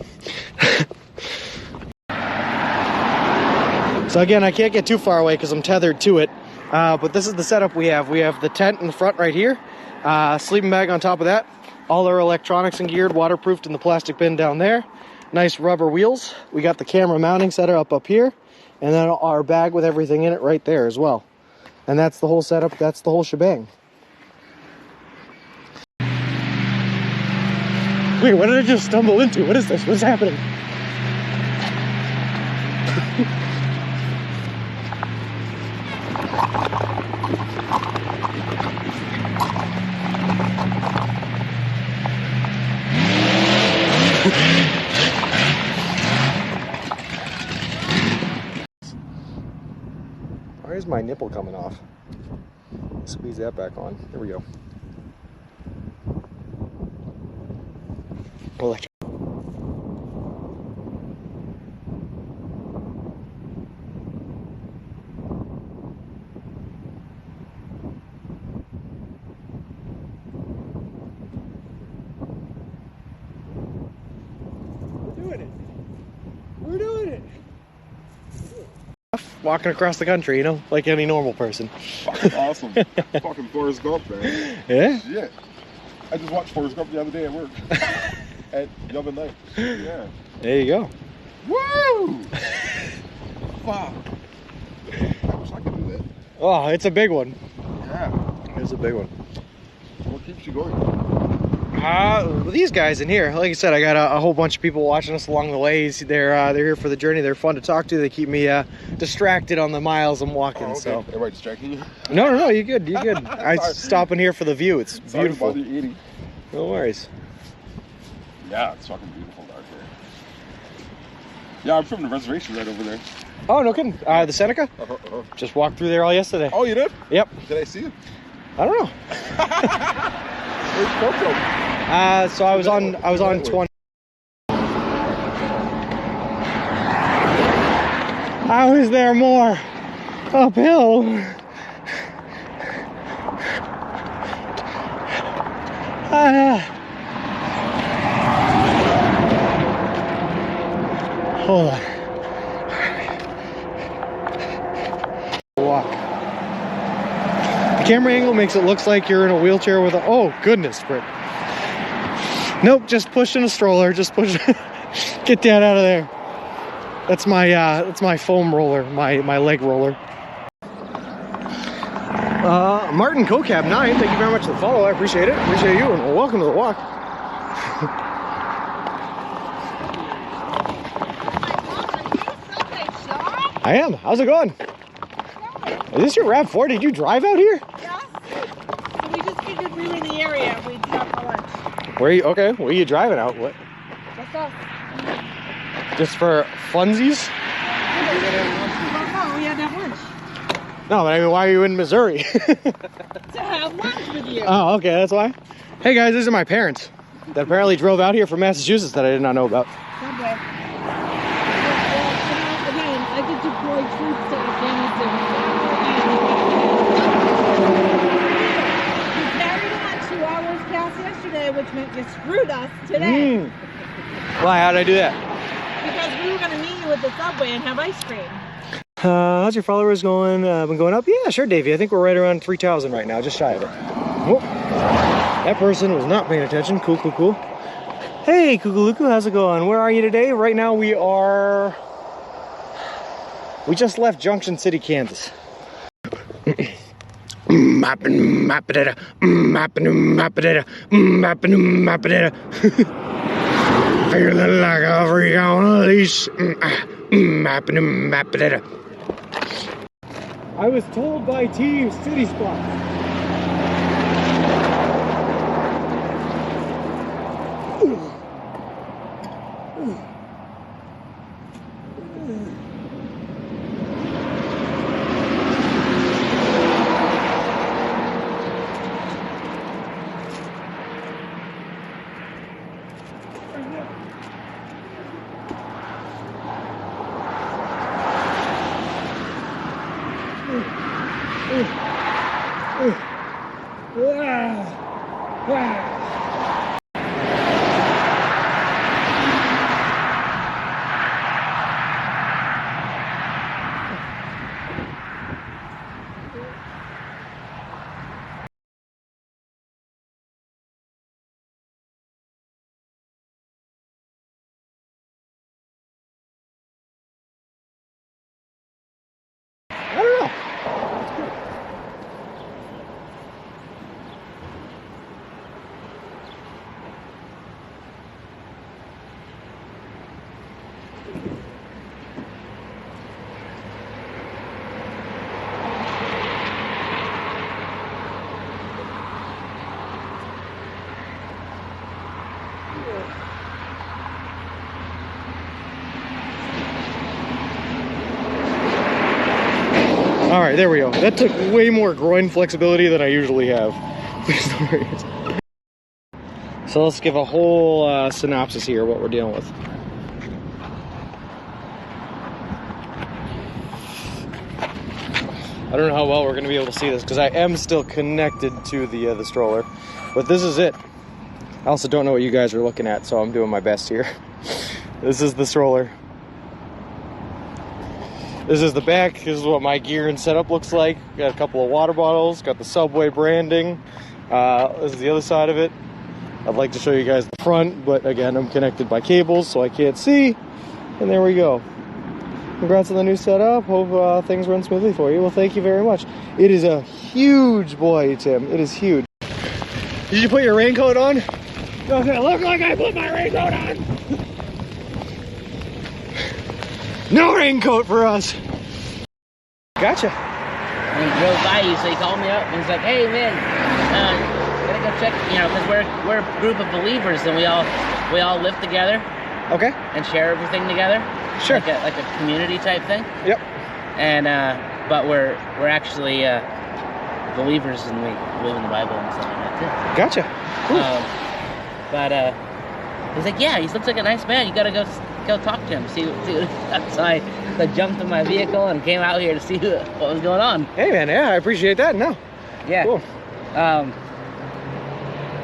So again, I can't get too far away because I'm tethered to it. But this is the setup we have. We have the tent in the front right here. Sleeping bag on top of that. All our electronics and geared, waterproofed in the plastic bin down there. Nice rubber wheels. We got the camera mounting setup up here. And then our bag with everything in it right there as well. And that's the whole setup. That's the whole shebang. Wait, what did I just stumble into? What is this? What's happening? Why is my nipple coming off? Squeeze that back on. Here we go. We're doing it. We're doing it. Walking across the country, you know, like any normal person. Fucking awesome. Fucking Forrest Gump, man. Yeah? Shit. I just watched Forrest Gump the other day at work. At Yum and Night. Yeah. There you go. Woo! Fuck. I wish I could do that. Oh, it's a big one. Yeah. It's a big one. So what keeps you going? These guys in here, like I said, I got a whole bunch of people watching us along the ways. They're here for the journey. They're fun to talk to. They keep me distracted on the miles I'm walking. Oh, okay. So. Am I distracting you? No, you're good. You're good. I stop in here for the view. It's beautiful. Sorry to bother you, 80. No worries. Yeah, it's fucking beautiful out here. Yeah, I'm from the reservation right over there. Oh, no kidding. The Seneca? Just walked through there all yesterday. Oh, you did? Yep. Did I see you? I don't know. Where's Coco? So I was on 20. I was there more uphill. Hold on. Walk. The camera angle makes it look like you're in a wheelchair with a, oh goodness, Britt. Nope, just pushing a stroller, just push. Get that out of there. That's my foam roller, my leg roller. Martin Cocab 9, thank you very much for the follow. I appreciate it. Appreciate you, and welcome to the walk. I am. How's it going? Is this your RAV4? Did you drive out here? Yeah. So we just figured we were in the area. We'd stop for lunch. Where are you? Okay, where are you driving out? What? Just us. Just for funsies? No, we had to have lunch. No, but I mean, why are you in Missouri? To have lunch with you. Oh, okay, that's why. Hey guys, these are my parents that apparently drove out here from Massachusetts that I did not know about. Subway. Again, I did deploy troops to Afghanistan. We carried on 2 hours past yesterday, which meant you screwed us today. Why? How'd I do that? Because we were going to meet you at the subway and have ice cream. How's your followers going? Been going up? Yeah, sure, Davey. I think we're right around 3,000 right now, just shy of it. Oh, that person was not paying attention. Cool, cool, cool. Hey, Kukuluku, how's it going? Where are you today? Right now we just left Junction City, Kansas. Feeling like a freak on a leash. I was told by Team City Spot. I don't know. All right, there we go. That took way more groin flexibility than I usually have. So let's give a whole synopsis here of what we're dealing with. I don't know how well we're going to be able to see this because I am still connected to the stroller, but this is it. I also don't know what you guys are looking at, so I'm doing my best here. This is the stroller. This is the back. This is what my gear and setup looks like. Got a couple of water bottles, got the Subway branding. This is the other side of it. I'd like to show you guys the front, but again, I'm connected by cables, so I can't see. And there we go. Congrats on the new setup. Hope things run smoothly for you. Well, thank you very much. It is a huge boy, Tim. It is huge. Did you put your raincoat on? Does it look like I put my raincoat on? No raincoat for us. Gotcha. And he drove by you, so he called me up and he's like, "Hey man, gotta go check, you know, because we're a group of believers and we all live together." Okay. And share everything together. Sure. Like a community type thing. Yep. And but we're actually believers and we believe in the Bible and stuff like that too. Gotcha. Cool. But he's like, "Yeah, he looks like a nice man. You gotta go talk to him, see what so I jumped in my vehicle and came out here to see what was going on." Hey man, yeah, I appreciate that. No. Yeah. Cool.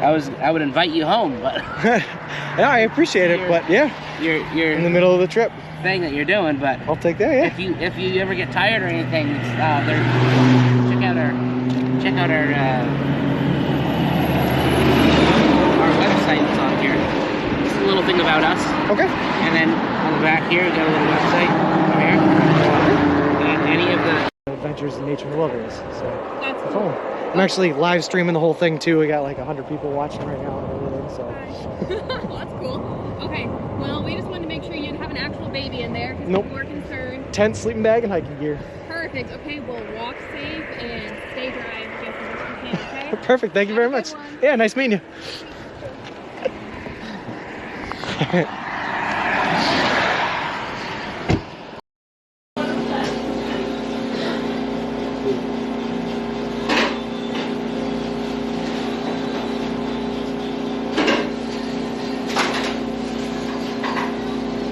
I would invite you home, but yeah, I appreciate it, but yeah, you're in the middle of the trip thing that you're doing, but I'll take that. Yeah. If you ever get tired or anything, check out our website that's on here. Just a little thing about us. Okay. And then on the back here, we got a little website over here. Any of the adventures in nature and wilderness. So That's cool. cool. I'm actually live streaming the whole thing too. We got like 100 people watching right now and everything. So Well, that's cool. Okay, well, we just wanted to make sure you didn't have an actual baby in there because Nope. people were concerned. tent, sleeping bag, and hiking gear. Perfect. Okay, well, walk safe and stay dry just as much as you can, okay? Perfect. Thank you very much. Have a good one. Yeah, nice meeting you.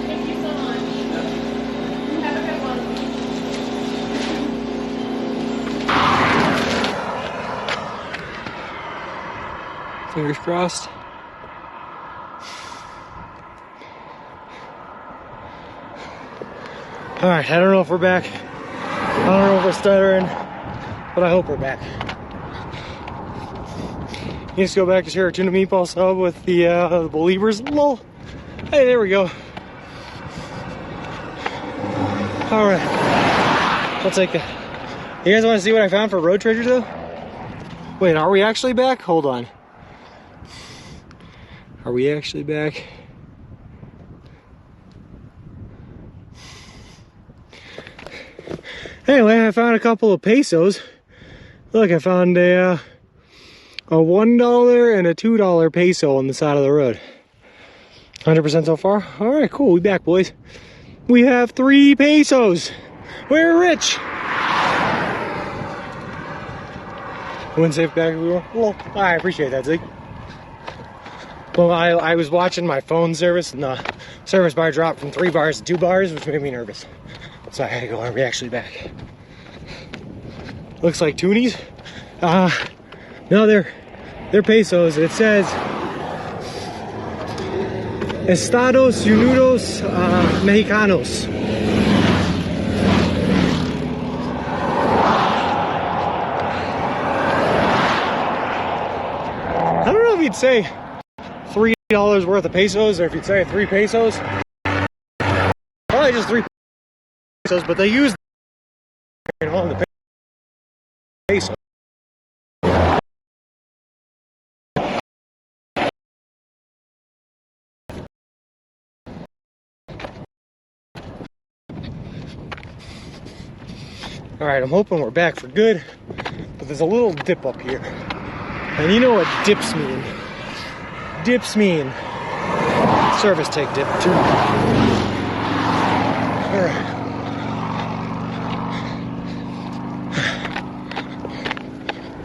Thank you so much. Have a good one. Fingers crossed. All right, I don't know if we're back. I don't know if we're stuttering, but I hope we're back. Let's go back to share a tuna meatball sub with the believers. Lol. Hey, there we go. All right, I'll take that. You guys want to see what I found for road treasures though? Wait, are we actually back? Hold on. Are we actually back? Anyway, I found a couple of pesos. Look, I found a $1 and a $2 peso on the side of the road. 100% so far? All right, cool. We back, boys. We have 3 pesos. We're rich. Wouldn't safe back everywhere. Well, I appreciate that, Zig. Well, I was watching my phone service and the service bar dropped from 3 bars to 2 bars, which made me nervous. So I had to go, are we actually back? Looks like toonies. No, they're They're pesos. It says Estados Unidos Mexicanos. I don't know if you'd say $3 worth of pesos or if you'd say 3 pesos. Probably just 3 pesos, but they use on the peso. Alright, I'm hoping we're back for good, but there's a little dip up here. And you know what dips mean? Dips mean service take dip too. Alright.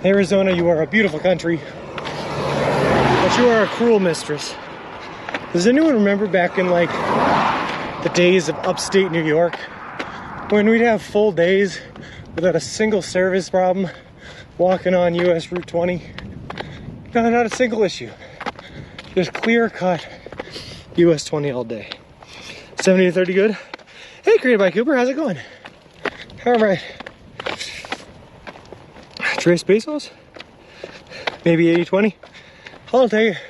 Arizona, you are a beautiful country, but you are a cruel mistress. Does anyone remember back in like the days of upstate New York when we'd have full days without a single service problem walking on US Route 20? No, not a single issue. Just clear cut US 20 all day. 70 to 30 good. Hey, created by Cooper, how's it going? All right. Trace pesos? Maybe 80-20? I'll take it.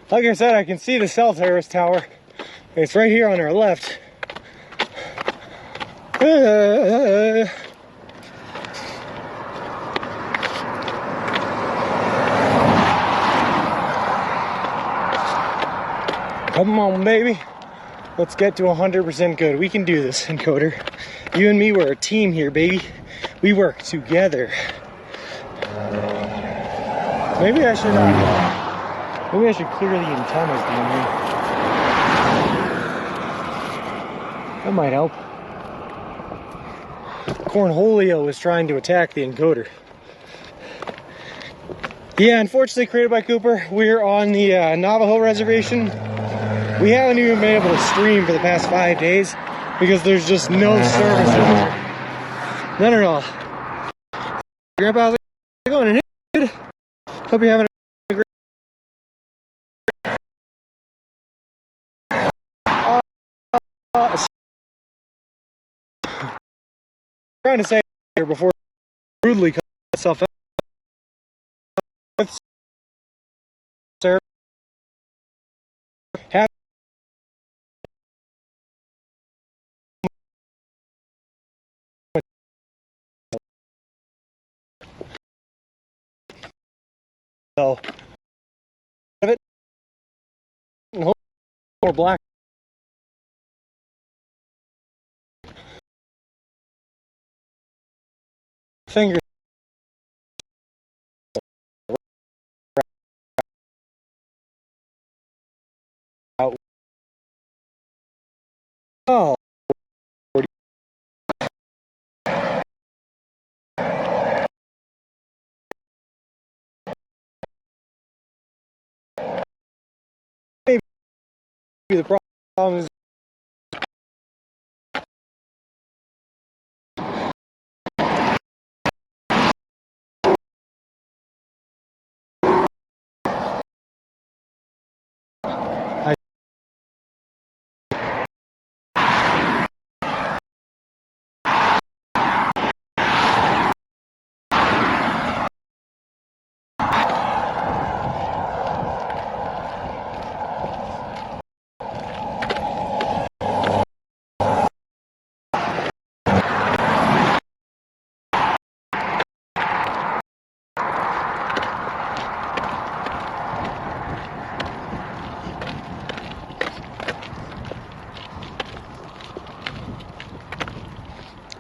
Like I said, I can see the cell service tower. It's right here on our left. Come on, baby. Let's get to 100% good. We can do this, encoder. You and me, we're a team here, baby. We work together. Maybe I should clear the antennas down here. That might help. Cornholio is trying to attack the encoder. Yeah, unfortunately, created by Cooper, we're on the Navajo reservation. We haven't even been able to stream for the past 5 days because there's just no service anymore. None at all. Grandpa, how's it going? Good? Hope you're having a great trying to say here before rudely cut itself out. Sir, so it more black. Fingers. Out. Oh. Maybe the problem is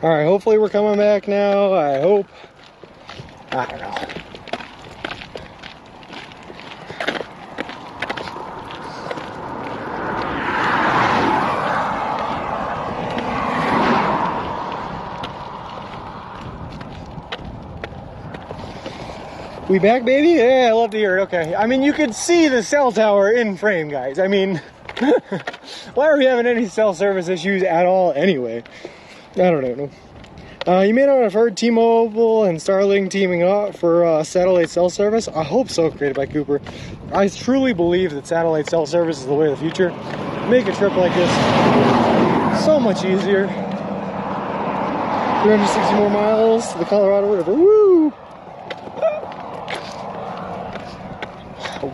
all right, hopefully we're coming back now. I hope. I don't know. We back, baby? Yeah, I love to hear it. Okay. I mean, you could see the cell tower in frame, guys. I mean, why are we having any cell service issues at all anyway? I don't know. You may not have heard T-Mobile and Starlink teaming up for satellite cell service. I hope so, created by Cooper. I truly believe that satellite cell service is the way of the future. Make a trip like this so much easier. 360 more miles to the Colorado River. Woo!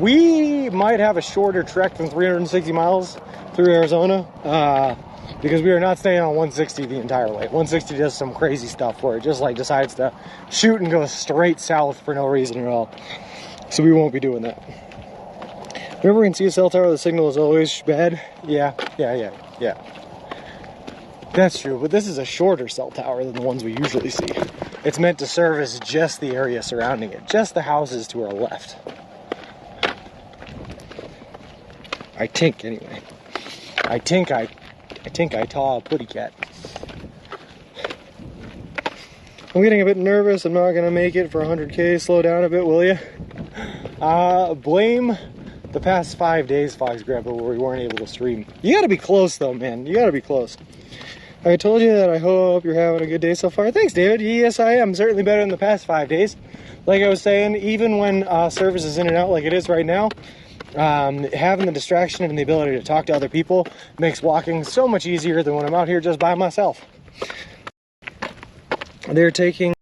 We might have a shorter trek than 360 miles through Arizona. Because we are not staying on 160 the entire way. 160 does some crazy stuff where it just like decides to shoot and go straight south for no reason at all. So we won't be doing that. Whenever we can see a cell tower, the signal is always bad. Yeah. That's true, but this is a shorter cell tower than the ones we usually see. It's meant to service just the area surrounding it, just the houses to our left. I think, anyway. I think I saw a putty cat. I'm getting a bit nervous. I'm not gonna make it for 100K. Slow down a bit, will you? Blame the past 5 days, Fox Grandpa, where we weren't able to stream. You gotta be close though, man. You gotta be close. I told you that I hope you're having a good day so far. Thanks, David. Yes, I am. Certainly better than the past 5 days. Like I was saying, even when service is in and out like it is right now, having the distraction and the ability to talk to other people makes walking so much easier than when I'm out here just by myself. They're talking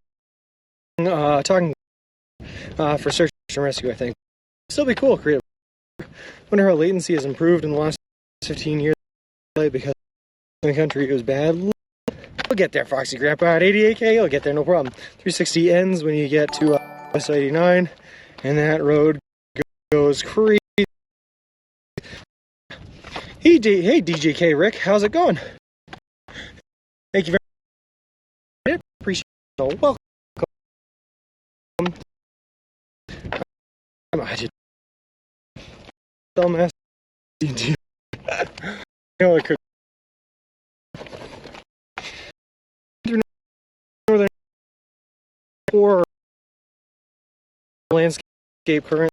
for search and rescue, I think. Still be cool, creative. Wonder how latency has improved in the last 15 years because the country goes bad. You'll get there, Foxy Grandpa. At 88K, you'll get there, no problem. 360 ends when you get to US 89, and that road goes crazy. Hey, DJK Rick, how's it going? Thank you very much. Appreciate it. So welcome. I just dumbass. You know, I could. Northern or landscape current,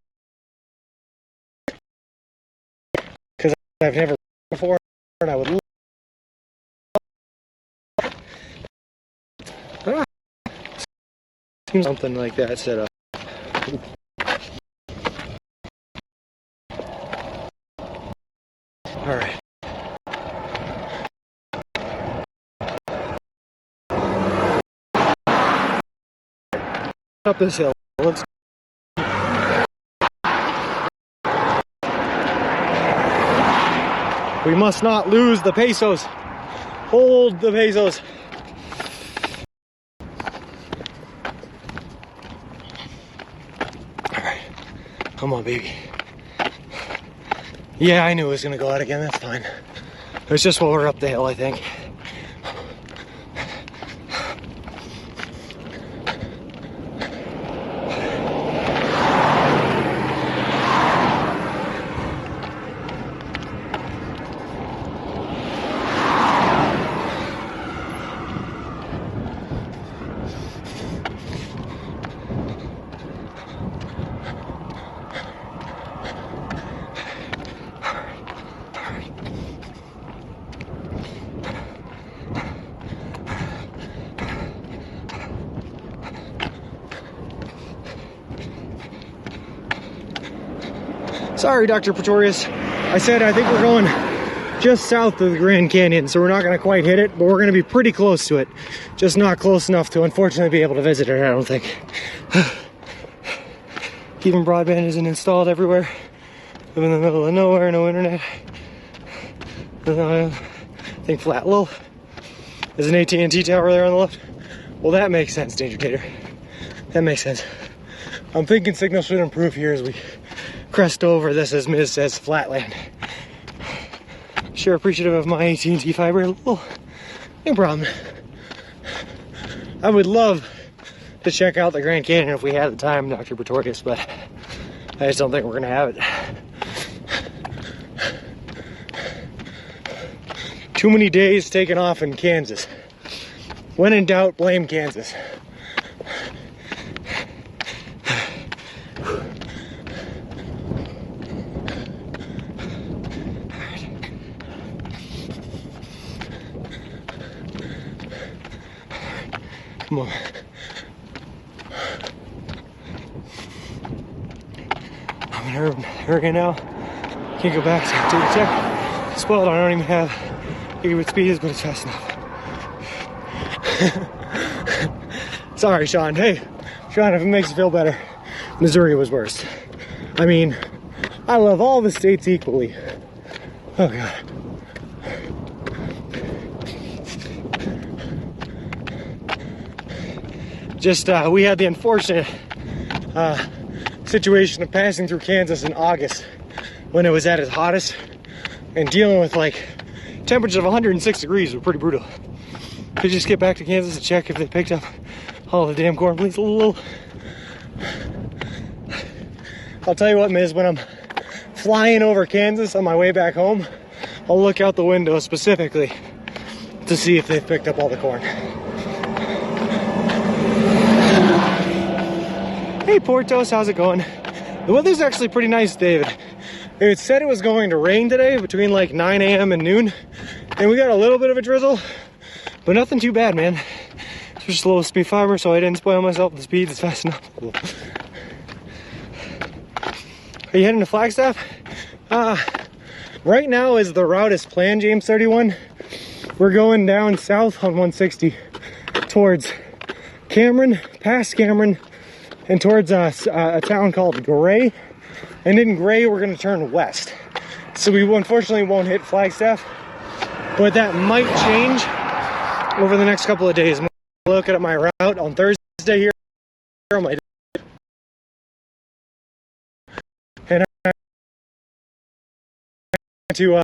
because I've never before, and I would love something like that set up. All right. Up this hill. Let's. We must not lose the pesos. Hold the pesos. All right. Come on, baby. Yeah, I knew it was gonna go out again. That's fine. It's just while we're up the hill, I think. Sorry, Dr. Pretorius. I said I think we're going just south of the Grand Canyon, so we're not going to quite hit it, but we're going to be pretty close to it. Just not close enough to unfortunately be able to visit it, I don't think. Even broadband isn't installed everywhere. I'm in the middle of nowhere, no internet. I think flat low. There's an AT&T tower there on the left. Well, that makes sense, Danger Tater. That makes sense. I'm thinking signal should improve here as we crest over this, as Miz says, flatland. Sure appreciative of my AT&T fiber. Oh, no problem. I would love to check out the Grand Canyon if we had the time, Dr. Pretorius, but I just don't think we're gonna have it. Too many days taken off in Kansas. When in doubt, blame Kansas. Come on. I'm in a hurricane now. Can't go back to the check. Spoiled, I don't even have gigabit speeds, but it's fast enough. Sorry, Sean. Hey, Sean, if it makes you feel better, Missouri was worse. I mean, I love all the states equally. Oh, God. Just, we had the unfortunate situation of passing through Kansas in August when it was at its hottest, and dealing with like temperatures of 106 degrees was pretty brutal. Could you just get back to Kansas to check if they picked up all the damn corn, please? I'll tell you what, Miz, when I'm flying over Kansas on my way back home, I'll look out the window specifically to see if they've picked up all the corn. Hey Portos, how's it going? The weather's actually pretty nice, David. It said it was going to rain today between like 9 a.m. and noon, and we got a little bit of a drizzle, but nothing too bad, man. It's just a low speed fiber, so I didn't spoil myself. The speed is fast enough. Are you heading to Flagstaff? Right now is the route is planned, James 31. We're going down south on 160 towards Cameron, past Cameron, and towards a town called Gray. And in Gray, we're gonna turn west. So we unfortunately won't hit Flagstaff, but that might change over the next couple of days. I'm looking at my route on Thursday here on my and I'm to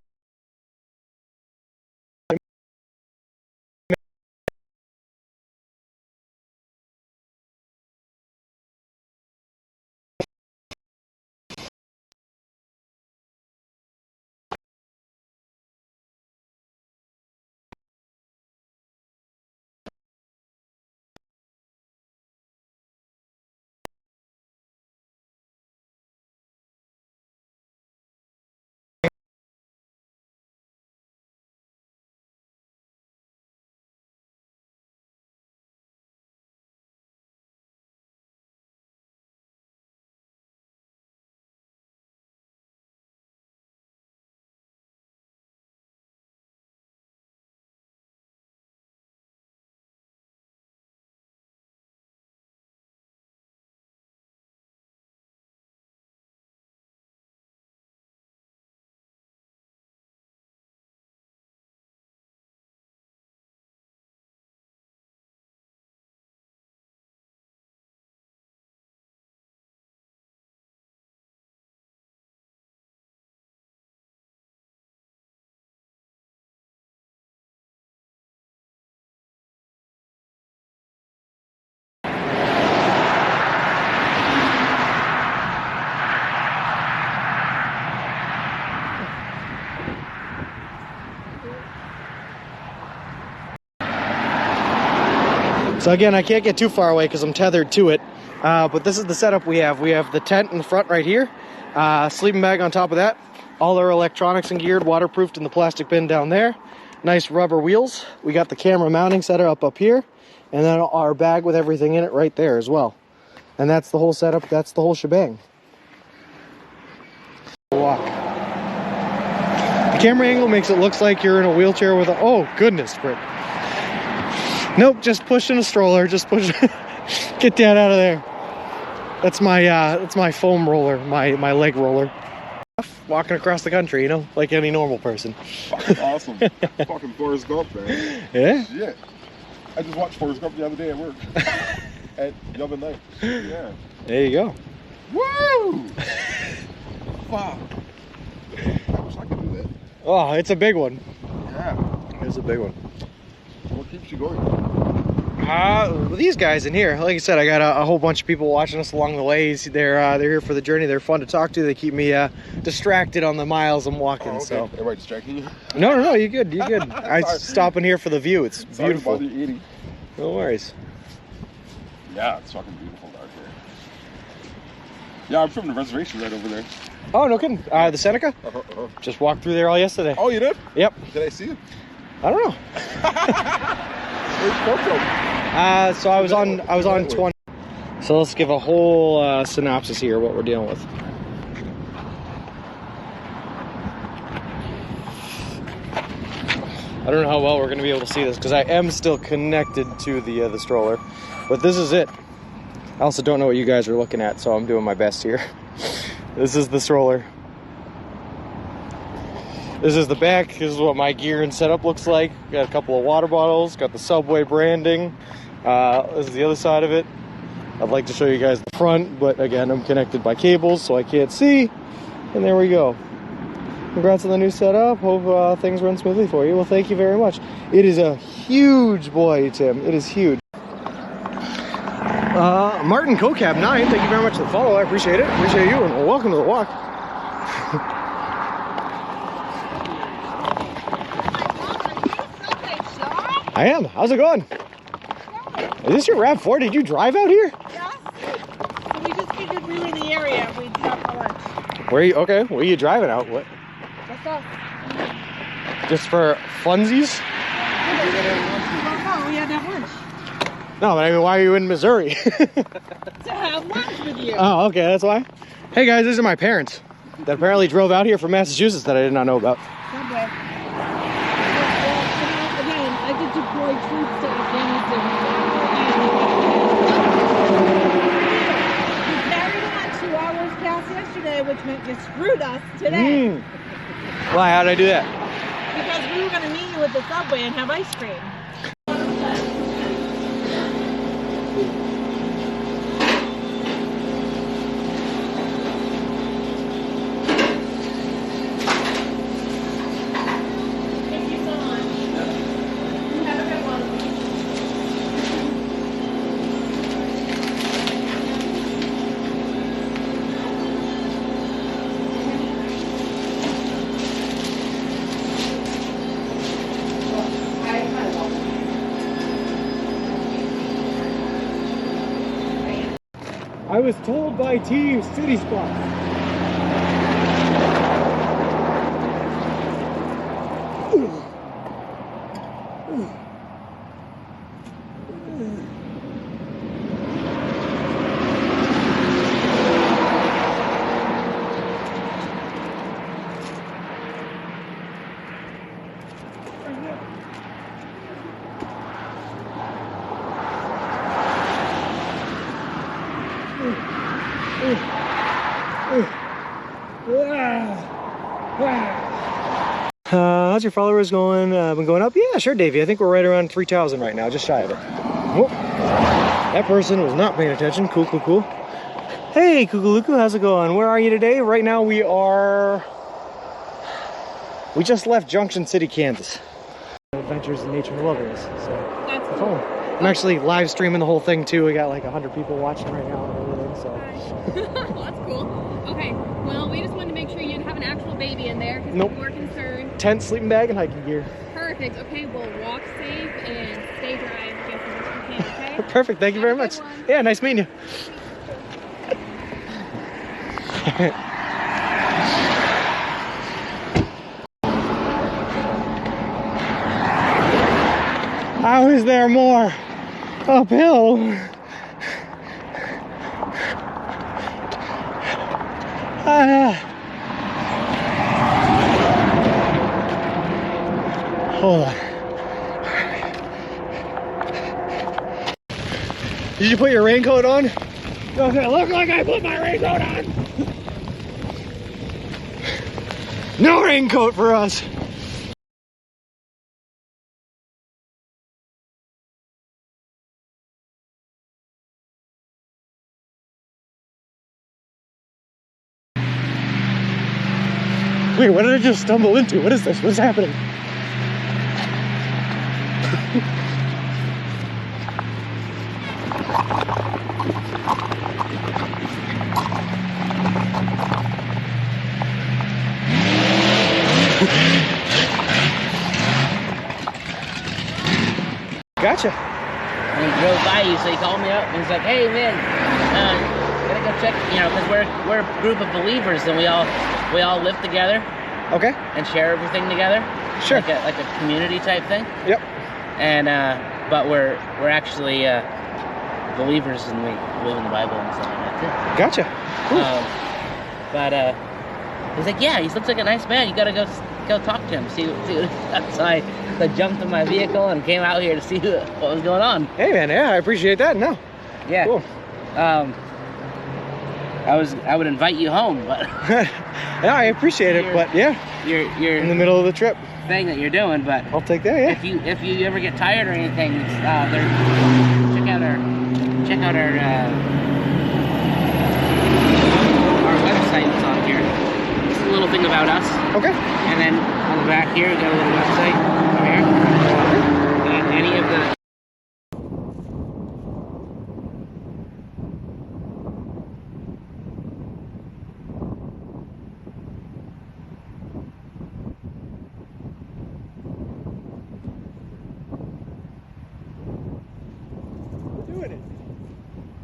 So again, I can't get too far away because I'm tethered to it, but this is the setup we have. We have the tent in the front right here, sleeping bag on top of that, all our electronics and geared, waterproofed in the plastic bin down there, nice rubber wheels. We got the camera mounting setup up here, and then our bag with everything in it right there as well. And that's the whole setup, that's the whole shebang. Walk. The camera angle makes it look like you're in a wheelchair with a, oh goodness, Britt. Nope, just pushing a stroller, just push. Get that out of there. That's my foam roller, my leg roller. Walking across the country, you know, like any normal person. Fucking awesome. Fucking Forrest Gump, man. Yeah? Shit. I just watched Forrest Gump the other day at work. At Yellow Night. Yeah. There you go. Woo! Fuck. I wish I could do that. Oh, it's a big one. Yeah. It's a big one. What keeps you going? These guys in here, like I said, I got a whole bunch of people watching us along the ways. They're here for the journey. They're fun to talk to. They keep me distracted on the miles I'm walking. Oh, okay. So. Everybody distracting you? No, you're good. You're good. I stop in here for the view. It's beautiful. Sorry to bother you eating. No worries. Yeah, it's fucking beautiful out here. Yeah, I'm from the reservation right over there. Oh, no kidding. The Seneca? Just walked through there all yesterday. Oh, you did? Yep. Did I see it? I don't know. Where's Porto? So I was on 20. So let's give a whole synopsis here, what we're dealing with. I don't know how well we're going to be able to see this because I am still connected to the stroller, but this is it. I also don't know what you guys are looking at, so I'm doing my best here. This is the stroller. This is the back. This is what my gear and setup looks like. Got a couple of water bottles, got the Subway branding. This is the other side of it. I'd like to show you guys the front, but again, I'm connected by cables, so I can't see. And there we go. Congrats on the new setup. Hope things run smoothly for you. Well, thank you very much. It is a huge boy, Tim. It is huge. Martin Cocab 9, thank you very much for the follow. I appreciate it. Appreciate you, and welcome to the walk. I am. How's it going? Is this your RAV4? Did you drive out here? Yes. So we just figured we were in the area. We'd stop for lunch. Where are you? Okay. Where are you driving out? What? Just us. Just for funsies? No, we had to have lunch. No, but I mean, why are you in Missouri? To have lunch with you. Oh, okay. That's why. Hey guys, these are my parents that apparently drove out here from Massachusetts that I did not know about. Subway. Again, I did deploy troops to Afghanistan. We carried on 2 hours past yesterday, which meant you screwed us today. Why? How'd I do that? Because we were going to meet you at the Subway and have ice cream. Thank you so much. Have a good one. I was told by Team City Spot. How's your followers going? Been going up? Yeah, sure, Davey. I think we're right around 3,000 right now, just shy of it. Oh, that person was not paying attention. Cool, cool, cool. Hey, Kukuluku, how's it going? Where are you today? Right now we just left Junction City, Kansas. Adventures in Nature and Wilderness. So That's cool. I'm actually live streaming the whole thing too. We got like 100 people watching right now and everything. So. Well, that's cool. Okay, well, we just wanted to make sure you didn't have an actual baby in there because Nope. we were concerned. Tent, sleeping bag, and hiking gear. Perfect. Okay, well, walk safe and stay dry just as much as you can, okay? Perfect. Thank you very Have a much. good one. Yeah, nice meeting you. How is there more uphill? Hold on. Did you put your raincoat on? Does it look like I put my raincoat on? No raincoat for us. Wait, what did I just stumble into? What is this? What's happening? Gotcha. And he drove by you, so he called me up and he's like, "Hey man, gotta go check, you know, because we're a group of believers and we all live together Okay. and share everything together, Sure. like a community type thing." Yep. And but we're actually believers, and we believe in the Bible and stuff like that too. Gotcha. Cool. But he's like, yeah, he looks like a nice man. You gotta go talk to him, see what so I jumped in my vehicle and came out here to see what was going on. Hey man, yeah, I appreciate that. No. Yeah. Cool. I would invite you home, but yeah, I appreciate it, but yeah, you're in the middle of the trip. Thing that you're doing, but I'll take that. Yeah. If you ever get tired or anything, check out our website that's on here. Just a little thing about us. Okay. And then on the back here, we got a little website over here. And any of the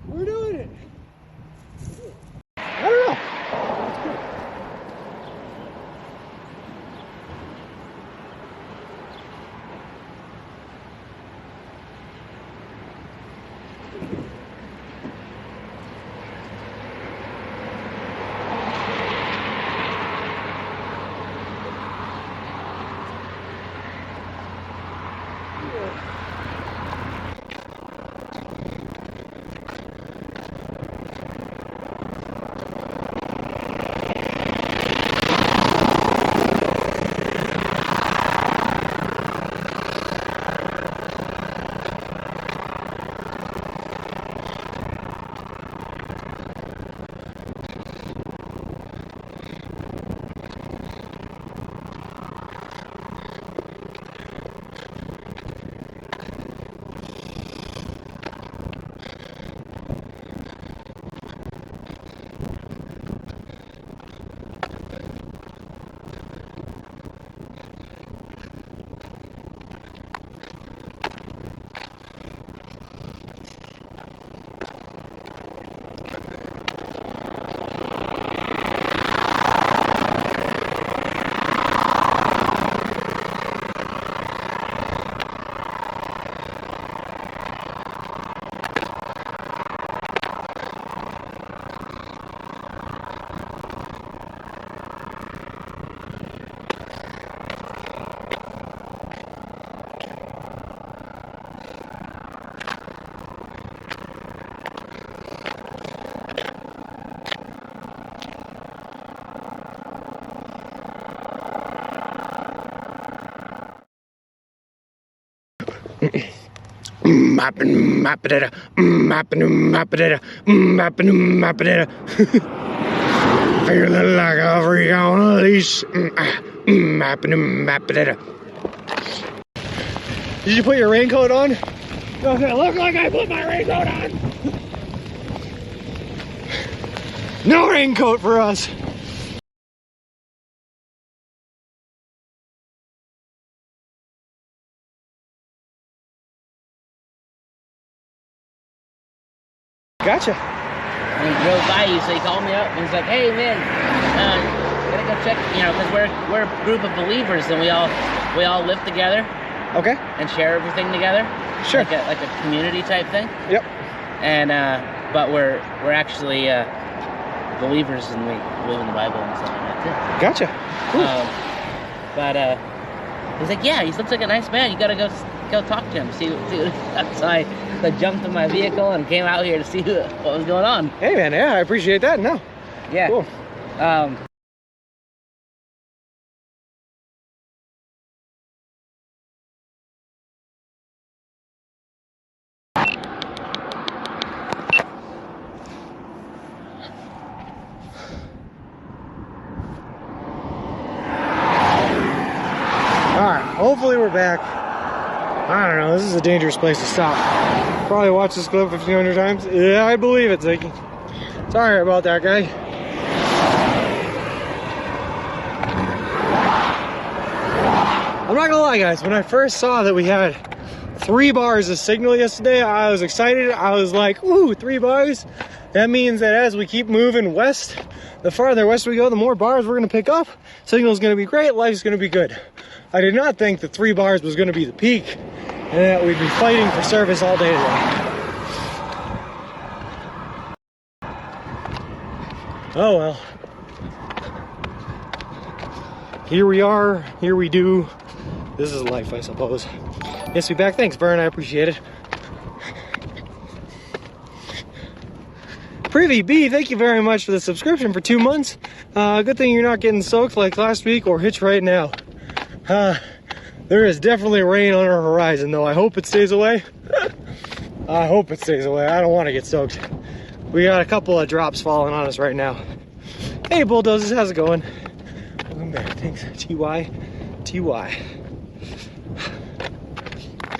We're doing it. I don't know. Feeling like a freak on a leash. Did you put your raincoat on? Does it look like I put my raincoat on? No raincoat for us. Gotcha. And he drove by you, so he called me up and he's like, "Hey man, gotta go check, because we're a group of believers and we all live together." Okay. And share everything together. Sure. Like a community type thing. Yep. And but we're actually believers, and we believe in the Bible and stuff like that too. Gotcha. Cool. But he's like, yeah, he looks like a nice man. You gotta go talk to him, see what so I jumped in my vehicle and came out here to see what was going on. Hey man, yeah, I appreciate that. No. Yeah. Cool. Alright, hopefully we're back. I don't know, this is a dangerous place to stop. Probably watched this clip 1,500 times. Yeah, I believe it, Ziggy. Sorry about that, guy. I'm not gonna lie, guys, when I first saw that we had 3 bars of signal yesterday, I was excited. I was like, ooh, 3 bars. That means that as we keep moving west, the farther west we go, the more bars we're gonna pick up. Signal's gonna be great, life's gonna be good. I did not think the 3 bars was gonna be the peak. and that we'd be fighting for service all day today. Oh well. Here we are, here we do. This is life, I suppose. Yes, be back. Thanks, Vern, I appreciate it. Privy B, thank you very much for the subscription for 2 months. Good thing you're not getting soaked like last week or Hitch right now. There is definitely rain on our horizon, though. I hope it stays away. I hope it stays away. I don't want to get soaked. We got a couple of drops falling on us right now. Hey, Bulldozers, how's it going? Welcome back. Thanks, TY. TY.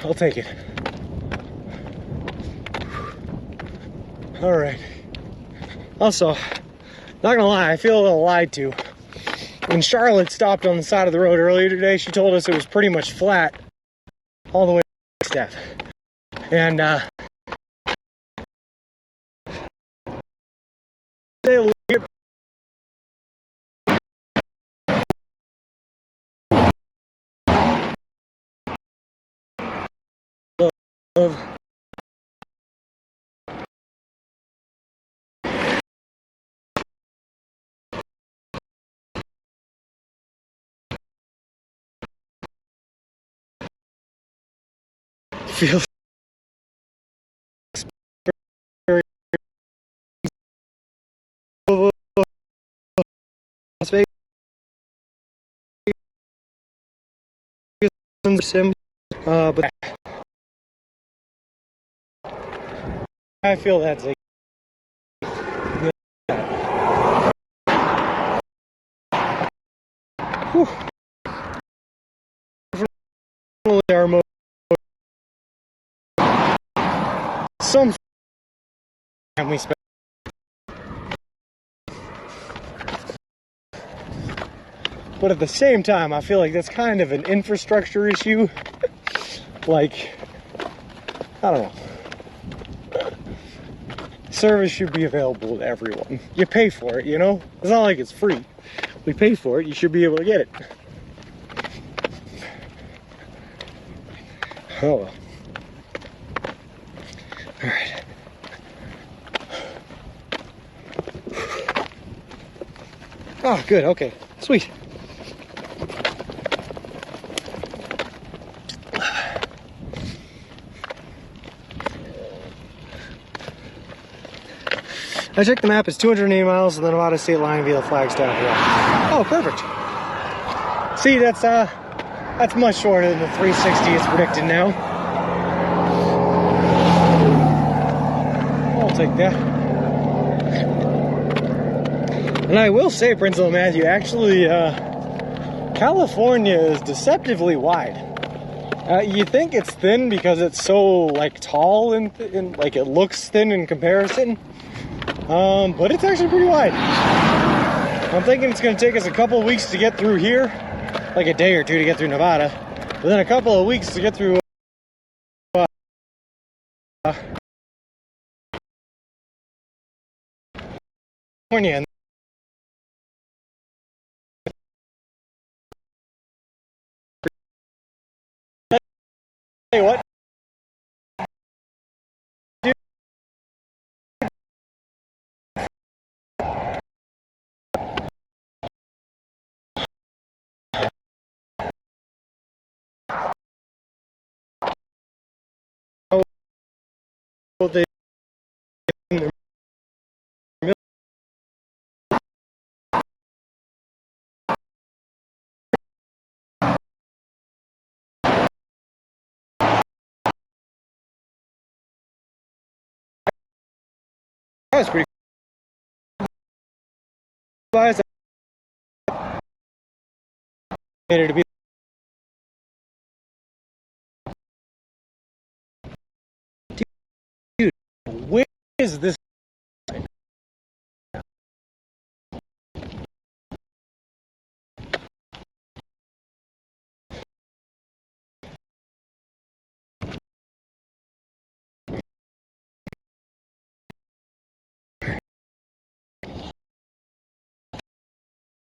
I'll take it. All right. Also, not gonna lie, I feel a little lied to. When Charlotte stopped on the side of the road earlier today, she told us it was pretty much flat all the way to Steph. And feels very but I feel that's a whew. Definitely our most some time we spent. But at the same time, I feel like that's kind of an infrastructure issue. Like, I don't know. Service should be available to everyone. You pay for it, you know? It's not like it's free. We pay for it, you should be able to get it. Oh well. Alright. Oh, good, okay. Sweet. I checked the map, it's 280 miles to the Nevada state line via the Flagstaff Road. Oh, perfect. See, that's much shorter than the 360 it's predicted now. I'll take that. And I will say, Principal Matthew, actually, California is deceptively wide. You think it's thin because it's so, like, tall and like, it looks thin in comparison. But it's actually pretty wide. I'm thinking it's going to take us a couple of weeks to get through here, like a day or two to get through Nevada, but then a couple of weeks to get through California. Hey, what? They That's pretty cool. To be dude, where is this?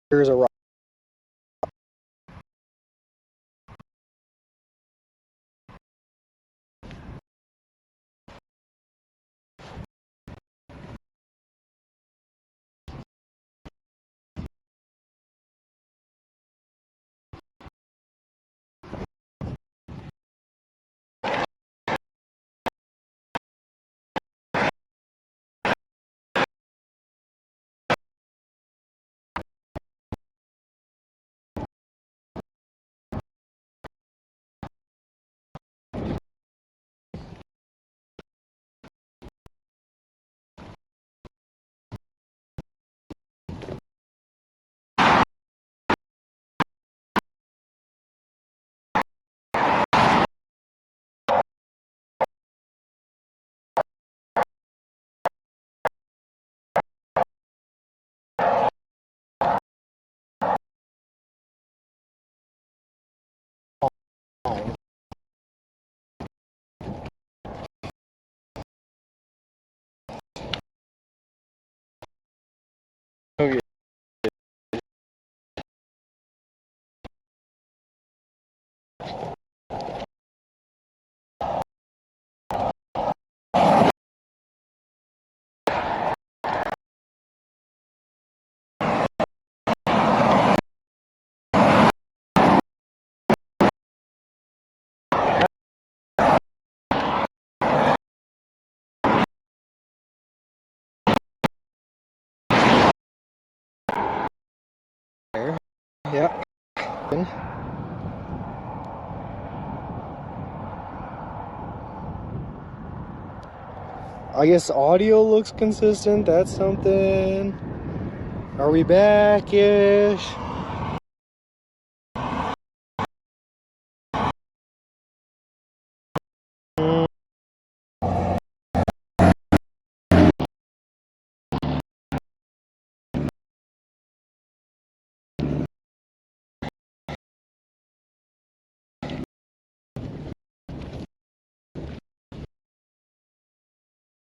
Here's a rock. Okay. Yeah. I guess audio looks consistent. That's something. Are we back-ish?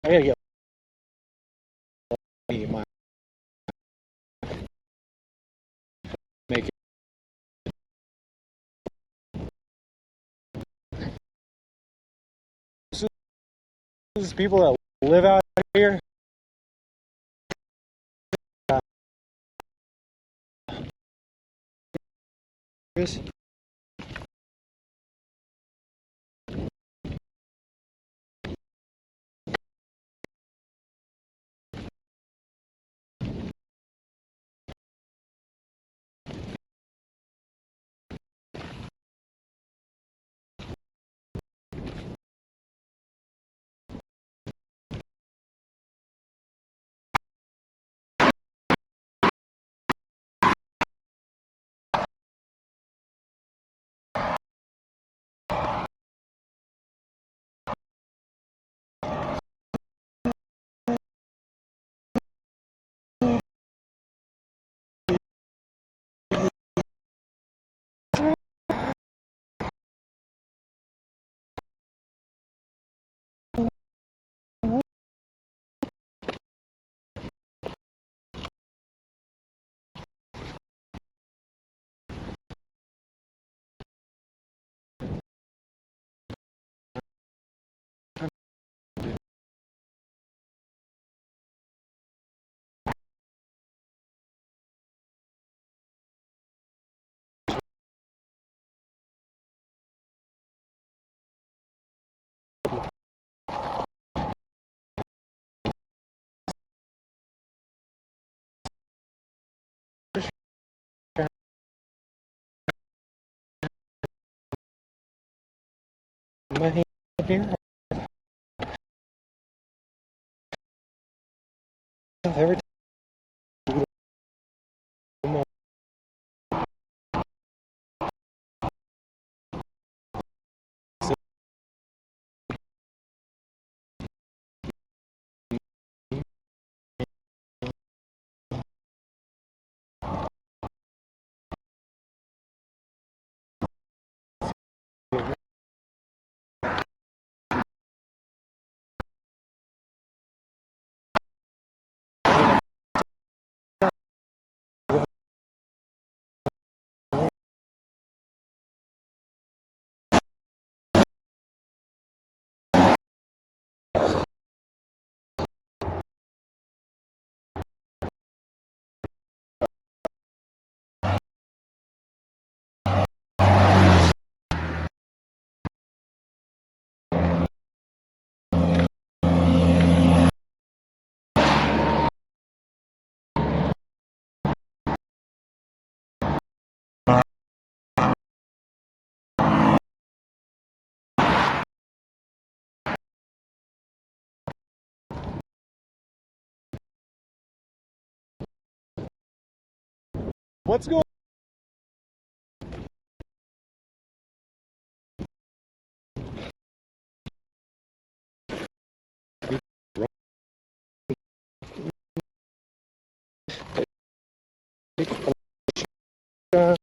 I gotta get my make it. This is people that live out here. My hand here. Every time. What's going on?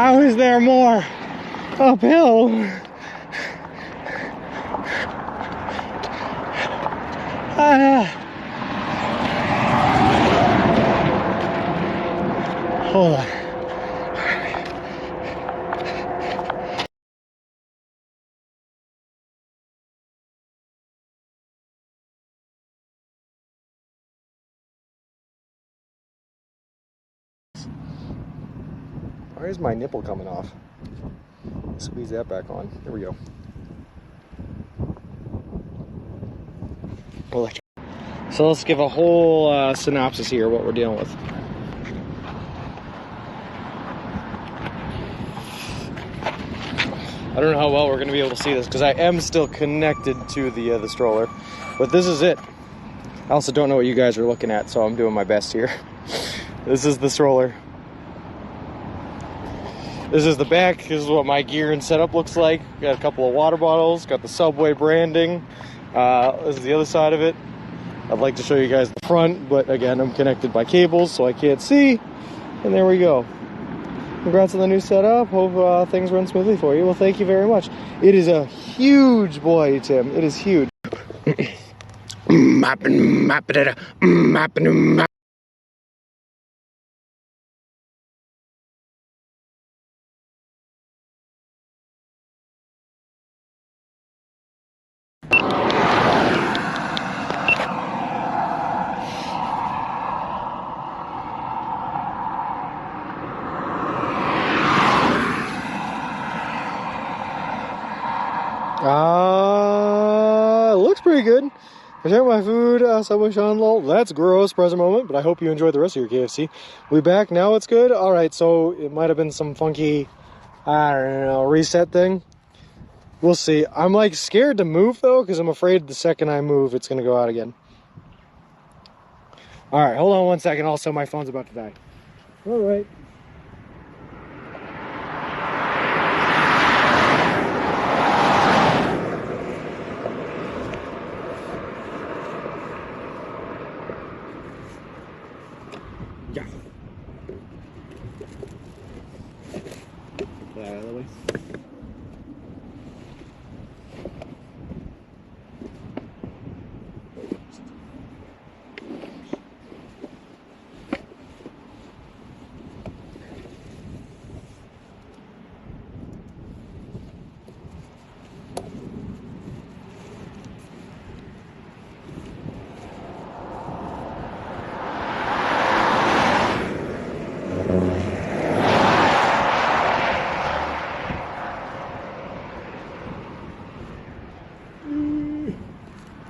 How is there more uphill? Hold on. Why is my nipple coming off? Squeeze that back on. There we go. So let's give a whole synopsis here of what we're dealing with. I don't know how well we're going to be able to see this because I am still connected to the stroller, but this is it. I also don't know what you guys are looking at, so I'm doing my best here. This is the stroller. This is the back. This is what my gear and setup looks like. Got a couple of water bottles, got the Subway branding. This is the other side of it. I'd like to show you guys the front, but again, I'm connected by cables, so I can't see. And there we go. Congrats on the new setup. Hope things run smoothly for you. Well, thank you very much. It is a huge boy, Tim. It is huge. Looks pretty good. I checked my food, Subway Sean Lol. That's gross, present moment, but I hope you enjoyed the rest of your KFC. We back, now it's good? Alright, so it might have been some funky, I don't know, reset thing. We'll see. I'm like scared to move though, because I'm afraid the second I move, it's going to go out again. Alright, hold on one second. Also, my phone's about to die. Alright. Yeah. Get out of the way.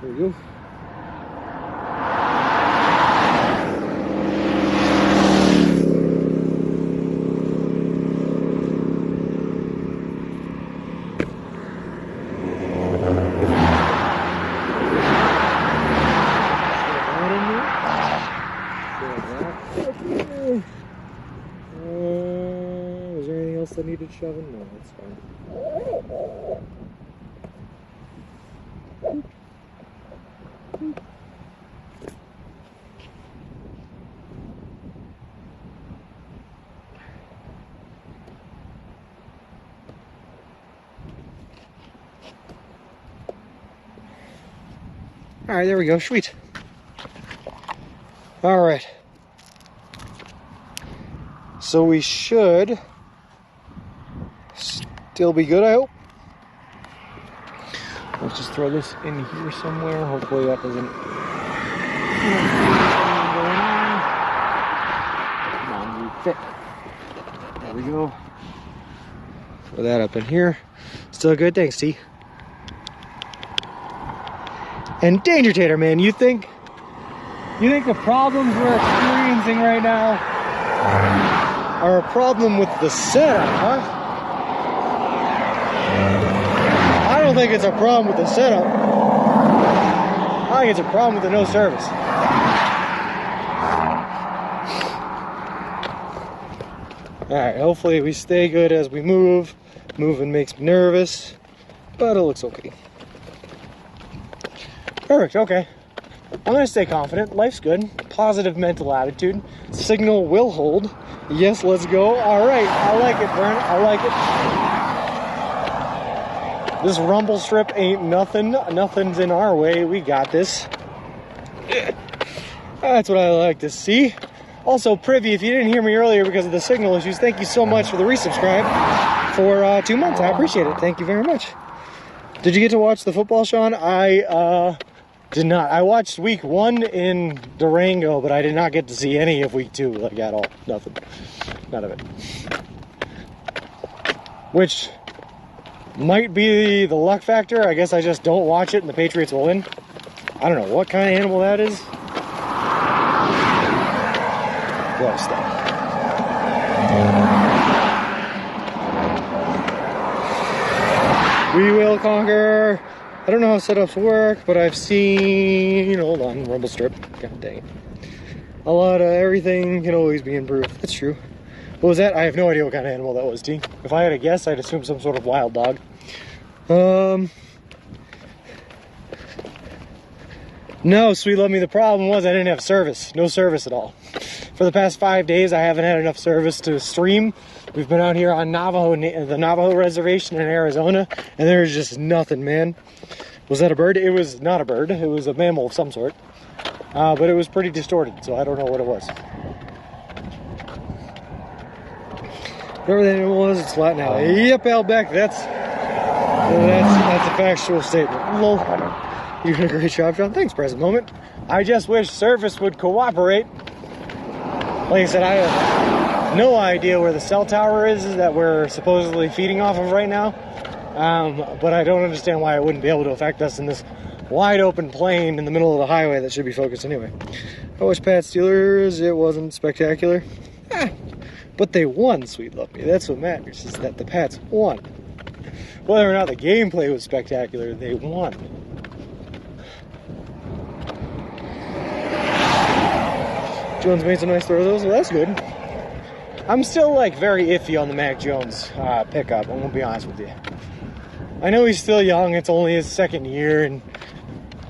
There we go. Is there anything else that needed shoving? No, that's fine. All right, there we go. Sweet. All right. So we should still be good, I hope. Let's just throw this in here somewhere. Hopefully that doesn't... Come on, you fit. There we go. Throw that up in here. Still good, thanks, T. And Danger Tater, man, you think the problems we're experiencing right now are a problem with the setup, huh? I don't think it's a problem with the setup. I think it's a problem with the no service. Alright, hopefully we stay good as we move. Moving makes me nervous, but it looks okay. Perfect, okay. I'm gonna stay confident. Life's good. Positive mental attitude. Signal will hold. Yes, let's go. All right, I like it, Brent. I like it. This rumble strip ain't nothing. Nothing's in our way. We got this. That's what I like to see. Also, Privy, if you didn't hear me earlier because of the signal issues, thank you so much for the resubscribe for 2 months. I appreciate it. Thank you very much. Did you get to watch the football, Sean? I did not. I watched week 1 in Durango, but I did not get to see any of week 2, like at all. Nothing. None of it. Which might be the luck factor. I guess I just don't watch it and the Patriots will win. I don't know what kind of animal that is. Gross stuff. We will conquer. I don't know how setups work, but I've seen, hold on, rumble strip. God dang it. A lot of everything can always be improved. That's true. What was that? I have no idea what kind of animal that was, T. If I had a guess, I'd assume some sort of wild dog. No, sweet love me, the problem was I didn't have service. No service at all. For the past 5 days, I haven't had enough service to stream. We've been out here on the Navajo reservation in Arizona, and there's just nothing, man. Was that a bird? It was not a bird. It was a mammal of some sort. But it was pretty distorted, so I don't know what it was. Whatever that animal was, it's flat now. Yep, Albeck, that's a factual statement. Lol. You did a great job, John. Thanks, present moment. I just wish service would cooperate. Like I said, I have no idea where the cell tower is that we're supposedly feeding off of right now. But I don't understand why it wouldn't be able to affect us in this wide open plain in the middle of the highway that should be focused anyway. I wish Pat Steelers, it wasn't spectacular. But they won, sweet love me. That's what matters, is that the Pats won. Whether or not the gameplay was spectacular, they won. Jones made some nice throws, so that's good. I'm still like very iffy on the Mac Jones pickup, I'm gonna be honest with you. I know he's still young, it's only his 2nd year, and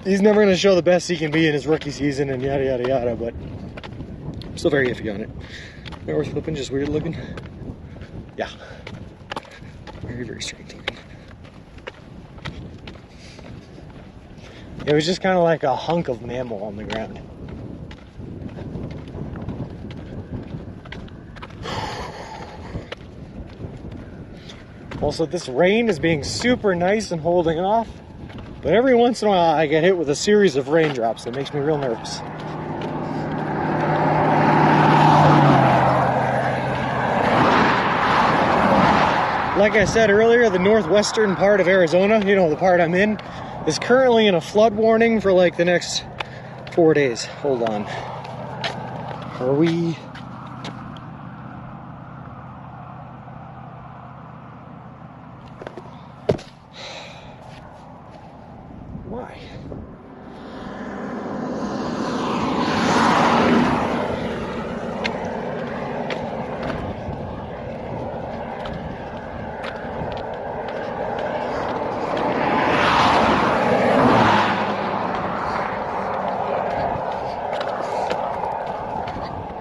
he's never gonna show the best he can be in his rookie season and yada yada yada, but I'm still very iffy on it. Not worth flipping, just weird looking. Yeah. Very, very strange looking. It was just kind of like a hunk of mammal on the ground. Also, this rain is being super nice and holding off, but every once in a while I get hit with a series of raindrops that makes me real nervous. Like I said earlier, the northwestern part of Arizona, you know, the part I'm in, is currently in a flood warning for like the next 4 days. Hold on. Are we... Why?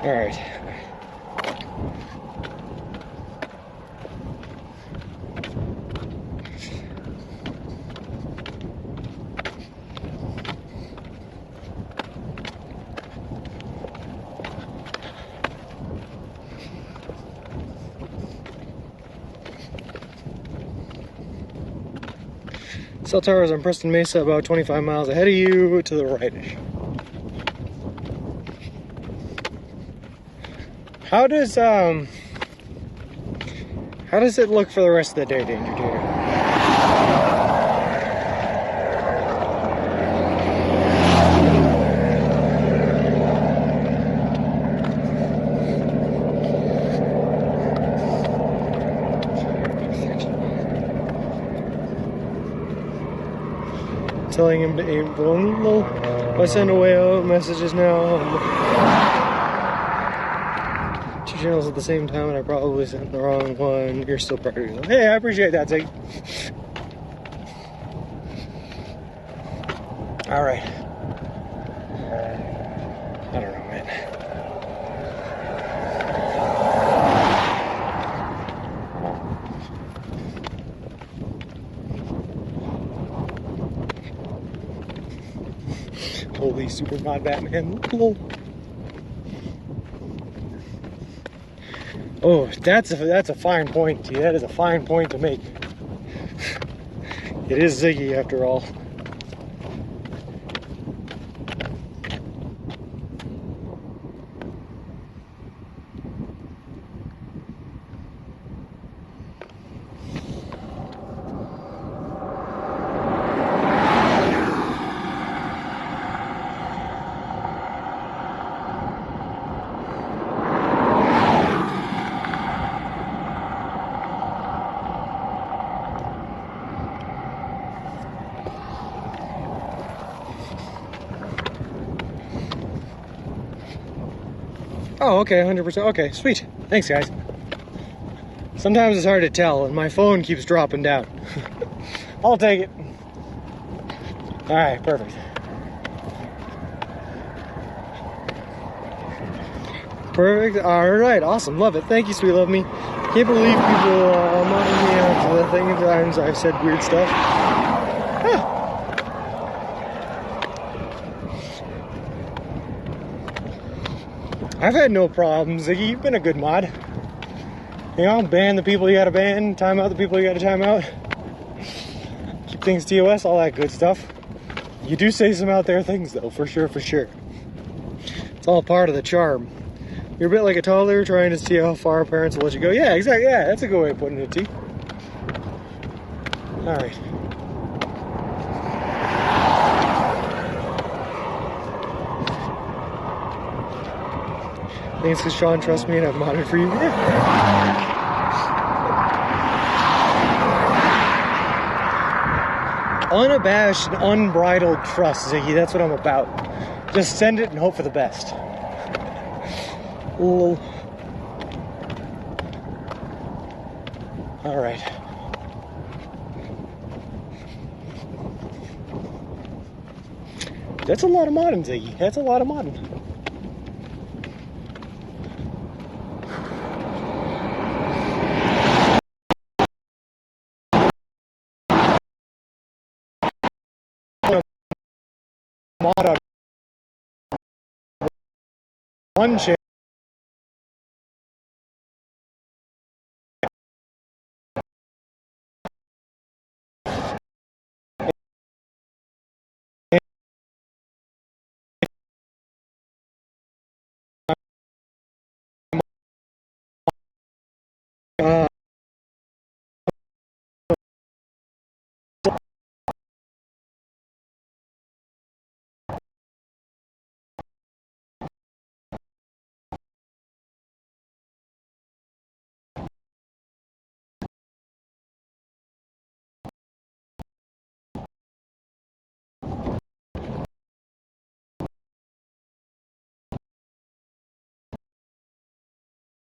All right. Cell towers on Preston Mesa, about 25 miles ahead of you to the right-ish. How does it look for the rest of the day, Danger Tater? Telling him to aim vulnerable. I send away messages now. 2 channels at the same time, and I probably sent the wrong one. You're still practicing. Hey, I appreciate that, Zig. All right. I don't know, man. literally super mod Batman. Lol. Oh, that's a fine point, T. That is a fine point to make. It is Ziggy after all. Oh, okay, 100%. Okay, sweet. Thanks, guys. Sometimes it's hard to tell, and my phone keeps dropping down. I'll take it. All right, perfect. Perfect. All right, awesome. Love it. Thank you, sweet love me. Can't believe people modding me out to the thing at times I've said weird stuff. Huh. I've had no problems, Ziggy. You've been a good mod. You know, ban the people you gotta ban, time out the people you gotta time out. Keep things TOS, all that good stuff. You do say some out there things, though, for sure, for sure. It's all part of the charm. You're a bit like a toddler trying to see how far parents will let you go. Yeah, exactly. Yeah, that's a good way of putting it, T. All right. Thanks because Sean trusts me and I've modded for you. Yeah. Unabashed, unbridled trust, Ziggy. That's what I'm about. Just send it and hope for the best. Lol. All right. That's a lot of modding, Ziggy. That's a lot of modding. Mod on one channel.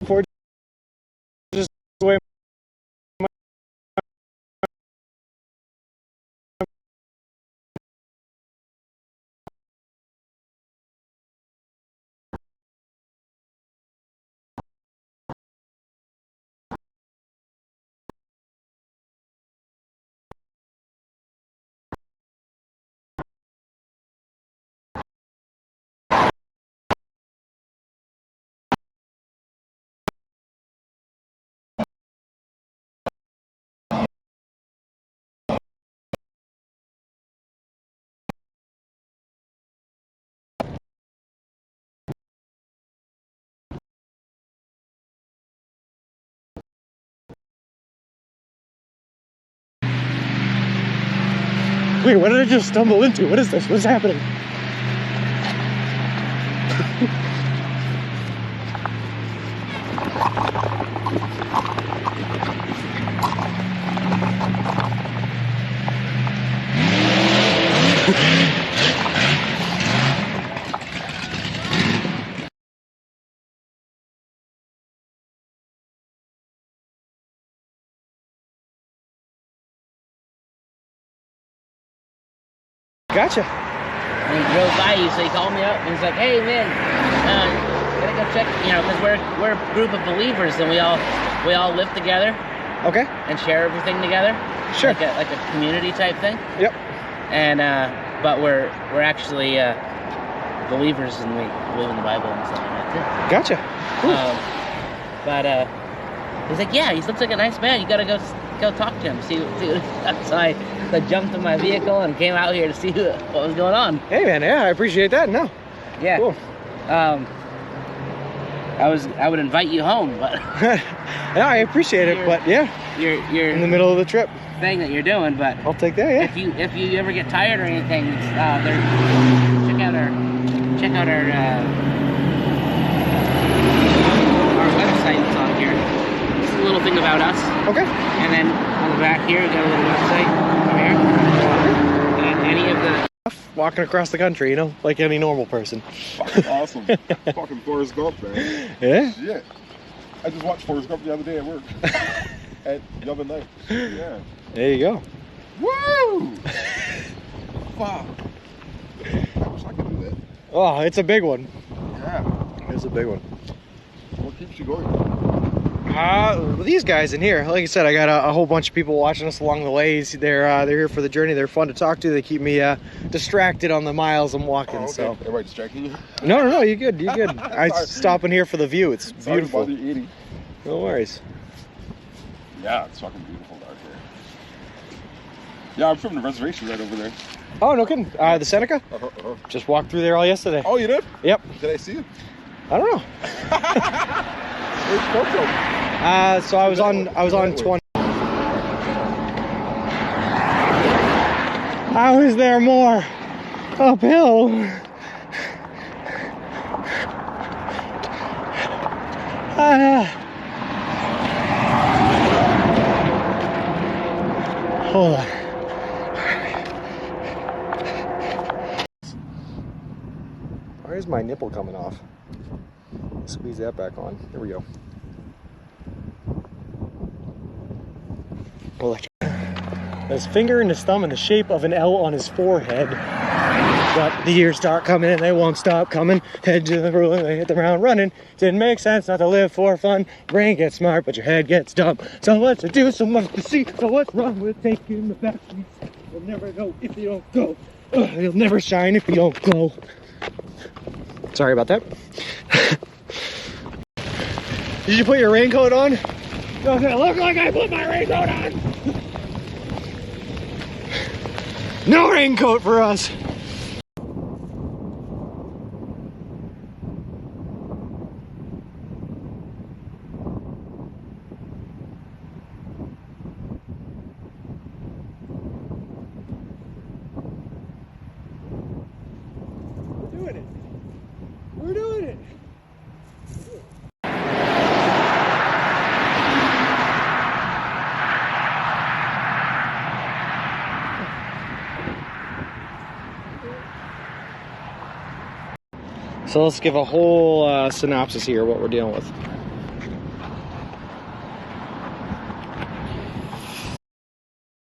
For just the way wait, what did I just stumble into? What is this? What's happening? Gotcha. And he drove by you, so he called me up and he's like, "Hey man, gotta go check, you know, because we're a group of believers and we all live together Okay. and share everything together, Sure. like a community type thing. Yep. And but we're actually believers and we believe in the Bible and stuff like that Gotcha. too. But he's like, yeah, he looks like a nice man. You gotta go talk to him, see what. So I jumped in my vehicle and came out here to see what was going on. Hey man, yeah, I appreciate that. No. Yeah. Cool. I would invite you home, but yeah, I appreciate it, but yeah, you're in the middle of the trip. Thing that you're doing, but I'll take that. Yeah. If you ever get tired or anything, check out our website that's on here. Just a little thing about us. Okay. And then on the back here, we got a little website over here. And any of the walking across the country, you know, like any normal person. Fucking awesome. Fucking Forrest Gump, man. Yeah. Shit. I just watched Forrest Gump the other day at work. At the other night. Yeah. There you go. Woo! Fuck. I wish I could do that. Oh, it's a big one. Yeah. It's a big one. What keeps you going? These guys in here, like I said, I got a whole bunch of people watching us along the ways. They're here for the journey. They're fun to talk to. They keep me distracted on the miles I'm walking. Oh, okay. So. Am I distracting you? No, you're good. You're good. I stop in here for the view. It's beautiful. Sorry to bother you eating. No worries. Yeah, it's fucking beautiful out here. Yeah, I'm from the reservation right over there. Oh, no kidding. The Seneca? Just walked through there all yesterday. Oh, you did? Yep. Did I see you? I don't know. Where's Coco? So I was on 20. How is there more uphill? Hold on. Why is my nipple coming off? Squeeze that back on. Here we go. His finger and his thumb in the shape of an L on his forehead. But the years start coming and they won't stop coming. Head to the ruler, they hit the ground running. Didn't make sense not to live for fun. Brain gets smart, but your head gets dumb. So much to do, so much to see. So what's wrong with taking the back seats? You'll never know if you don't go. You'll never shine if you don't glow. Sorry about that. Did you put your raincoat on? Does it look like I put my raincoat on? No raincoat for us. We're doing it. So let's give a whole synopsis here of what we're dealing with.